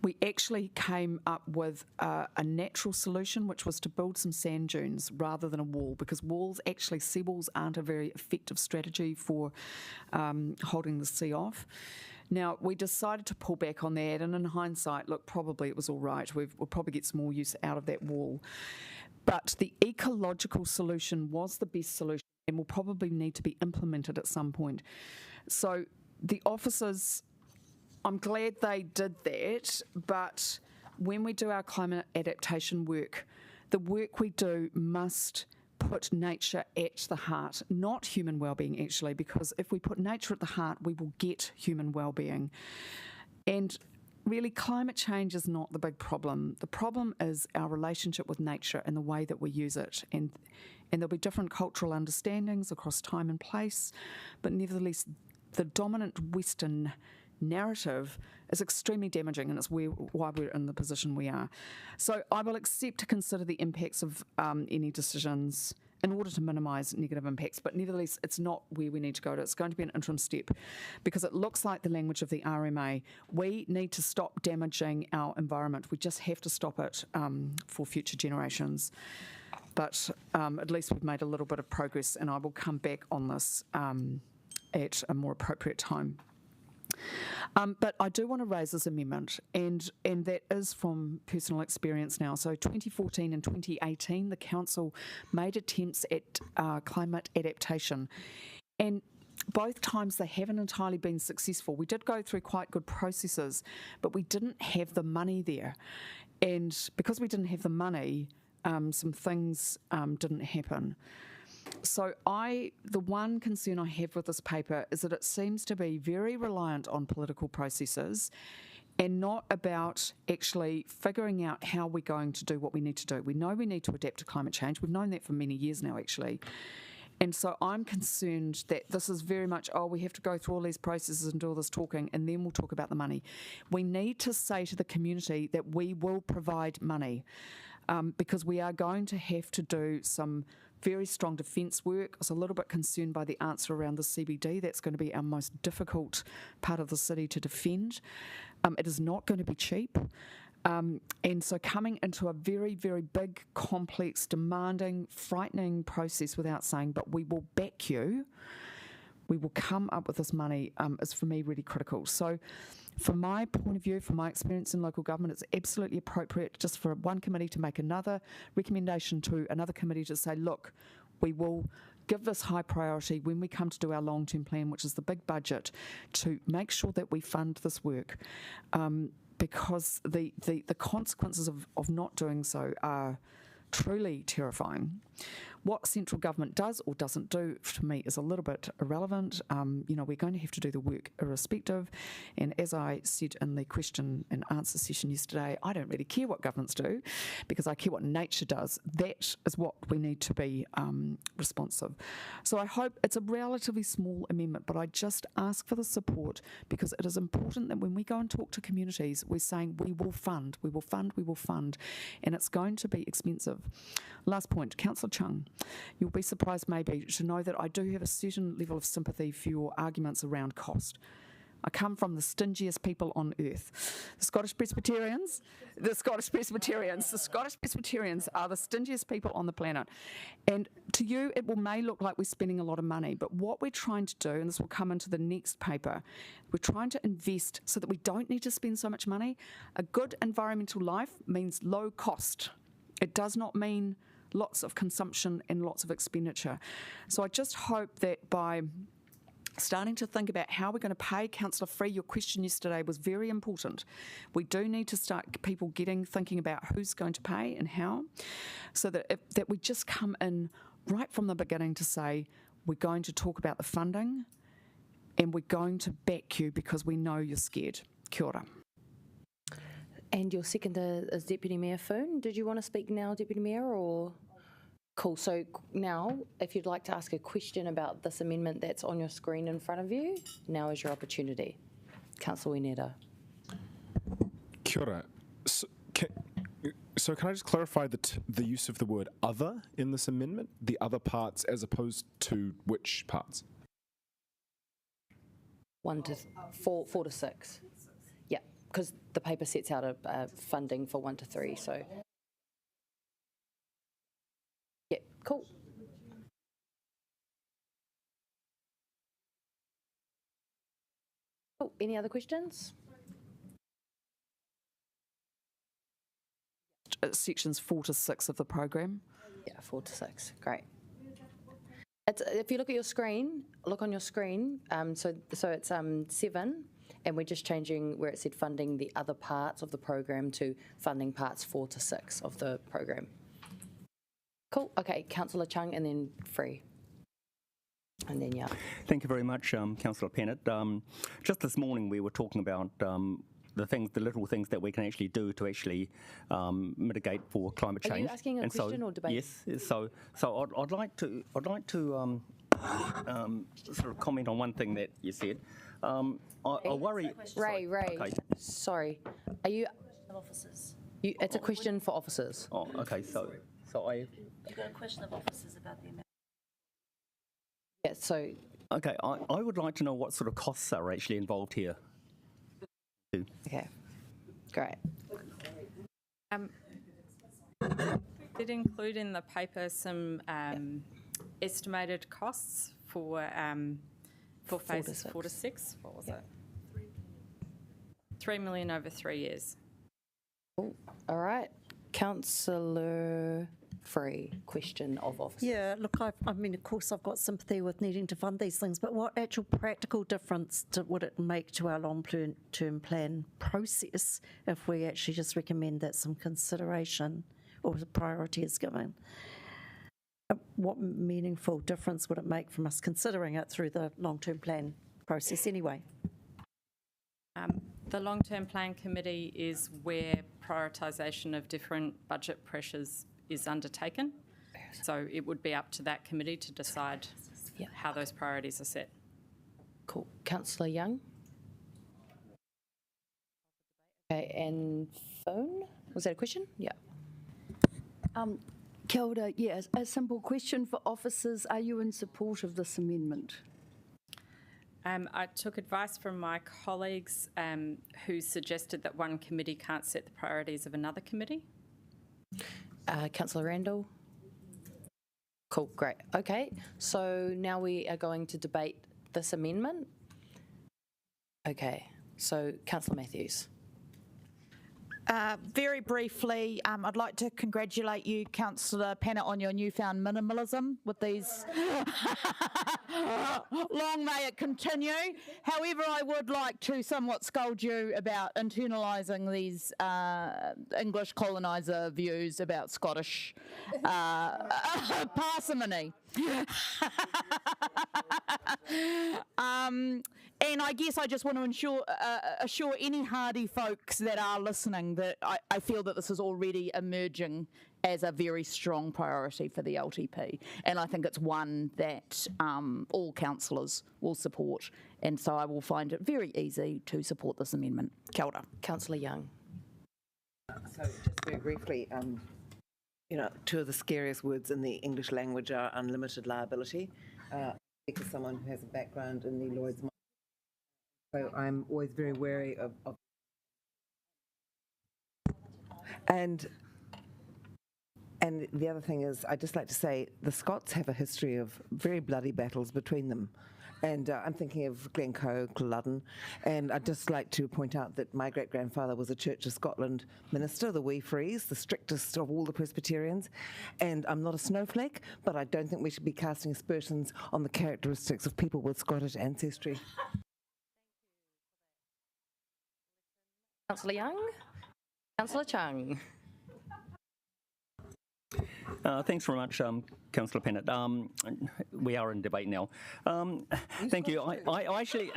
We actually came up with a natural solution, which was to build some sand dunes rather than a wall, because seawalls aren't a very effective strategy for holding the sea off. Now, we decided to pull back on that, and in hindsight, look, probably it was all right. We'll probably get some more use out of that wall. But the ecological solution was the best solution and will probably need to be implemented at some point. So the officers, I'm glad they did that, but when we do our climate adaptation work, the work we do must put nature at the heart, not human well-being actually, because if we put nature at the heart, we will get human well-being. And really, climate change is not the big problem. The problem is our relationship with nature and the way that we use it. And there'll be different cultural understandings across time and place, but nevertheless, the dominant Western narrative is extremely damaging, and it's why we're in the position we are. So I will accept to consider the impacts of any decisions in order to minimise negative impacts, but nevertheless it's not where we need to go to. It's going to be an interim step, because it looks like the language of the RMA. We need to stop damaging our environment. We just have to stop it for future generations. But at least we've made a little bit of progress, and I will come back on this at a more appropriate time. But I do want to raise this amendment, and that is from personal experience now. So 2014 and 2018, the Council made attempts at climate adaptation, and both times they haven't entirely been successful. We did go through quite good processes, but we didn't have the money there. And because we didn't have the money, some things didn't happen. So the one concern I have with this paper is that it seems to be very reliant on political processes and not about actually figuring out how we're going to do what we need to do. We know we need to adapt to climate change. We've known that for many years now, actually. And so I'm concerned that this is very much, we have to go through all these processes and do all this talking, and then we'll talk about the money. We need to say to the community that we will provide money, because we are going to have to do some very strong defence work. I was a little bit concerned by the answer around the CBD. That's going to be our most difficult part of the city to defend. It is not going to be cheap. And so coming into a very, very big, complex, demanding, frightening process without saying, but we will back you, we will come up with this money, is for me really critical. So from my point of view, from my experience in local government, it's absolutely appropriate just for one committee to make another recommendation to another committee to say, look, we will give this high priority when we come to do our long-term plan, which is the big budget, to make sure that we fund this work. Because the consequences of not doing so are truly terrifying. What central government does or doesn't do, to me, is a little bit irrelevant. We're going to have to do the work irrespective. And as I said in the question and answer session yesterday, I don't really care what governments do because I care what nature does. That is what we need to be responsive. So I hope it's a relatively small amendment, but I just ask for the support because it is important that when we go and talk to communities, we're saying we will fund, and it's going to be expensive. Last point, Councillor Chung, you'll be surprised maybe to know that I do have a certain level of sympathy for your arguments around cost. I come from the stingiest people on earth. The Scottish Presbyterians are the stingiest people on the planet. And to you, it may look like we're spending a lot of money, but what we're trying to do, and this will come into the next paper, we're trying to invest so that we don't need to spend so much money. A good environmental life means low cost. It does not mean lots of consumption and lots of expenditure. So I just hope that by starting to think about how we're going to pay, Councillor Free, your question yesterday was very important. We do need to start people thinking about who's going to pay and how, so that we just come in right from the beginning to say we're going to talk about the funding and we're going to back you because we know you're scared. Kia ora. And your seconder is Deputy Mayor Foon. Did you want to speak now, Deputy Mayor, or...? Cool. So now, if you'd like to ask a question about this amendment that's on your screen in front of you, now is your opportunity. Councillor Wineta. Kia ora. So can I just clarify the use of the word other in this amendment? The other parts as opposed to which parts? 4 to 6. Yeah, because the paper sets out a funding for 1 to 3, so... Cool. Oh, any other questions? Sections 4 to 6 of the program. Yeah, 4 to 6. Great. If you look at your screen, look on your screen. So it's 7, and we're just changing where it said funding the other parts of the program to funding parts 4 to 6 of the program. Cool. Okay, Councillor Chung and then Free. And then, yeah. Thank you very much, Councillor Pennant. Just this morning we were talking about the little things that we can actually do to actually mitigate for climate change. Are you asking a question or debate? Yes. So I'd like to sort of comment on one thing that you said. I worry. Ray. Okay. Sorry. Are you officers? It's a question for officers. Oh, okay. So I. You've got a question of officers about the amendment. Yeah, so... Okay, I would like to know what sort of costs are actually involved here. Okay, great. Did include in the paper some estimated costs for phases 4 to 6. What was it? 3 million over 3 years. Cool. All right. Councillor Free, question of officers. Yeah, look, I mean, of course, I've got sympathy with needing to fund these things, but what actual practical difference would it make to our long-term plan process if we actually just recommend that some consideration or priority is given? What meaningful difference would it make from us considering it through the long-term plan process anyway? The long-term plan committee is where prioritisation of different budget pressures is undertaken. So it would be up to that committee to decide how those priorities are set. Cool. Councillor Young? Okay, and Phone? Was that a question? Yeah. Kia ora, yes, a simple question for officers. Are you in support of this amendment? I took advice from my colleagues who suggested that one committee can't set the priorities of another committee. Councillor Randall? Cool, great. Okay, so now we are going to debate this amendment. Okay, so Councillor Matthews. Very briefly, I'd like to congratulate you, Councillor Pennant, on your newfound minimalism with these. Long may it continue. However, I would like to somewhat scold you about internalising these English coloniser views about Scottish parsimony. And I guess I just want to assure any hardy folks that are listening that I feel that this is already emerging as a very strong priority for the LTP. And I think it's one that all councillors will support. And so I will find it very easy to support this amendment. Kia ora. Councillor Young. So just very briefly, you know, two of the scariest words in the English language are unlimited liability. Because someone who has a background in the Lloyd's market, so I'm always very wary of and the other thing is, I'd just like to say the Scots have a history of very bloody battles between them. And I'm thinking of Glencoe, Culloden, and I'd just like to point out that my great-grandfather was a Church of Scotland minister, the Wee Frees, the strictest of all the Presbyterians. And I'm not a snowflake, but I don't think we should be casting aspersions on the characteristics of people with Scottish ancestry. Councillor Young. Councillor Chung. Thanks very much, Councillor Pennant. We are in debate now. Thank you. I actually...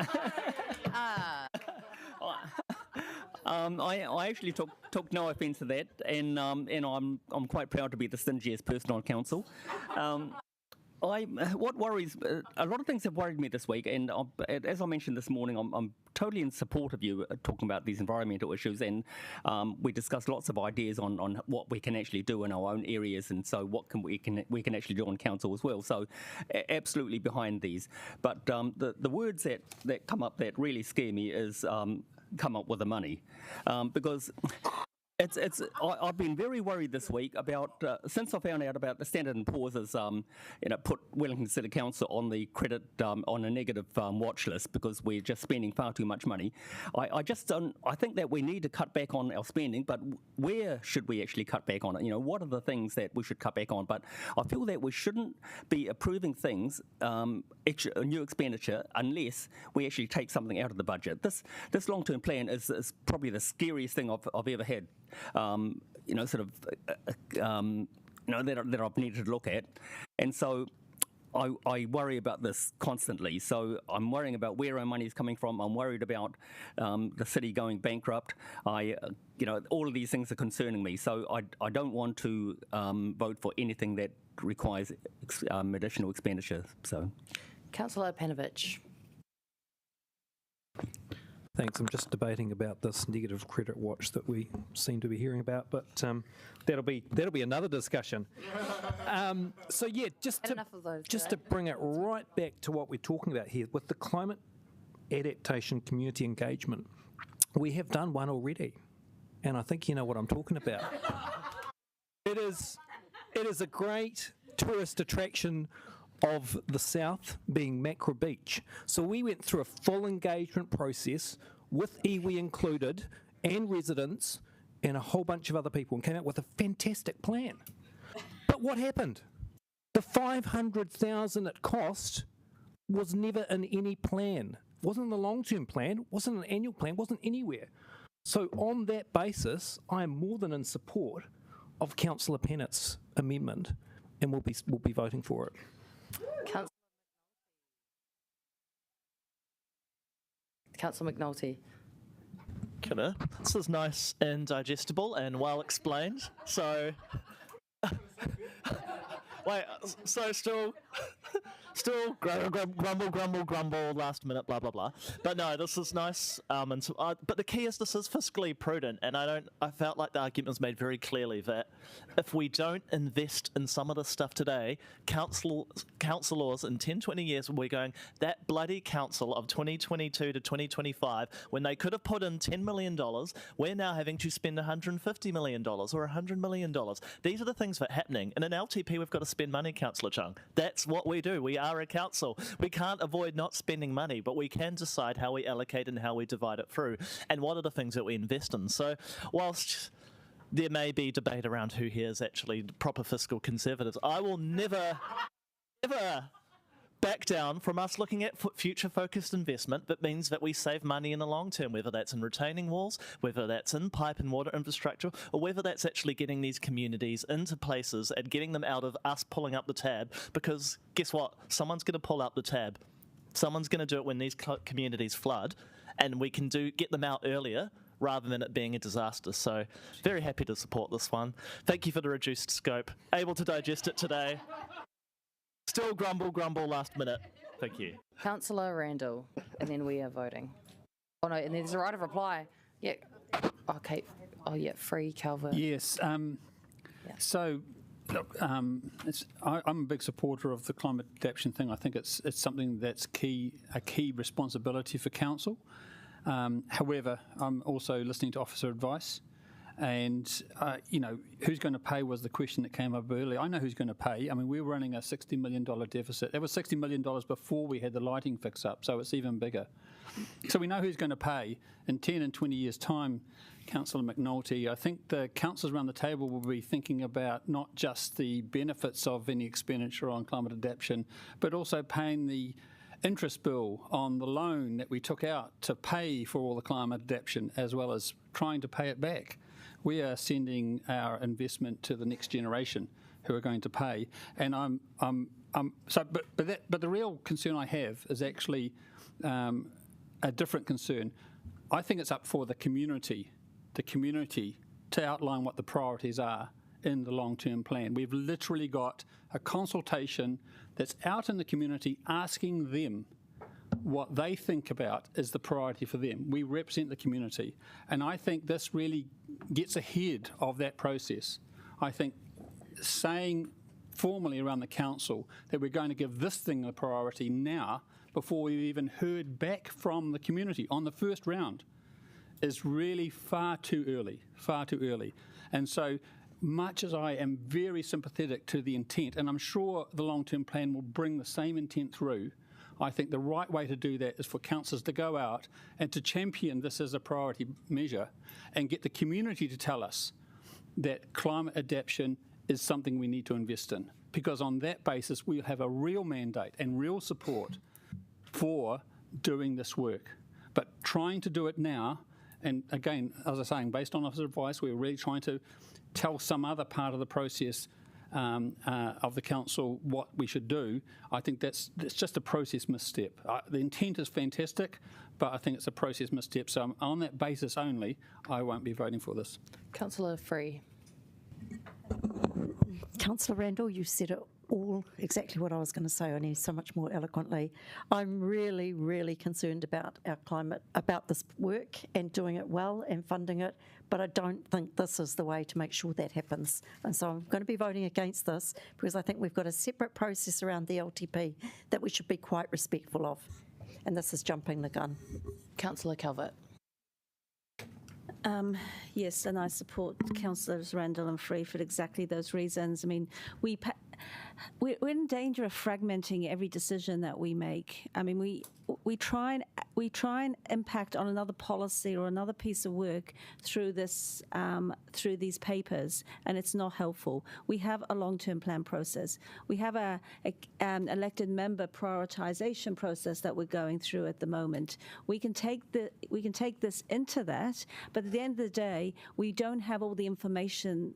I actually took no offence to that, and I'm quite proud to be the stingiest person on council. What worries, a lot of things have worried me this week, and as I mentioned this morning, I'm totally in support of you talking about these environmental issues, and we discussed lots of ideas on what we can actually do in our own areas, and so what we can actually do on council as well. So absolutely behind these. But the words that come up that really scare me is come up with the money, because I've been very worried this week about since I found out about the Standard & Poor's has put Wellington City Council on the credit on a negative watch list because we're just spending far too much money. I just don't. I think that we need to cut back on our spending, but where should we actually cut back on it? You know, what are the things that we should cut back on? But I feel that we shouldn't be approving things, new expenditure, unless we actually take something out of the budget. This long-term plan is probably the scariest thing I've ever had. That I've needed to look at, and so I worry about this constantly. So I'm worrying about where our money is coming from. I'm worried about the city going bankrupt. All of these things are concerning me. So I don't want to vote for anything that requires additional expenditure. So, Councillor Panovich. Thanks. I'm just debating about this negative credit watch that we seem to be hearing about, but that'll be another discussion. So yeah, just to bring it right back to what we're talking about here with the climate adaptation community engagement, we have done one already, and I think you know what I'm talking about. It is a great tourist attraction of the south, being Macra Beach. So we went through a full engagement process with iwi included and residents and a whole bunch of other people and came out with a fantastic plan. But what happened? The $500,000 it cost was never in any plan. Wasn't in the long-term plan, wasn't an annual plan, wasn't anywhere. So on that basis, I am more than in support of Councillor Pennant's amendment, and we'll be voting for it. Councillor McNulty. Kia. This is nice and digestible and well explained. So, wait, so still grumble, last minute, blah, blah, blah. But no, this is nice. But the key is this is fiscally prudent, and I felt like the argument was made very clearly that if we don't invest in some of this stuff today, councillors in 10, 20 years will be going, that bloody council of 2022 to 2025, when they could have put in $10 million, we're now having to spend $150 million or $100 million. These are the things that are happening. In an LTP, we've got to spend money, Councillor Chung. That's what we do. We are a council. We can't avoid not spending money, but we can decide how we allocate and how we divide it through, and what are the things that we invest in. So whilst there may be debate around who here is actually proper fiscal conservatives, I will never back down from us looking at future-focused investment that means that we save money in the long term, whether that's in retaining walls, whether that's in pipe and water infrastructure, or whether that's actually getting these communities into places and getting them out of us pulling up the tab, because guess what? Someone's going to pull up the tab. Someone's going to do it when these communities flood, and we can get them out earlier rather than it being a disaster. So very happy to support this one. Thank you for the reduced scope. Able to digest it today. Still grumble last minute. Thank you. Councillor Randall, and then we are voting. Oh no, and there's a right of reply. Yeah. Okay. Oh yeah, free Calvert. Yes. So, look, I'm a big supporter of the climate adaptation thing. I think it's something that's a key responsibility for council. However, I'm also listening to officer advice. And, who's going to pay was the question that came up earlier. I know who's going to pay. I mean, we're running a $60 million deficit. That was $60 million before we had the lighting fix up, so it's even bigger. So we know who's going to pay. In 10 and 20 years' time, Councillor McNulty, I think the councillors around the table will be thinking about not just the benefits of any expenditure on climate adaptation, but also paying the interest bill on the loan that we took out to pay for all the climate adaptation, as well as trying to pay it back. We are sending our investment to the next generation, who are going to pay. And but the real concern I have is actually a different concern. I think it's up for the community to outline what the priorities are in the long-term plan. We've literally got a consultation that's out in the community asking them what they think about is the priority for them. We represent the community, and I think this really gets ahead of that process. I think saying formally around the council that we're going to give this thing a priority now, before we've even heard back from the community on the first round, is really far too early. And so much as I am very sympathetic to the intent, and I'm sure the long-term plan will bring the same intent through, I think the right way to do that is for councillors to go out and to champion this as a priority measure and get the community to tell us that climate adaptation is something we need to invest in. Because on that basis, we'll have a real mandate and real support for doing this work. But trying to do it now, and again, as I was saying, based on officer advice, we're really trying to tell some other part of the process of the council what we should do. I think that's just a process misstep. The intent is fantastic, but I think it's a process misstep. So on that basis only, I won't be voting for this. Councillor Free. Councillor Randall, you said it all exactly what I was going to say, only so much more eloquently. I'm really, really concerned about our climate, about this work and doing it well and funding it, but I don't think this is the way to make sure that happens. And so I'm going to be voting against this because I think we've got a separate process around the LTP that we should be quite respectful of. And this is jumping the gun. Councillor Calvert. Yes, and I support Councillors Randall and Free for exactly those reasons. I mean, we're in danger of fragmenting every decision that we make. I mean, we try and impact on another policy or another piece of work through this through these papers, and it's not helpful. We have a long-term plan process. We have a elected member prioritization process that we're going through at the moment. We can take this into that, but at the end of the day, we don't have all the information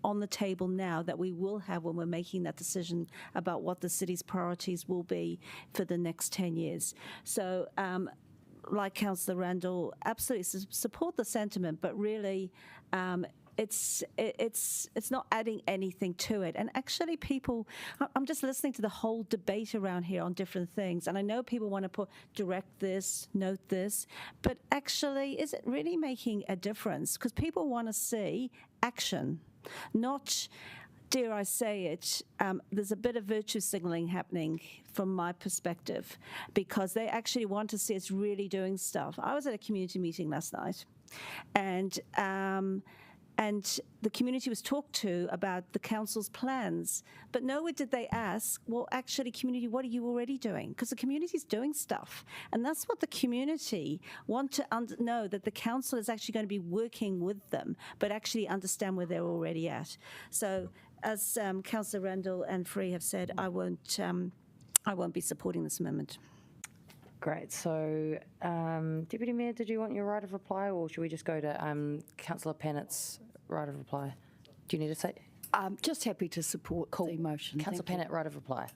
on the table now that we will have when we're making that decision about what the city's priorities will be for the next 10 years. So, like Councillor Randall, absolutely support the sentiment, but really it's not adding anything to it. And actually I'm just listening to the whole debate around here on different things, and I know people want to direct this, note this, but actually, is it really making a difference? Because people want to see action. Not, dare I say it, there's a bit of virtue signalling happening from my perspective because they actually want to see us really doing stuff. I was at a community meeting last night and and the community was talked to about the council's plans, but nowhere did they ask, well, actually, community, what are you already doing? Because the community's doing stuff, and that's what the community want to know, that the council is actually going to be working with them, but actually understand where they're already at. So, as Councillor Randall and Free have said, I won't be supporting this amendment. Great. So, Deputy Mayor, did you want your right of reply, or should we just go to Councillor Pannett's right of reply? Do you need to say? Just happy to support the motion. Councillor Pannett, right of reply.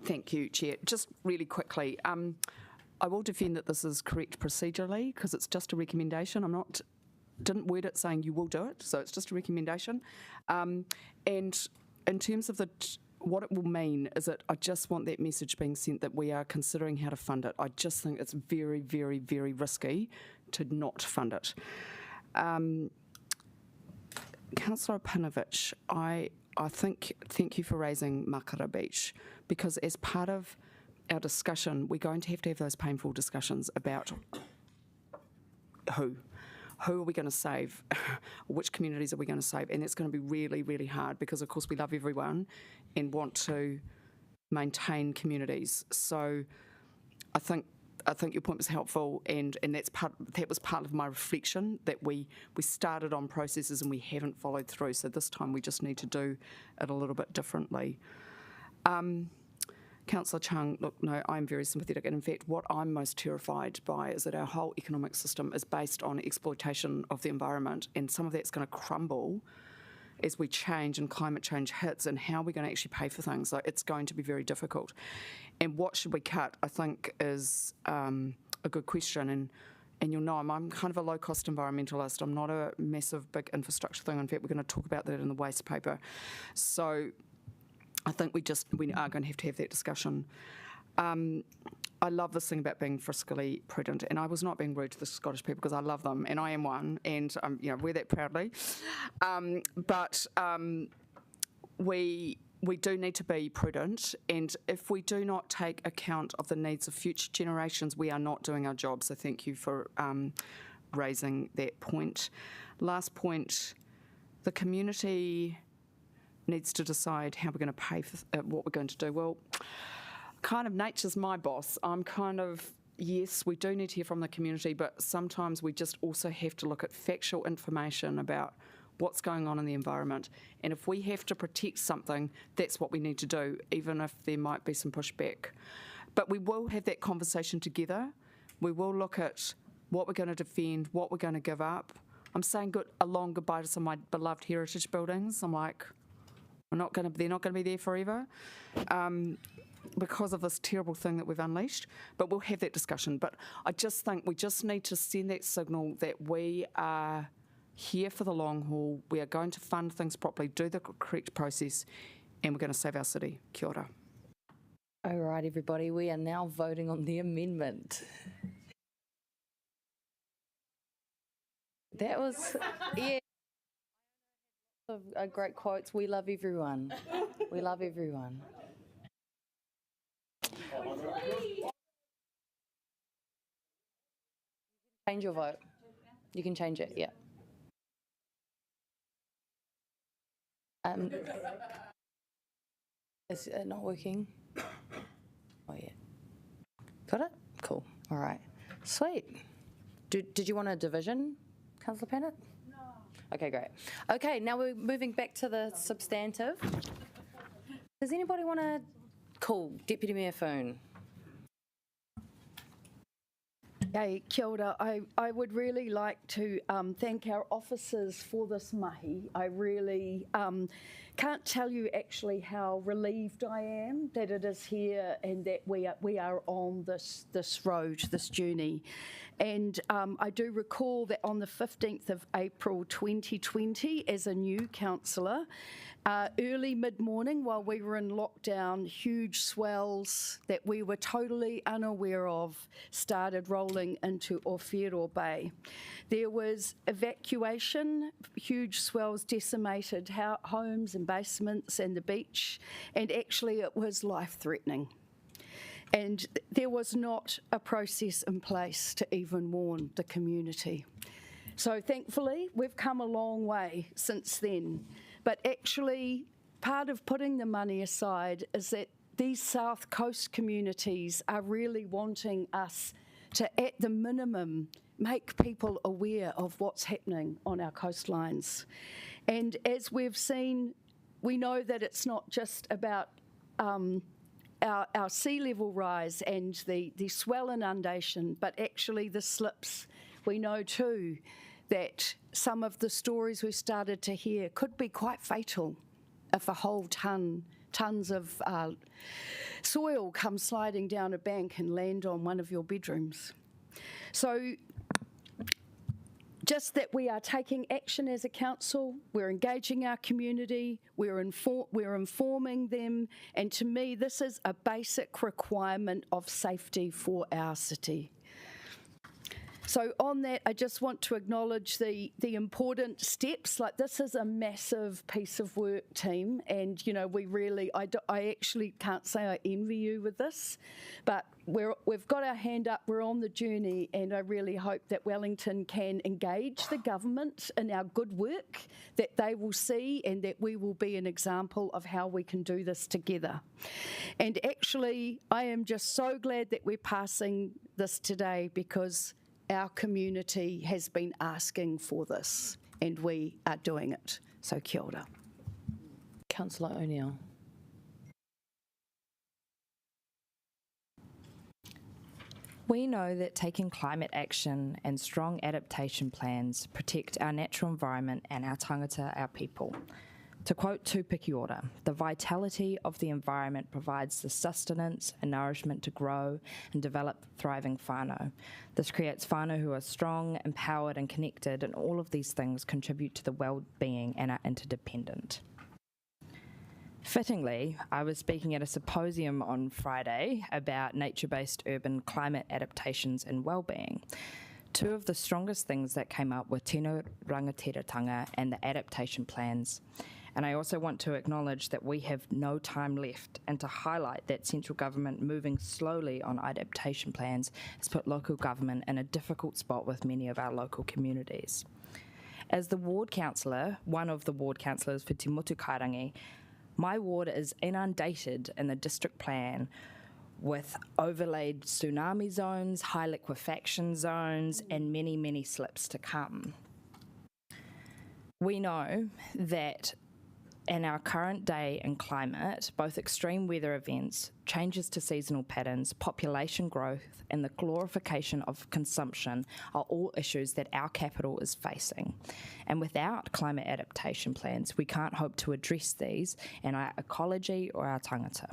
Thank you, Chair. Just really quickly, I will defend that this is correct procedurally because it's just a recommendation. Didn't word it saying you will do it, so it's just a recommendation. And in terms of what it will mean is that I just want that message being sent that we are considering how to fund it. I just think it's very, very, very risky to not fund it. Councillor Panovich, I thank you for raising Makara Beach, because as part of our discussion, we're going to have those painful discussions about who are we going to save, which communities are we going to save, and it's going to be really, really hard because, of course, we love everyone and want to maintain communities. So I think your point was helpful, and that was part of my reflection, that we started on processes and we haven't followed through. So this time we just need to do it a little bit differently. Councillor Chung, look, no, I'm very sympathetic, and in fact what I'm most terrified by is that our whole economic system is based on exploitation of the environment, and some of that's going to crumble as we change and climate change hits, and how we're going to actually pay for things. So it's going to be very difficult. And what should we cut, I think, is a good question. And you'll know I'm kind of a low-cost environmentalist. I'm not a massive, big infrastructure thing. In fact, we're going to talk about that in the waste paper. So I think we are going to have that discussion. I love this thing about being fiscally prudent, and I was not being rude to the Scottish people because I love them, and I am one, and wear that proudly. But we do need to be prudent, and if we do not take account of the needs of future generations, we are not doing our job. So thank you for raising that point. Last point, the community needs to decide how we're going to pay for what we're going to do. Well, kind of nature's my boss. I'm kind of, yes, we do need to hear from the community, but sometimes we just also have to look at factual information about what's going on in the environment. And if we have to protect something, that's what we need to do, even if there might be some pushback. But we will have that conversation together. We will look at what we're going to defend, what we're going to give up. I'm saying a long goodbye to some of my beloved heritage buildings. I'm like, they're not going to be there forever because of this terrible thing that we've unleashed. But we'll have that discussion. But I just think we just need to send that signal that we are here for the long haul. We are going to fund things properly, do the correct process, and we're going to save our city. Kia ora. All right, everybody, we are now voting on the amendment. That was, yeah. Great quotes. We love everyone. We love everyone. Change your vote. You can change it, yeah. Is it not working? Oh, yeah. Got it? Cool. All right. Sweet. Did you want a division, Councillor Pannett? No. Okay, great. Okay, now we're moving back to the substantive. Does anybody want to call Deputy Mayor Foon? Hey, kia ora. I would really like to thank our officers for this mahi. I really can't tell you actually how relieved I am that it is here and that we are on this road, this journey. And I do recall that on the 15th of April 2020, as a new councillor, early mid-morning while we were in lockdown, huge swells that we were totally unaware of started rolling into Ōwhiro Bay. There was evacuation, huge swells decimated homes and basements and the beach, and actually it was life-threatening. And there was not a process in place to even warn the community. So thankfully, we've come a long way since then. But actually, part of putting the money aside is that these South Coast communities are really wanting us to, at the minimum, make people aware of what's happening on our coastlines. And as we've seen, we know that it's not just about our sea level rise and the swell inundation, but actually the slips. We know too that some of the stories we've started to hear could be quite fatal if a whole tons of soil come sliding down a bank and land on one of your bedrooms. So just that we are taking action as a council, we're engaging our community, we're informing them, and to me this is a basic requirement of safety for our city. So on that, I just want to acknowledge the important steps. Like, this is a massive piece of work, team, and, you know, we really, I actually can't say I envy you with this, but we've got our hand up, we're on the journey, and I really hope that Wellington can engage the government in our good work, that they will see, and that we will be an example of how we can do this together. And actually, I am just so glad that we're passing this today, because our community has been asking for this, and we are doing it. So kia ora. Councillor O'Neill. We know that taking climate action and strong adaptation plans protect our natural environment and our tangata, our people. To quote Tūpiki Ora, the vitality of the environment provides the sustenance and nourishment to grow and develop thriving whānau. This creates whānau who are strong, empowered and connected, and all of these things contribute to the well-being and are interdependent. Fittingly, I was speaking at a symposium on Friday about nature-based urban climate adaptations and well-being. Two of the strongest things that came up were tino rangatiratanga and the adaptation plans. And I also want to acknowledge that we have no time left, and to highlight that central government moving slowly on adaptation plans has put local government in a difficult spot with many of our local communities. As the ward councillor, one of the ward councillors for Te Motu Kairangi, my ward is inundated in the district plan with overlaid tsunami zones, high liquefaction zones, and many, many slips to come. We know that in our current day and climate, both extreme weather events, changes to seasonal patterns, population growth, and the glorification of consumption are all issues that our capital is facing. And without climate adaptation plans, we can't hope to address these in our ecology or our tangata.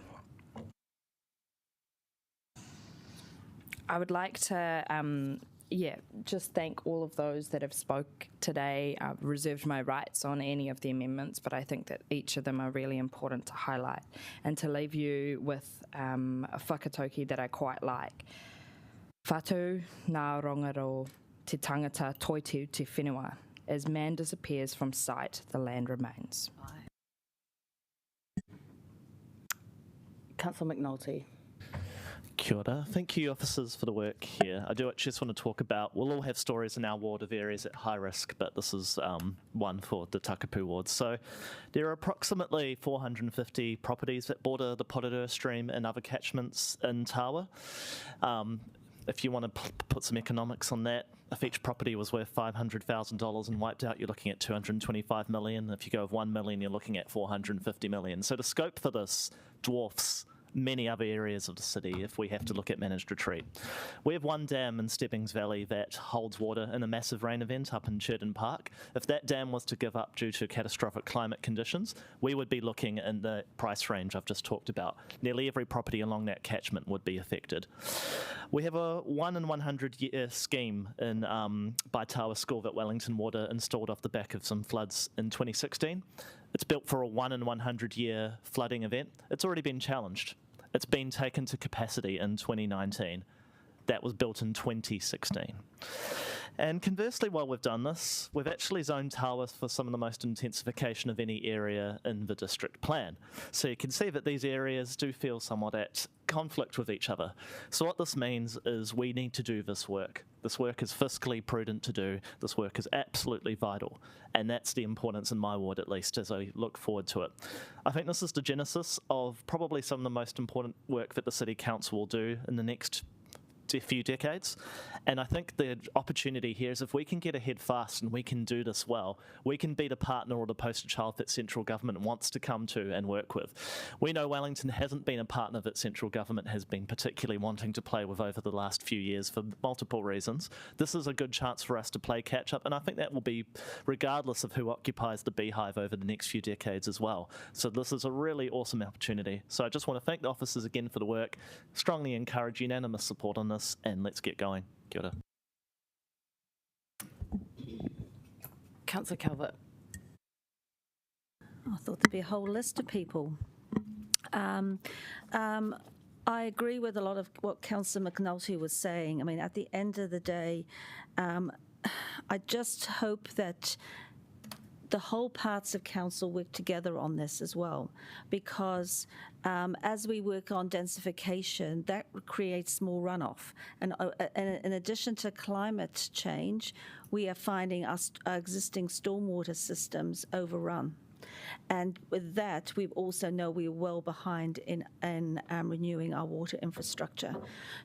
I would like to just thank all of those that have spoke today. I've reserved my rights on any of the amendments, but I think that each of them are really important to highlight, and to leave you with a whakatauki that I quite like. Whatu nā rongaro te tangata toitu te whenua. As man disappears from sight, the land remains. Councillor McNulty. Kia ora. Thank you, officers, for the work here. I do just want to talk about, we'll all have stories in our ward of areas at high risk, but this is one for the Takapu ward. So there are approximately 450 properties that border the Porirua stream and other catchments in Tawa. If you want to put some economics on that, if each property was worth $500,000 and wiped out, you're looking at $225 million. If you go with 1 million, you're looking at $450 million. So the scope for this dwarfs many other areas of the city if we have to look at managed retreat. We have one dam in Stebbings Valley that holds water in a massive rain event up in Churton Park. If that dam was to give up due to catastrophic climate conditions, we would be looking in the price range I've just talked about. Nearly every property along that catchment would be affected. We have a 1 in 100 year scheme in by Tawa School that Wellington Water installed off the back of some floods in 2016. It's built for a 1 in 100 year flooding event. It's already been challenged. It's been taken to capacity in 2019. That was built in 2016. And conversely, while we've done this, we've actually zoned Tawas for some of the most intensification of any area in the district plan. So you can see that these areas do feel somewhat at conflict with each other. So what this means is we need to do this work. This work is fiscally prudent to do. This work is absolutely vital. And that's the importance in my ward, at least, as I look forward to it. I think this is the genesis of probably some of the most important work that the City Council will do in the next few decades. And I think the opportunity here is if we can get ahead fast and we can do this well, we can be the partner or the poster child that central government wants to come to and work with. We know Wellington hasn't been a partner that central government has been particularly wanting to play with over the last few years for multiple reasons. This is a good chance for us to play catch up, and I think that will be regardless of who occupies the beehive over the next few decades as well. So this is a really awesome opportunity. So I just want to thank the officers again for the work, strongly encourage unanimous support on this, and let's get going. Kia ora. Councillor Calvert. I thought there'd be a whole list of people. I agree with a lot of what Councillor McNulty was saying. I mean, at the end of the day, I just hope that the whole parts of council work together on this as well, because as we work on densification, that creates more runoff. And in addition to climate change, we are finding our existing stormwater systems overrun. And with that, we also know we're well behind in renewing our water infrastructure.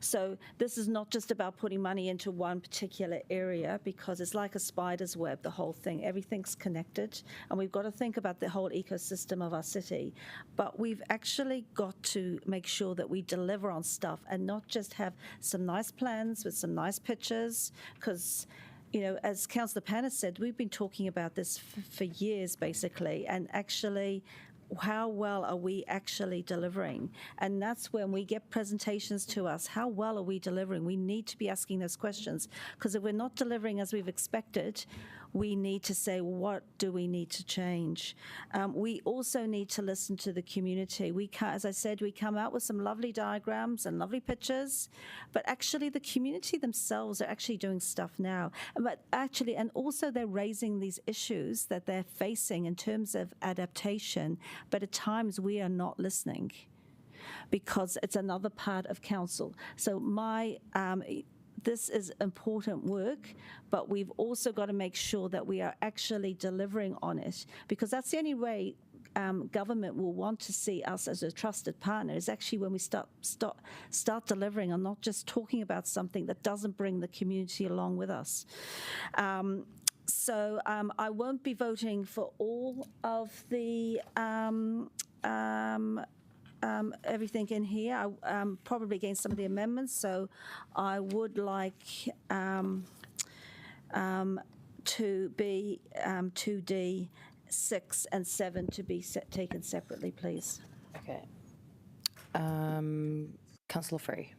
So this is not just about putting money into one particular area, because it's like a spider's web, the whole thing. Everything's connected, and we've got to think about the whole ecosystem of our city. But we've actually got to make sure that we deliver on stuff and not just have some nice plans with some nice pictures, because you know, as Councillor Panis said, we've been talking about this for years, basically, and actually, how well are we actually delivering? And that's when we get presentations to us. How well are we delivering? We need to be asking those questions, because if we're not delivering as we've expected, we need to say, what do we need to change? We also need to listen to the community. We can't, as I said, we come out with some lovely diagrams and lovely pictures, but actually the community themselves are actually doing stuff now. But actually, and also they're raising these issues that they're facing in terms of adaptation, but at times we are not listening, because it's another part of council. So this is important work, but we've also got to make sure that we are actually delivering on it, because that's the only way government will want to see us as a trusted partner, is actually when we start delivering and not just talking about something that doesn't bring the community along with us. So I won't be voting for all of the everything in here. I'm probably against some of the amendments, so I would like to be 2D, 6 and 7 to be taken separately, please. Okay. Councillor Free.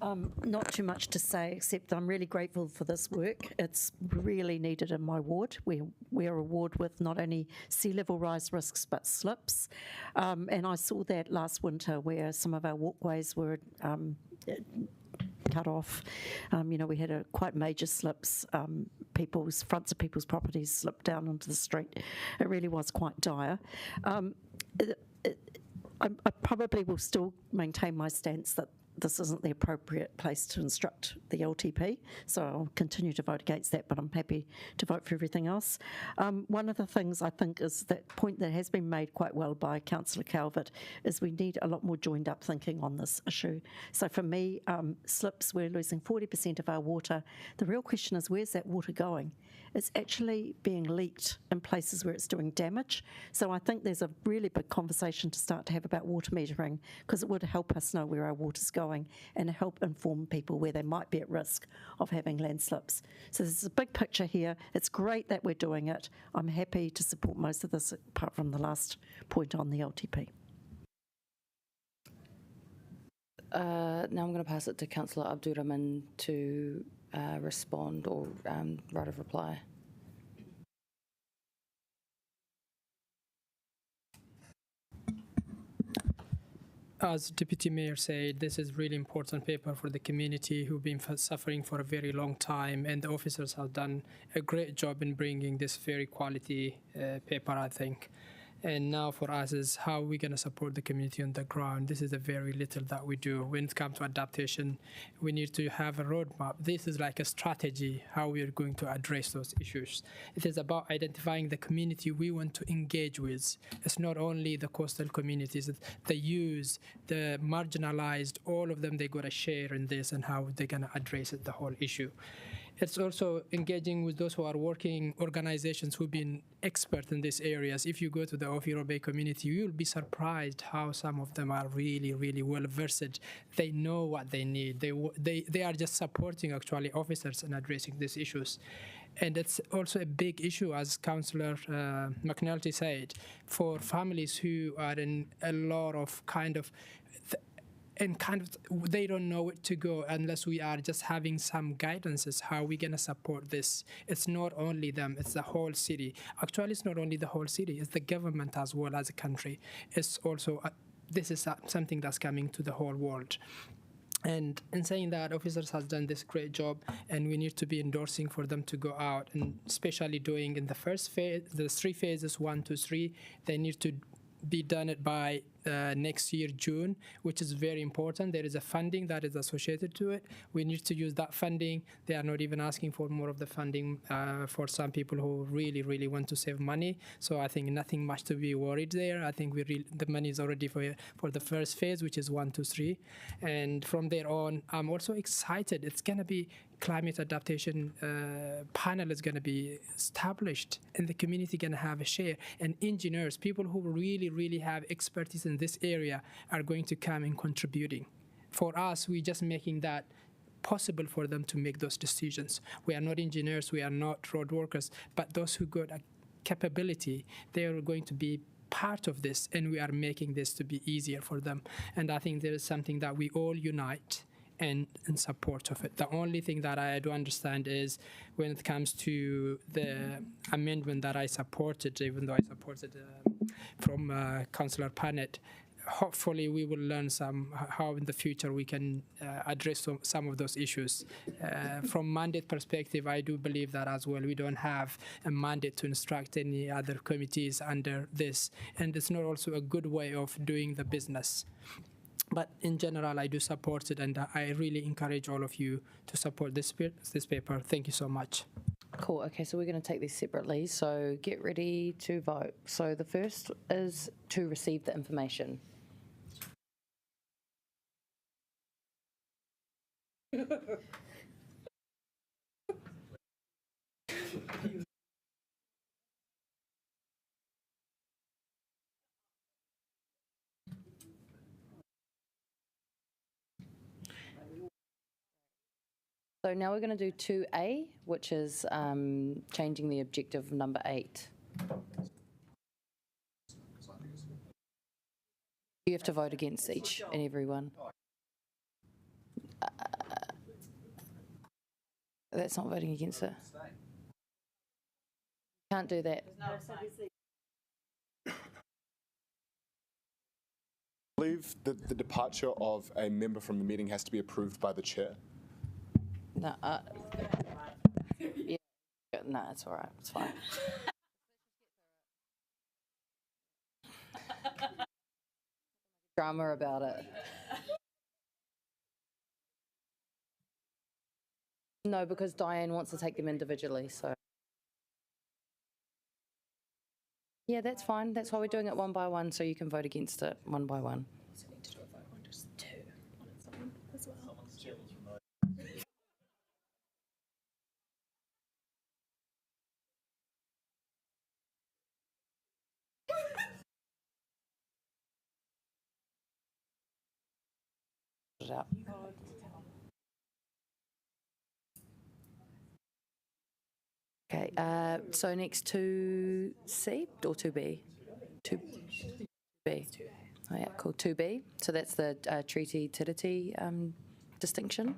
Not too much to say, except I'm really grateful for this work. It's really needed in my ward. We're a ward with not only sea level rise risks, but slips. And I saw that last winter where some of our walkways were cut off. You know, we had quite major slips. Fronts of people's properties slipped down onto the street. It really was quite dire. I probably will still maintain my stance that this isn't the appropriate place to instruct the LTP, so I'll continue to vote against that, but I'm happy to vote for everything else. One of the things I think is that point that has been made quite well by Councillor Calvert is we need a lot more joined up thinking on this issue. So for me, slips, we're losing 40% of our water. The real question is, where's that water going? It's actually being leaked in places where it's doing damage. So I think there's a really big conversation to start to have about water metering, because it would help us know where our water's going and help inform people where they might be at risk of having landslips. So there's a big picture here. It's great that we're doing it. I'm happy to support most of this, apart from the last point on the LTP. Now I'm going to pass it to Councillor Abdurrahman to respond or right of reply. as Deputy Mayor said, this is really important paper for the community who've been suffering for a very long time, and the officers have done a great job in bringing this very quality paper, I think. And now for us is how we're going to support the community on the ground. This is a very little that we do. When it comes to adaptation, we need to have a roadmap. This is like a strategy, how we are going to address those issues. It is about identifying the community we want to engage with. It's not only the coastal communities, the youth, the marginalized, all of them, they got to share in this and how they're going to address it, the whole issue. It's also engaging with those who are working organizations who've been expert in these areas. If you go to the Ofiro Bay community, you'll be surprised how some of them are really, really well versed. They know what they need. They are just supporting actually officers in addressing these issues. And it's also a big issue, as Councillor McNulty said, for families who are in a lot of they don't know where to go unless we are just having some guidances how we're going to support this. It's not only them, it's the whole city. Actually, it's not only the whole city, it's the government as well as a country. It's also, this is something that's coming to the whole world. And in saying that, officers has done this great job, and we need to be endorsing for them to go out, and especially doing in the first phase, the 3 phases, 1, 2, 3, they need to be done it by next year, June, which is very important. There is a funding that is associated to it. We need to use that funding. They are not even asking for more of the funding for some people who really, really want to save money. So I think nothing much to be worried there. I think the money is already for the first phase, which is 1, 2, 3. And from there on, I'm also excited. It's going to be climate adaptation panel is going to be established, and the community going to have a share. And engineers, people who really, really have expertise in this area, are going to come and contributing. For us, we're just making that possible for them to make those decisions. We are not engineers, we are not road workers, but those who got a capability, they are going to be part of this, and we are making this to be easier for them. And I think there is something that we all unite and in support of it. The only thing that I do understand is when it comes to the amendment that I supported, even though I supported from Councillor Panet, hopefully we will learn how in the future we can address some of those issues. From mandate perspective, I do believe that as well. We don't have a mandate to instruct any other committees under this, and it's not also a good way of doing the business. But in general, I do support it, and I really encourage all of you to support this paper. Thank you so much. Cool. Okay, so we're going to take these separately. So get ready to vote. So the first is to receive the information. So now we're going to do 2A, which is changing the objective number 8. You have to vote against each and every one. That's not voting against it. Can't do that. I believe that the departure of a member from the meeting has to be approved by the chair. No, yeah, no, it's all right. It's fine. Drama about it. No, because Diane wants to take them individually, so. Yeah, that's fine. That's why we're doing it one by one, so you can vote against it one by one. So we need to do a vote on just 2 on its own as well. It out. Okay, so next 2C or 2B? 2B. Oh yeah, cool, 2B. So that's the treaty tidity distinction.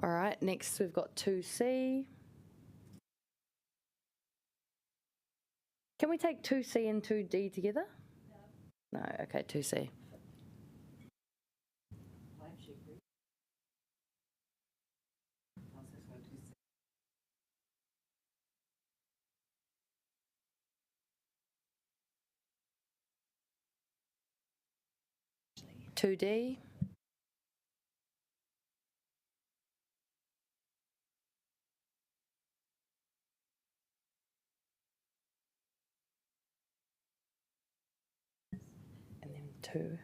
All right, next we've got 2C. Can we take 2C and 2D together? No, okay, 2C. Two D. And then 2.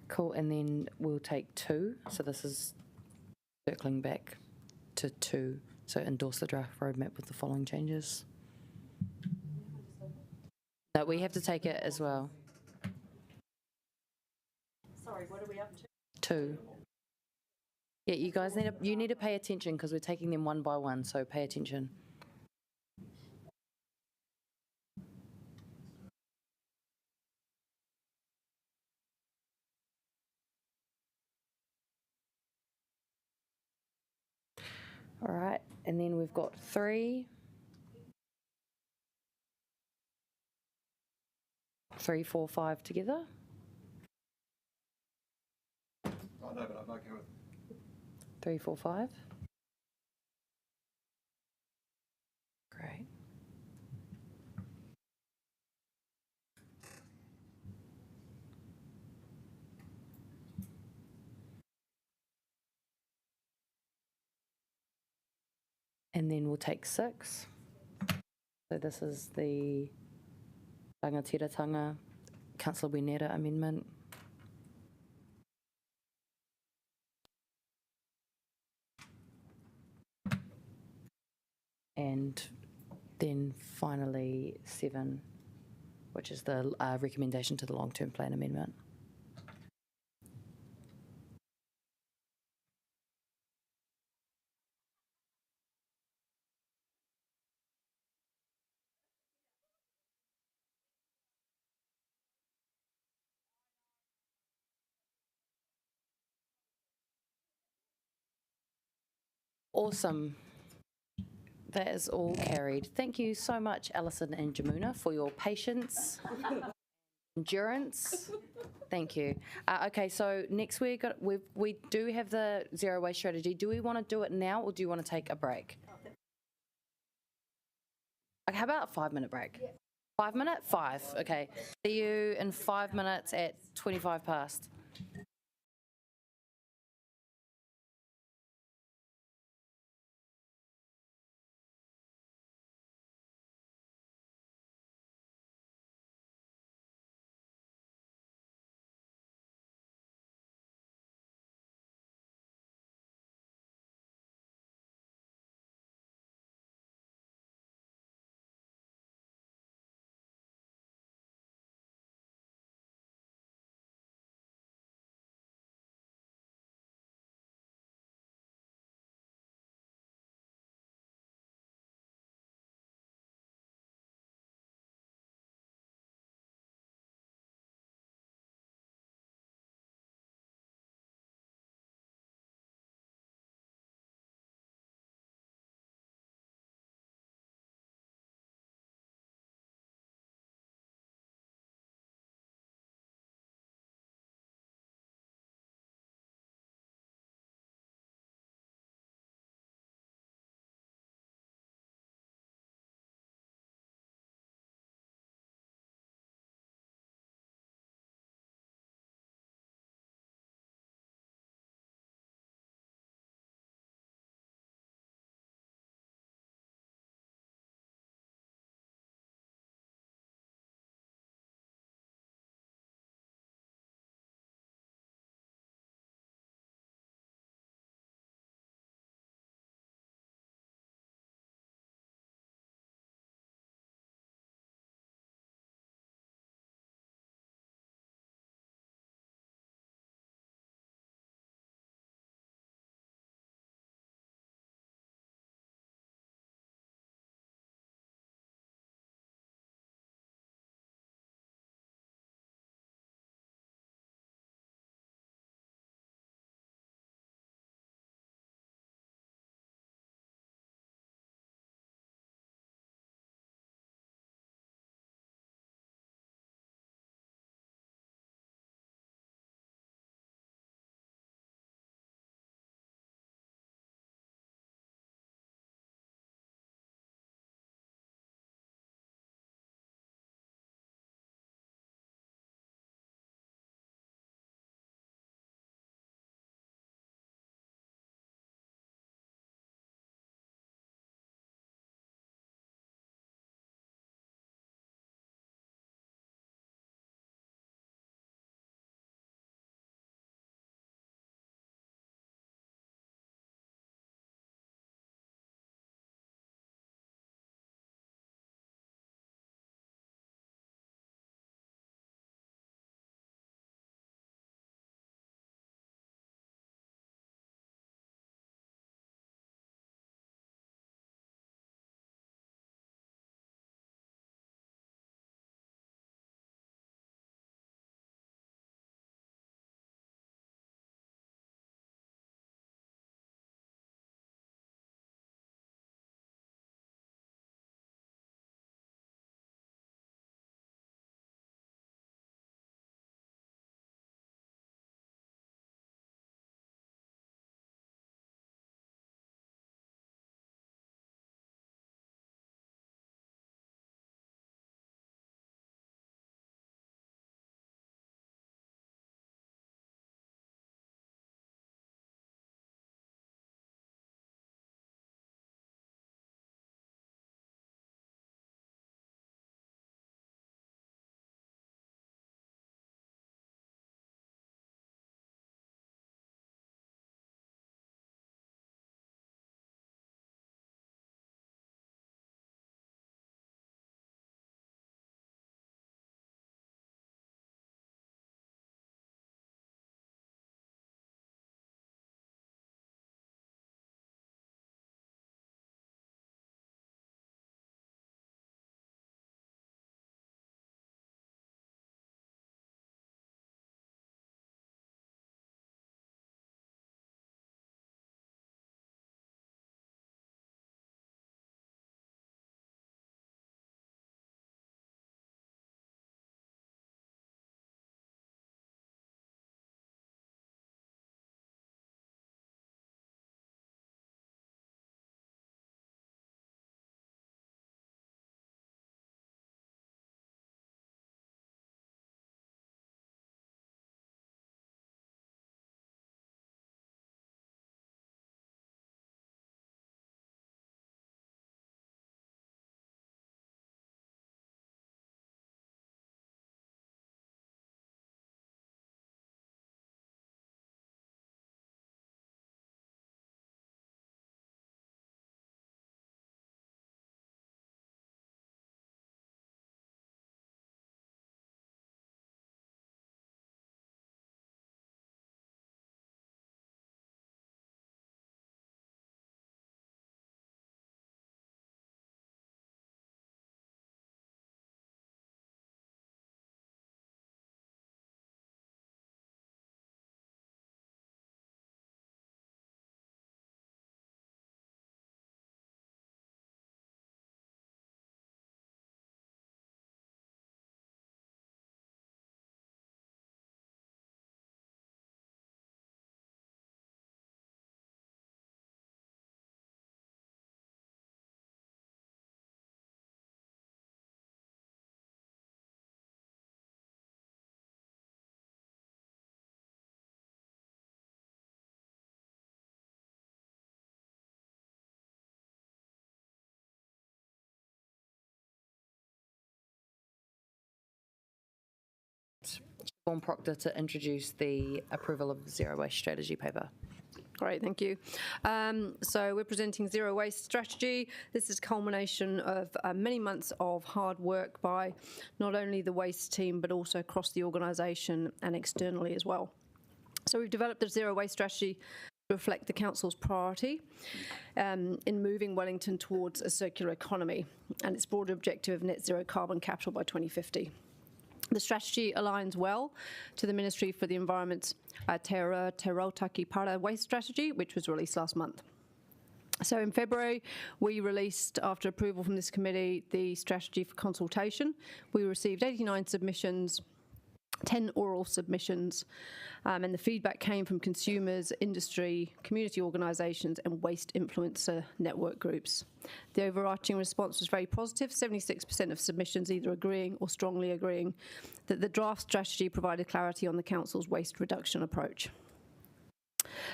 Cool, and then we'll take 2. So this is circling back to 2. So endorse the draft roadmap with the following changes. No, we have to take it as well. Sorry, what are we up to? 2. Yeah, you guys need to pay attention because we're taking them one by one, so pay attention. All right, and then we've got 3. 3, 4, 5 together. Oh no, but I'm okay with 3, 4, 5. Great. And then we'll take 6. So this is the Rangatiratanga Councillor Winera amendment. And then finally 7, which is the recommendation to the long-term plan amendment. Awesome. That is all carried. Thank you so much, Alison and Jamuna, for your patience, endurance. Thank you. Okay, so next we do have the zero waste strategy. Do we want to do it now or do you want to take a break? Okay, how about a 5-minute break? 5 minute? 5. Okay. See you in 5 minutes at 25 past. Vaughan Proctor to introduce the approval of zero waste strategy paper. Great, thank you. So we're presenting Zero Waste Strategy. This is culmination of many months of hard work by not only the waste team, but also across the organisation and externally as well. So we've developed a Zero Waste Strategy to reflect the Council's priority in moving Wellington towards a circular economy and its broader objective of net zero carbon capital by 2050. The strategy aligns well to the Ministry for the Environment's Te Rautaki Para Waste Strategy, which was released last month. So in February, we released, after approval from this committee, the strategy for consultation. We received 89 submissions, 10 oral submissions, and the feedback came from consumers, industry, community organisations and waste influencer network groups. The overarching response was very positive, 76% of submissions either agreeing or strongly agreeing that the draft strategy provided clarity on the Council's waste reduction approach.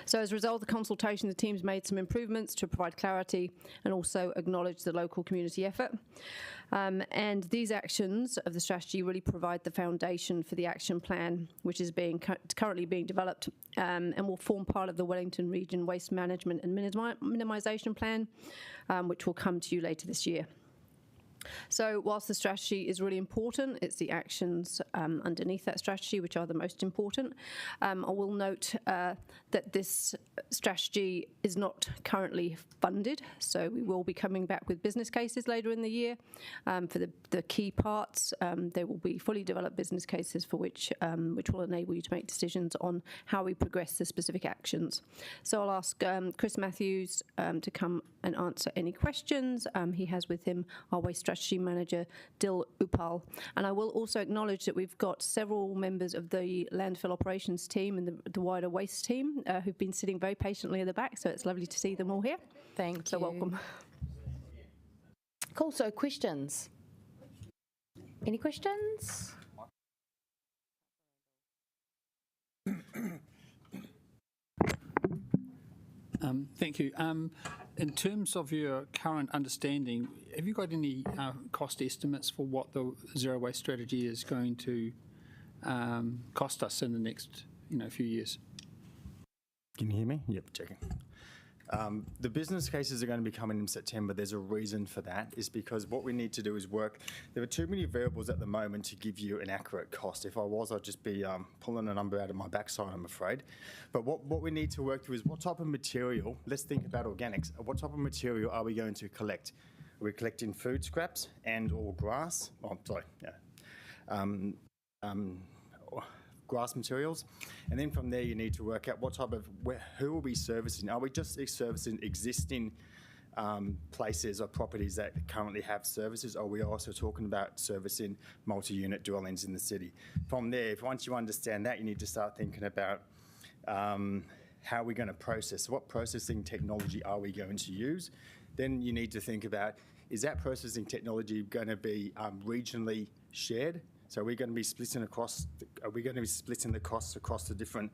So as a result of the consultation, the teams made some improvements to provide clarity and also acknowledge the local community effort. And these actions of the strategy really provide the foundation for the action plan, which is currently being developed and will form part of the Wellington Region Waste Management and Minimisation Plan, which will come to you later this year. So whilst the strategy is really important, it's the actions underneath that strategy which are the most important. I will note that this strategy is not currently funded, so we will be coming back with business cases later in the year. For the key parts, there will be fully developed business cases for which will enable you to make decisions on how we progress the specific actions. So I'll ask Chris Matthews to come and answer any questions. He has with him our waste strategy manager, Dil Upal. And I will also acknowledge that we've got several members of the landfill operations team and the wider waste team who've been sitting very patiently at the back, so it's lovely to see them all here. Thank you. So welcome. Cool, so questions? Any questions? Thank you. In terms of your current understanding, have you got any cost estimates for what the zero waste strategy is going to cost us in the next few years? Can you hear me? Yep, checking. The business cases are going to be coming in September. There's a reason for that, is because what we need to do is work. There are too many variables at the moment to give you an accurate cost. If I was, I'd just be pulling a number out of my backside, I'm afraid. But what we need to work through is what type of material, let's think about organics, what type of material are we going to collect? Are we collecting food scraps and or grass? Oh, sorry, yeah. Grass materials, and then from there you need to work out what type of, who will we servicing? Are we just servicing existing places or properties that currently have services, or are we also talking about servicing multi-unit dwellings in the city? From there, once you understand that, you need to start thinking about how we're going to process. So what processing technology are we going to use? Then you need to think about, is that processing technology going to be regionally shared? So are we going to be splitting the costs across the different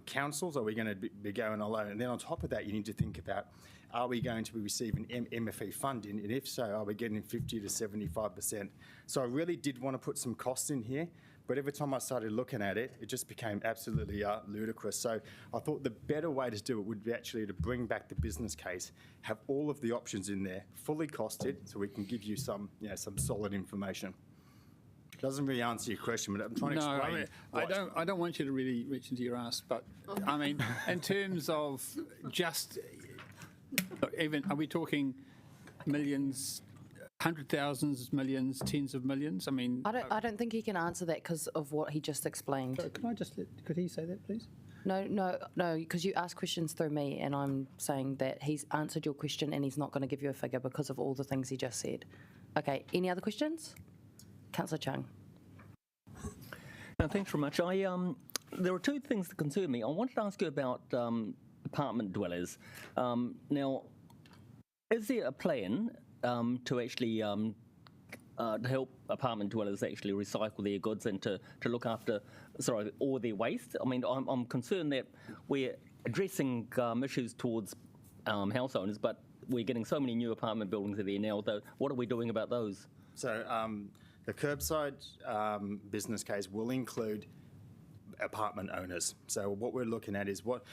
councils, or are we going to be going alone? And then on top of that, you need to think about, are we going to be receiving MFE funding? And if so, are we getting 50 to 75%? So I really did want to put some costs in here, but every time I started looking at it, it just became absolutely ludicrous. So I thought the better way to do it would be actually to bring back the business case, have all of the options in there, fully costed, so we can give you some solid information. Doesn't really answer your question, but I'm trying to explain. I don't want you to really reach into your ass, but I mean, in terms of just even, are we talking millions, 100,000s, millions, tens of millions? I mean, I don't think he can answer that because of what he just explained. So could he say that, please? No, because you asked questions through me, and I'm saying that he's answered your question and he's not going to give you a figure because of all the things he just said. Okay, any other questions? Councillor Chung. No, thanks very much. There are two things that concern me. I wanted to ask you about apartment dwellers. Now, is there a plan to actually to help apartment dwellers actually recycle their goods and to look after, all their waste? I mean, I'm concerned that we're addressing issues towards house owners, but we're getting so many new apartment buildings there now. Though, what are we doing about those? So the curbside business case will include apartment owners. So what we're looking at is what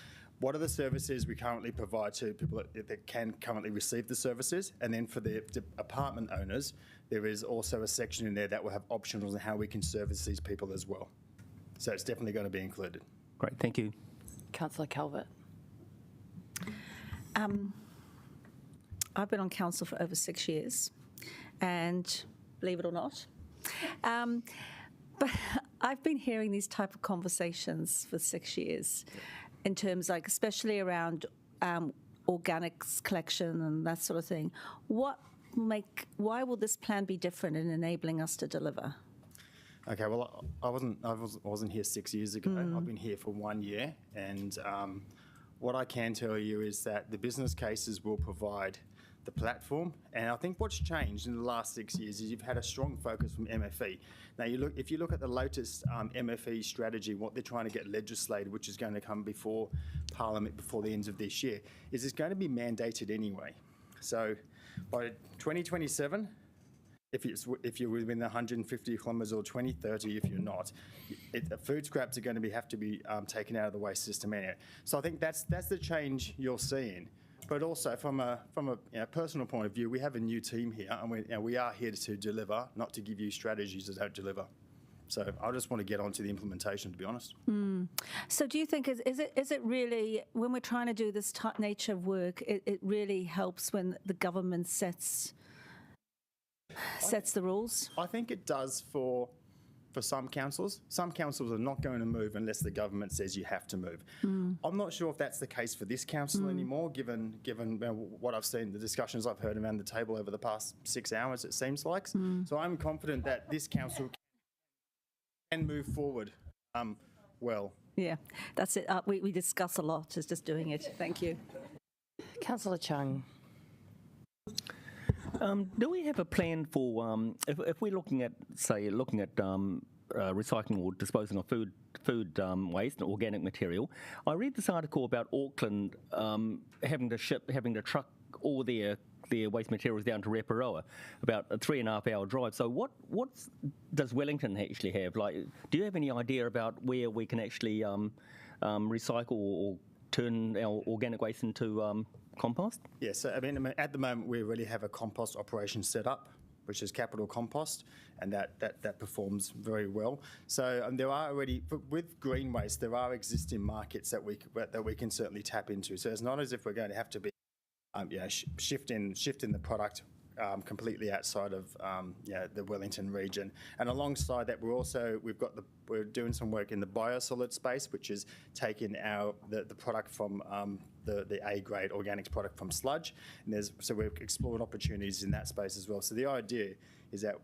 are the services we currently provide to people that can currently receive the services, and then for the apartment owners, there is also a section in there that will have options on how we can service these people as well. So it's definitely going to be included. Great, thank you. Councillor Calvert. I've been on council for over 6 years, and believe it or not, but I've been hearing these type of conversations for 6 years, in terms like especially around organics collection and that sort of thing. Why will this plan be different in enabling us to deliver? Okay, well, I wasn't here 6 years ago. I've been here for 1 year, and what I can tell you is that the business cases will provide the platform, and I think what's changed in the last 6 years is you've had a strong focus from MFE. Now, if you look at the latest MFE strategy, what they're trying to get legislated, which is going to come before Parliament before the end of this year, is it's going to be mandated anyway. So by 2027, if you're within 150 kilometres, or 2030 if you're not, food scraps are going to have to be taken out of the waste system anyway. So I think that's the change you're seeing. But also from a personal point of view, we have a new team here, and we are here to deliver, not to give you strategies that don't deliver. So I just want to get on to the implementation, to be honest. So do you think, is it really, when we're trying to do this nature of work, it really helps when the government sets the rules? I think it does for some councils. Some councils are not going to move unless the government says you have to move. I'm not sure if that's the case for this council anymore, given what I've seen, the discussions I've heard around the table over the past 6 hours, it seems like. So I'm confident that this council can move forward well. Yeah, that's it. We discuss a lot, it's just doing it. Thank you. Councillor Chung. Do we have a plan for if we're looking at recycling or disposing of food waste and organic material? I read this article about Auckland having to truck all their waste materials down to Reparoa, about a 3.5 hour drive. So what does Wellington actually have? Like, do you have any idea about where we can actually recycle or turn our organic waste into compost? Yes, I mean, at the moment we already have a compost operation set up, which is Capital Compost, and that performs very well. So there are already, with green waste, there are existing markets that we can certainly tap into. So it's not as if we're going to have to be shifting the product completely outside of the Wellington region. And alongside that, we're doing some work in the biosolid space, which is taking the product from the A grade organics product from sludge, and so we're exploring opportunities in that space as well. So the idea is that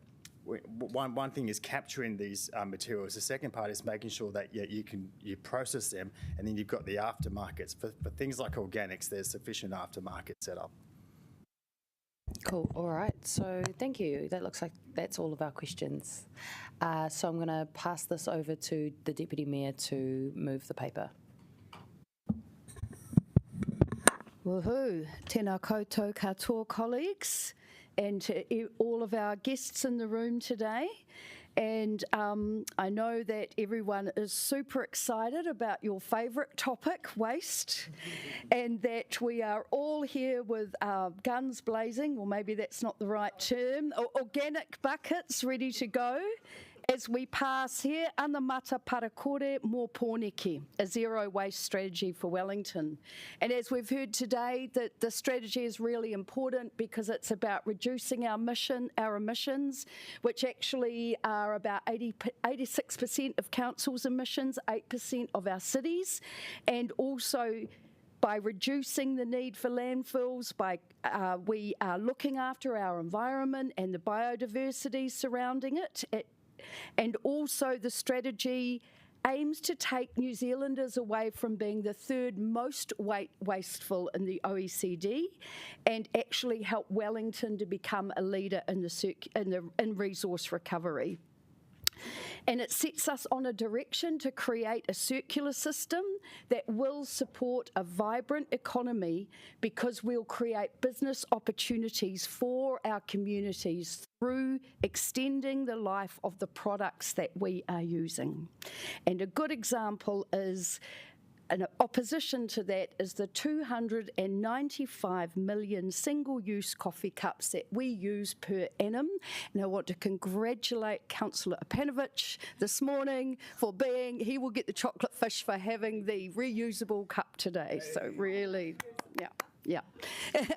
one thing is capturing these materials. The second part is making sure that you process them, and then you've got the aftermarkets for things like organics. There's sufficient aftermarket set up. Cool. All right. So thank you. That looks like that's all of our questions. So I'm going to pass this over to the Deputy Mayor to move the paper. Woohoo! Tēnā koutou katoa, colleagues, and to all of our guests in the room today. And I know that everyone is super excited about your favourite topic, waste, and that we are all here with guns blazing, or maybe that's not the right term, organic buckets ready to go as we pass here ana mata parakore mō pōneke, a zero waste strategy for Wellington. And as we've heard today, that the strategy is really important because it's about reducing our emissions, which actually are about 86% of council's emissions, 8% of our cities, and also by reducing the need for landfills, we are looking after our environment and the biodiversity surrounding it. And also the strategy aims to take New Zealanders away from being the third most wasteful in the OECD and actually help Wellington to become a leader in resource recovery. And it sets us on a direction to create a circular system that will support a vibrant economy, because we'll create business opportunities for our communities through extending the life of the products that we are using. And a good example is, an opposition to that is the 295 million single-use coffee cups that we use per annum. And I want to congratulate Councillor Apanovich this morning for he will get the chocolate fish for having the reusable cup today. So really, yeah.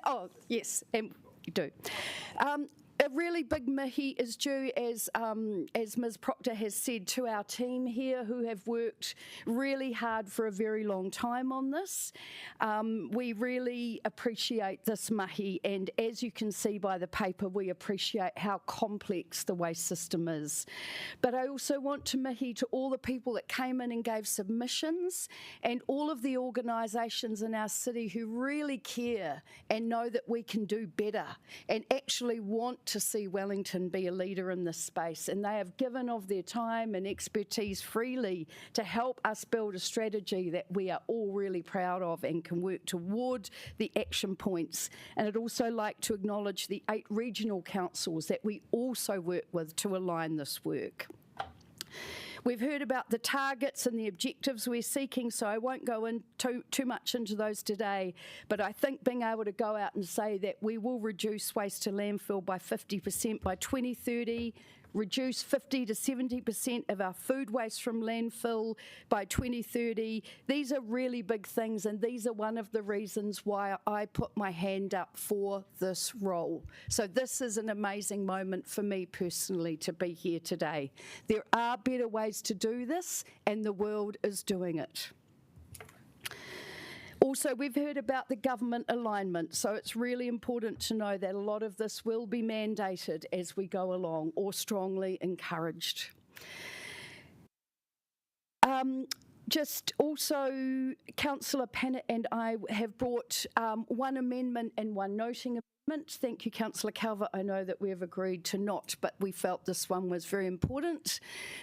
Oh, yes, and you do. A really big mihi is due, as Ms Proctor has said, to our team here who have worked really hard for a very long time on this. We really appreciate this mahi, and as you can see by the paper, we appreciate how complex the waste system is. But I also want to mihi to all the people that came in and gave submissions, and all of the organisations in our city who really care and know that we can do better and actually want to see Wellington be a leader in this space, and they have given of their time and expertise freely to help us build a strategy that we are all really proud of and can work toward the action points. And I'd also like to acknowledge the 8 regional councils that we also work with to align this work. We've heard about the targets and the objectives we're seeking, so I won't go into too much into those today, but I think being able to go out and say that we will reduce waste to landfill by 50% by 2030, reduce 50 to 70% of our food waste from landfill by 2030. These are really big things, and these are one of the reasons why I put my hand up for this role. So this is an amazing moment for me personally to be here today. There are better ways to do this, and the world is doing it. Also, we've heard about the government alignment, so it's really important to know that a lot of this will be mandated as we go along, or strongly encouraged. Just also, Councillor Pennant and I have brought one amendment and one noting amendment. Thank you, Councillor Calvert. I know that we have agreed to not, but we felt this one was very important.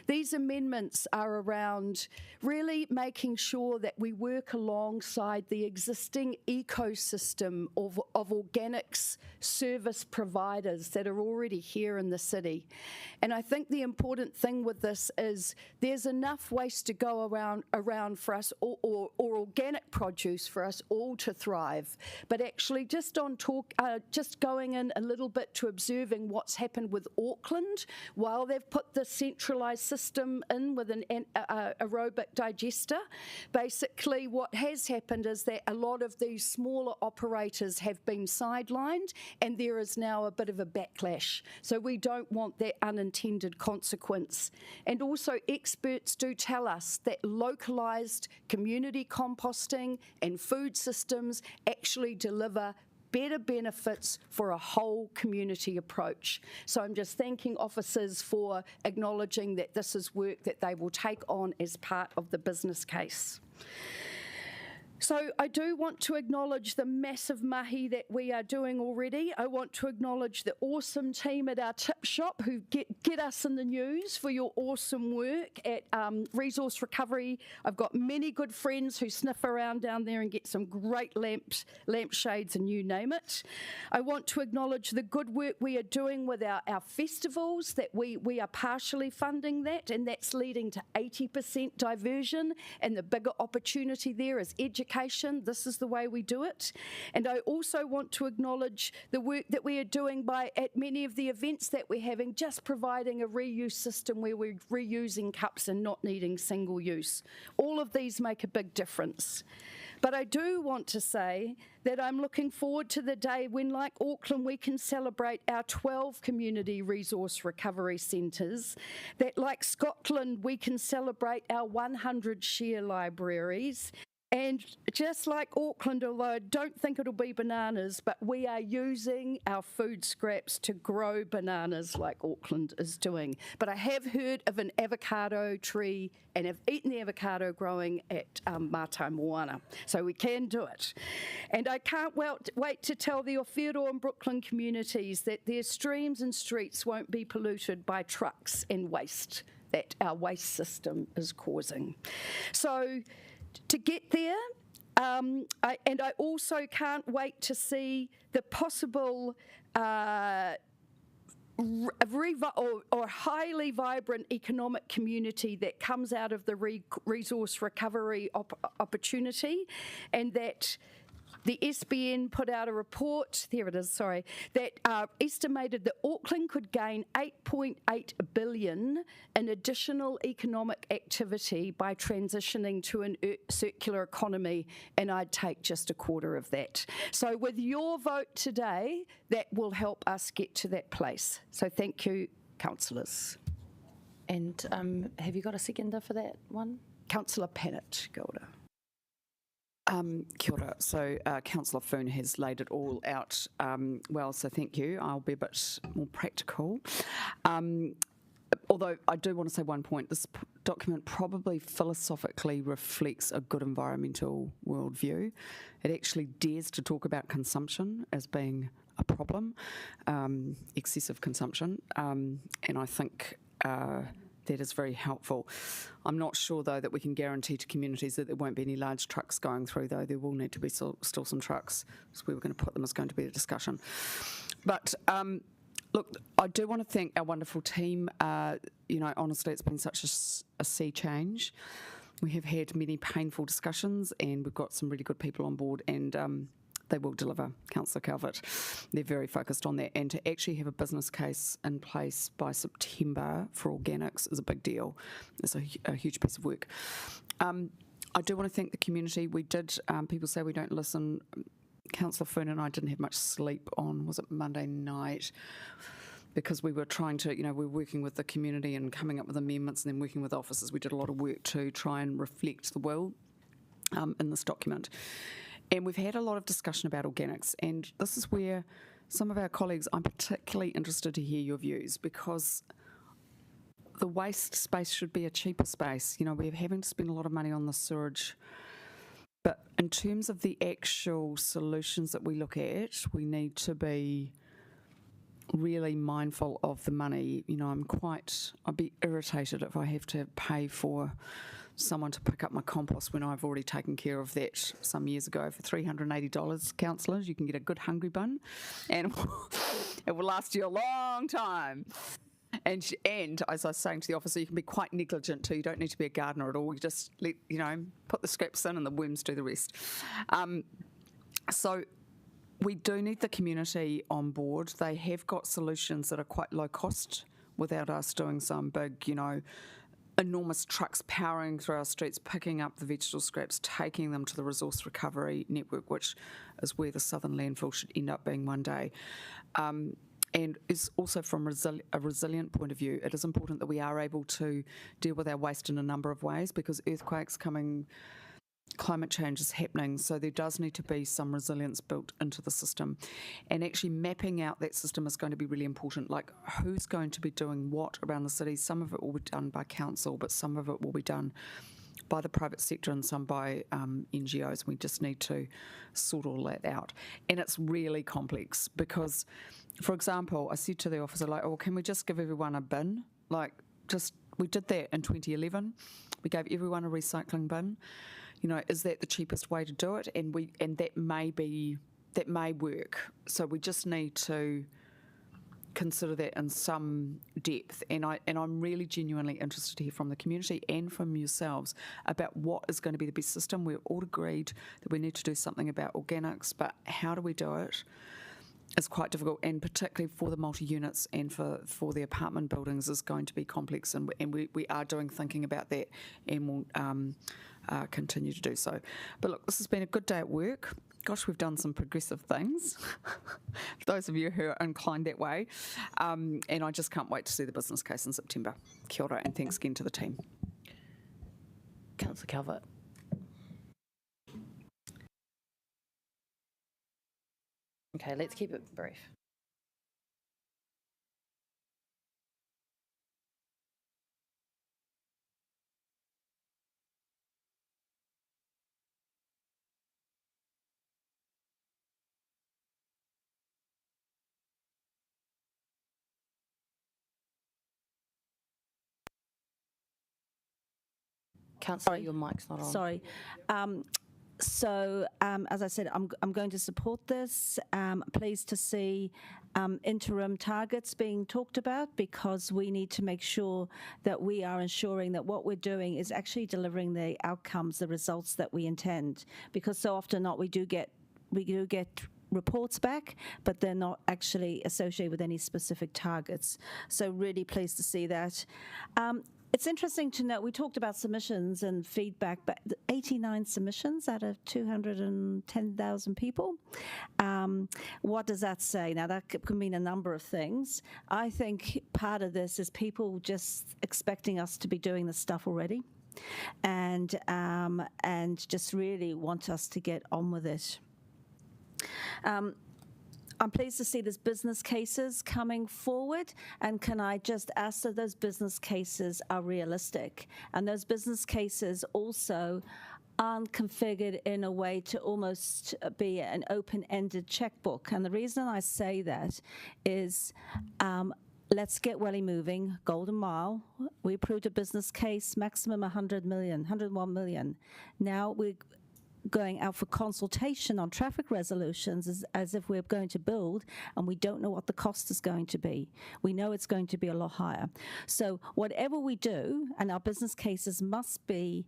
These amendments are around really making sure that we work alongside the existing ecosystem of organics service providers that are already here in the city. And I think the important thing with this is there's enough waste to go around for us, or organic produce for us all to thrive. But actually, just going in a little bit to observing what's happened with Auckland, while they've put the centralised system in with an aerobic digester, basically what has happened is that a lot of these smaller operators have been sidelined, and there is now a bit of a backlash. So we don't want that unintended consequence. And also, experts do tell us that localised community composting and food systems actually deliver better benefits for a whole community approach. So I'm just thanking officers for acknowledging that this is work that they will take on as part of the business case. So I do want to acknowledge the massive mahi that we are doing already. I want to acknowledge the awesome team at our tip shop who get us in the news for your awesome work at Resource Recovery. I've got many good friends who sniff around down there and get some great lampshades and you name it. I want to acknowledge the good work we are doing with our festivals, that we are partially funding that, and that's leading to 80% diversion, and the bigger opportunity there is education. This is the way we do it. And I also want to acknowledge the work that we are doing at many of the events that we're having, just providing a reuse system where we're reusing cups and not needing single use. All of these make a big difference. But I do want to say that I'm looking forward to the day when, like Auckland, we can celebrate our 12 community resource recovery centres, that like Scotland, we can celebrate our 100 share libraries. And just like Auckland, although I don't think it'll be bananas, but we are using our food scraps to grow bananas like Auckland is doing. But I have heard of an avocado tree and have eaten the avocado growing at Mātai Moana. So we can do it. And I can't wait to tell the Awhiro and Brooklyn communities that their streams and streets won't be polluted by trucks and waste. that our waste system is causing. So to get there, I also can't wait to see the possible or highly vibrant economic community that comes out of the resource recovery opportunity, and that the SBN put out a report, there it is, sorry, that estimated that Auckland could gain 8.8 billion in additional economic activity by transitioning to a circular economy, and I'd take just a quarter of that. So with your vote today, that will help us get to that place. So thank you, councillors. And have you got a seconder for that one? Councillor Pennant, Gilda. Kia ora. So Councillor Foon has laid it all out well, so thank you. I'll be a bit more practical. Although I do want to say one point, this document probably philosophically reflects a good environmental worldview. It actually dares to talk about consumption as being a problem, excessive consumption, and I think that is very helpful. I'm not sure, though, that we can guarantee to communities that there won't be any large trucks going through, though. There will need to be still some trucks. So where we're going to put them is going to be a discussion. But look, I do want to thank our wonderful team. Honestly, it's been such a sea change. We have had many painful discussions, and we've got some really good people on board, and they will deliver, Councillor Calvert. They're very focused on that. And to actually have a business case in place by September for organics is a big deal. It's a huge piece of work. I do want to thank the community. We did, people say we don't listen. Councillor Foon and I didn't have much sleep on, was it Monday night? Because we were trying to, we were working with the community and coming up with amendments and then working with officers. We did a lot of work to try and reflect the will in this document. And we've had a lot of discussion about organics, and this is where some of our colleagues, I'm particularly interested to hear your views, because the waste space should be a cheaper space. We're having to spend a lot of money on the sewage, but in terms of the actual solutions that we look at, we need to be really mindful of the money. I'd be irritated if I have to pay for someone to pick up my compost when I've already taken care of that some years ago for $380, councillors. You can get a good hungry bun, and it will last you a long time. And as I was saying to the officer, you can be quite negligent too. You don't need to be a gardener at all. You just put the scraps in and the worms do the rest. So we do need the community on board. They have got solutions that are quite low cost without us doing some big, enormous trucks powering through our streets, picking up the vegetable scraps, taking them to the resource recovery network, which is where the southern landfill should end up being one day. And is also from a resilient point of view, it is important that we are able to deal with our waste in a number of ways, because earthquakes coming, climate change is happening, so there does need to be some resilience built into the system. And actually mapping out that system is going to be really important, like who's going to be doing what around the city. Some of it will be done by council, but some of it will be done by the private sector and some by NGOs. We just need to sort all that out. And it's really complex because, for example, I said to the officer, can we just give everyone a bin? We did that in 2011. We gave everyone a recycling bin. Is that the cheapest way to do it? And that may work. So we just need to consider that in some depth. And I'm really genuinely interested to hear from the community and from yourselves about what is going to be the best system. We've all agreed that we need to do something about organics, but how do we do it? It's quite difficult, and particularly for the multi-units and for the apartment buildings is going to be complex, and we are doing thinking about that, and we'll continue to do so. But look, this has been a good day at work. Gosh, we've done some progressive things, for those of you who are inclined that way, and I just can't wait to see the business case in September. Kia ora, and thanks again to the team. Councillor Calvert. Okay, let's keep it brief. Councillor, your mic's not on. Sorry. As I said, I'm going to support this. Pleased to see interim targets being talked about, because we need to make sure that we are ensuring that what we're doing is actually delivering the outcomes, the results that we intend. Because so often not, we do get reports back, but they're not actually associated with any specific targets. So really pleased to see that. It's interesting to note, we talked about submissions and feedback, but 89 submissions out of 210,000 people. What does that say? Now, that can mean a number of things. I think part of this is people just expecting us to be doing this stuff already, and just really want us to get on with it. I'm pleased to see there's business cases coming forward, and can I just ask that those business cases are realistic, and those business cases also aren't configured in a way to almost be an open-ended checkbook. And the reason I say that is let's get Welly moving, Golden Mile. We approved a business case, maximum 101 million. Now we're going out for consultation on traffic resolutions as if we're going to build, and we don't know what the cost is going to be. We know it's going to be a lot higher. So whatever we do, and our business cases must be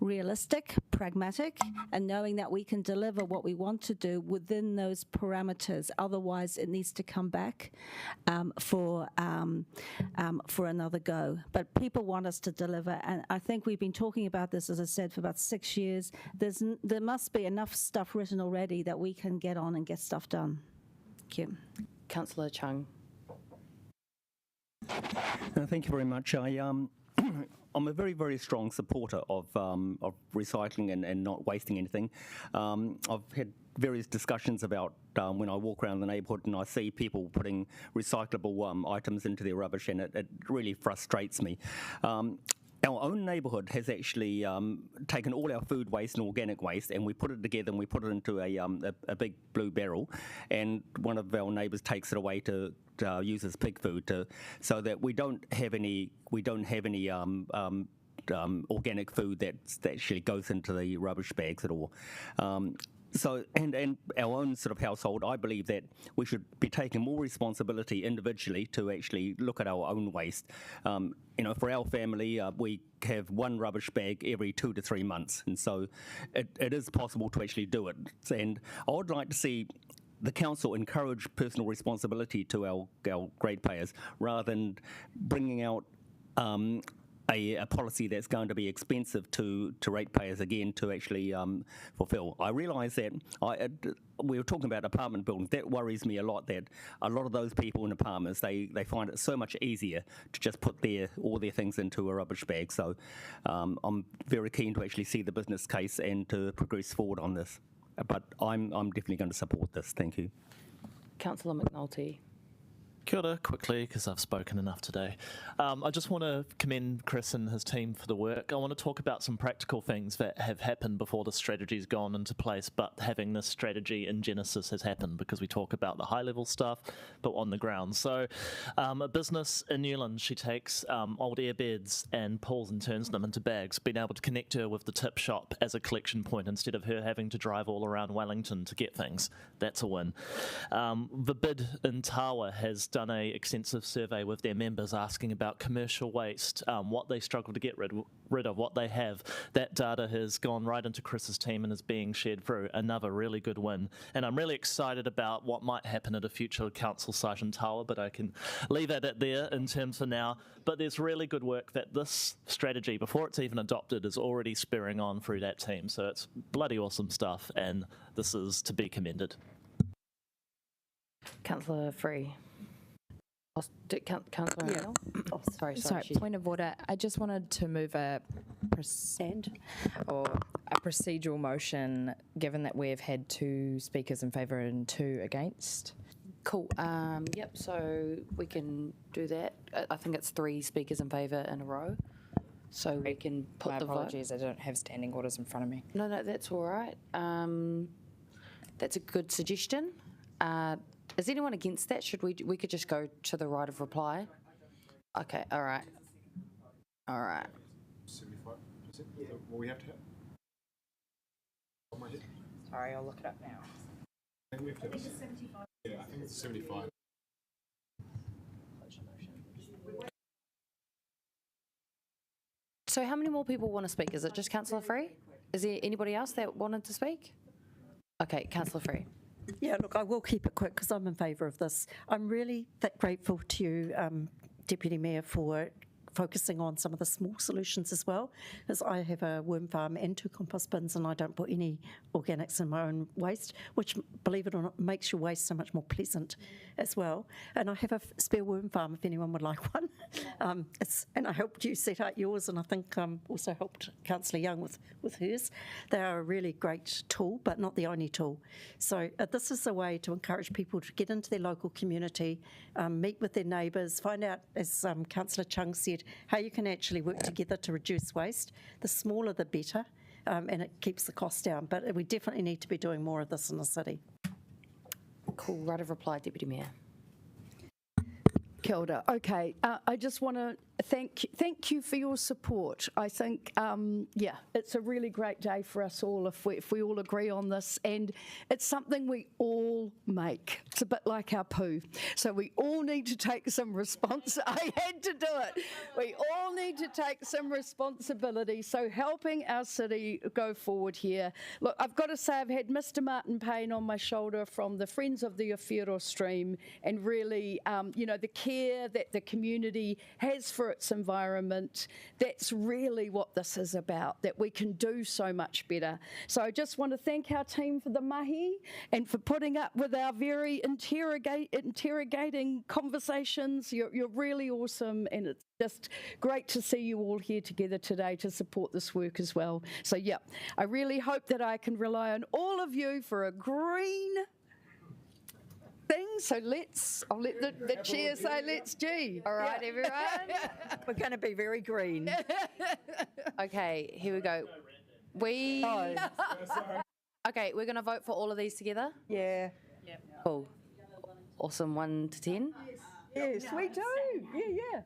realistic, pragmatic, and knowing that we can deliver what we want to do within those parameters. Otherwise, it needs to come back for another go. But people want us to deliver, and I think we've been talking about this, as I said, for about 6 years. There must be enough stuff written already that we can get on and get stuff done. Thank you. Councillor Chung. Thank you very much. I'm a very, very strong supporter of recycling and not wasting anything. I've had various discussions about when I walk around the neighbourhood and I see people putting recyclable items into their rubbish, and it really frustrates me. Our own neighbourhood has actually taken all our food waste and organic waste, and we put it together and we put it into a big blue barrel, and one of our neighbours takes it away to use as pig food, so that we don't have any organic food that actually goes into the rubbish bags at all. So, and our own sort of household, I believe that we should be taking more responsibility individually to actually look at our own waste. For our family, we have one rubbish bag every 2 to 3 months, and so it is possible to actually do it. And I would like to see the council encourage personal responsibility to our ratepayers, rather than bringing out a policy that's going to be expensive to ratepayers again to actually fulfil. I realise that we were talking about apartment buildings. That worries me a lot, that a lot of those people in apartments, they find it so much easier to just put all their things into a rubbish bag. So I'm very keen to actually see the business case and to progress forward on this. But I'm definitely going to support this. Thank you. Councillor McNulty. Kia ora, quickly, because I've spoken enough today. I just want to commend Chris and his team for the work. I want to talk about some practical things that have happened before the strategy's gone into place, but having this strategy in Genesis has happened, because we talk about the high-level stuff, but on the ground. So a business in Newlands, she takes old airbeds and pulls and turns them into bags, being able to connect her with the tip shop as a collection point instead of her having to drive all around Wellington to get things. That's a win. The bid in Tawa has done a extensive survey with their members asking about commercial waste, what they struggle to get rid of, what they have. That data has gone right into Chris's team and is being shared through. Another really good win. And I'm really excited about what might happen at a future council site in Tawa, but I can leave it at there in terms for now. But there's really good work that this strategy, before it's even adopted, is already spurring on through that team. So it's bloody awesome stuff, and this is to be commended. Councillor Free. Councillor O'Neill? Oh, sorry. Point of order. I just wanted to move a procedural motion, given that we've had 2 speakers in favour and 2 against. Cool. Yep, so we can do that. I think it's 3 speakers in favour in a row. So we can put the vote. My apologies, I don't have standing orders in front of me. No, that's all right. That's a good suggestion. Is anyone against that? Should we could just go to the right of reply? Okay, all right. 75%? Will we have to have? Sorry, I'll look it up now. I think it's 75. Yeah, I think it's 75. So how many more people want to speak? Is it just Councillor Free? Is there anybody else that wanted to speak? Okay, Councillor Free. Yeah, look, I will keep it quick because I'm in favour of this. I'm really grateful to you, Deputy Mayor, for focusing on some of the small solutions as well, as I have a worm farm and 2 compost bins and I don't put any organics in my own waste, which, believe it or not, makes your waste so much more pleasant as well. And I have a spare worm farm if anyone would like one. And I helped you set out yours, and I think also helped Councillor Young with hers. They are a really great tool, but not the only tool. So this is a way to encourage people to get into their local community, meet with their neighbours, find out, as Councillor Chung said, how you can actually work together to reduce waste. The smaller the better, and it keeps the cost down. But we definitely need to be doing more of this in the city. Cool, right of reply, Deputy Mayor. Kia ora. Okay, I just want to thank you for your support. I think, yeah, it's a really great day for us all if we all agree on this, and it's something we all make. It's a bit like our poo. So we all need to take some I had to do it. We all need to take some responsibility. So helping our city go forward here. Look, I've got to say I've had Mr. Martin Payne on my shoulder from the Friends of the Awhiro Stream, and really, you know, the care that the community has for its environment. That's really what this is about, that we can do so much better. So I just want to thank our team for the mahi and for putting up with our very interrogating conversations. You're really awesome, and it's just great to see you all here together today to support this work as well. So yeah, I really hope that I can rely on all of you for a green thing. So I'll let the chair say let's G. All right, everyone. We're going to be very green. Okay, here we go. Okay, we're going to vote for all of these together? Yeah. Cool. Awesome, 1 to 10? Yes, we do. Yeah.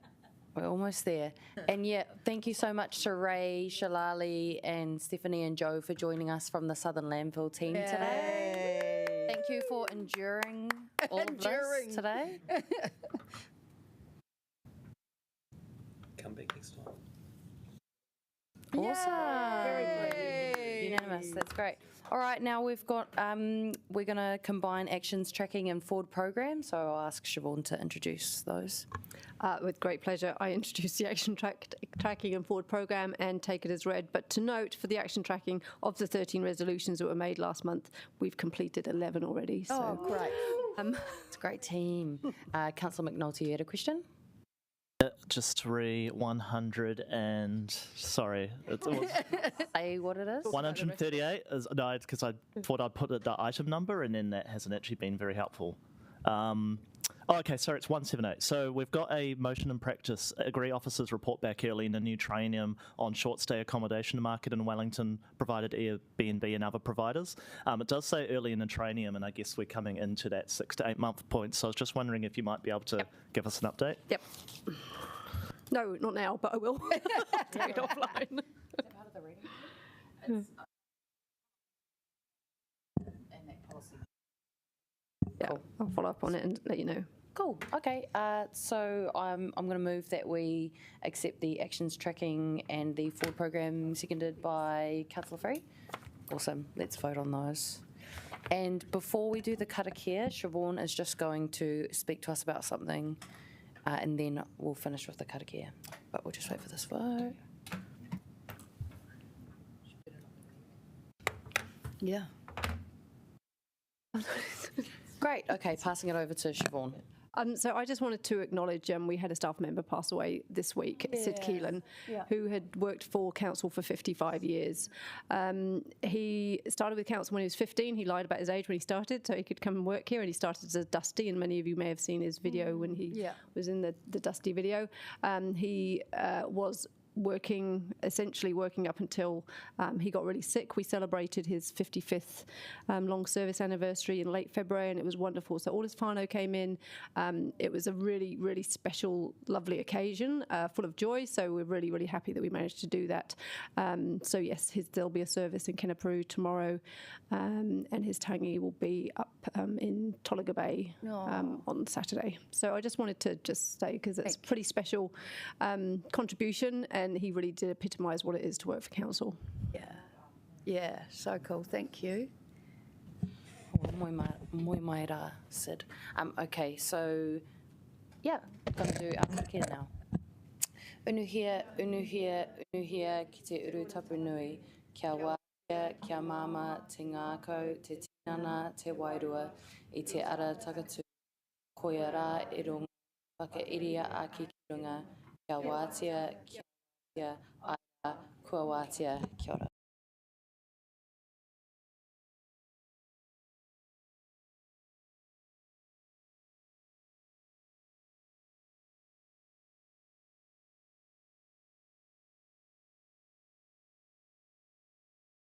We're almost there. And yeah, thank you so much to Ray, Shalali, and Stephanie and Joe for joining us from the Southern Landfill team today. Thank you for enduring all of this today. Come back next time. Awesome. Very good. Unanimous. That's great. All right, now we've got, we're going to combine actions tracking and forward program. So I'll ask Siobhan to introduce those. With great pleasure, I introduce the action tracking and forward program and take it as read. But to note, for the action tracking of the 13 resolutions that were made last month, we've completed 11 already. So. Oh, great. It's a great team. Councillor McNulty, you had a question? Just to read 100 and sorry, it was say what it is. 138 is no, because I thought I'd put the item number and then that hasn't actually been very helpful. Okay, sorry, it's 178. So we've got a motion and practice. Agree officers report back early in a new training on short stay accommodation market in Wellington, provided Airbnb and other providers. It does say early in the training, and I guess we're coming into that 6 to 8 month point. So I was just wondering if you might be able to give us an update. Yep. No, not now, but I will. Take it offline. Is that part of the reading? And that policy. Yeah, I'll follow up on it and let you know. Cool. Okay. So I'm going to move that we accept the actions tracking and the forward program, seconded by Councillor Free. Awesome. Let's vote on those. And before we do the karakia, Siobhan is just going to speak to us about something, and then we'll finish with the karakia. But we'll just wait for this vote. Yeah. Great. Okay, passing it over to Siobhan. So I just wanted to acknowledge we had a staff member pass away this week, Sid Keelan, who had worked for council for 55 years. He started with council when he was 15. He lied about his age when he started so he could come and work here, and he started as a Dusty, and many of you may have seen his video when he was in the Dusty video. He was essentially working up until he got really sick. We celebrated his 55th long service anniversary in late February, and it was wonderful. So all his whānau came in. It was a really, really special, lovely occasion, full of joy. So we're really, really happy that we managed to do that. So yes, there'll be a service in Kenepuru tomorrow, and his tangi will be up in Tolaga Bay on Saturday. So I just wanted to just say, because it's a pretty special contribution, and he really did epitomise what it is to work for council. Yeah, so cool. Thank you. Moi mai rā, Sid. Okay, so yeah, going to do apakira now. Unuhia, unuhia, unuhia ki te uru tapu nui, kia wākia, kia māma, te ngākau, te tinana, te wairua, I te ara takatu, koia rā I runga, whakairia a ki runga, kia wātia, kia wātia, aira, kua wātia, kia ora.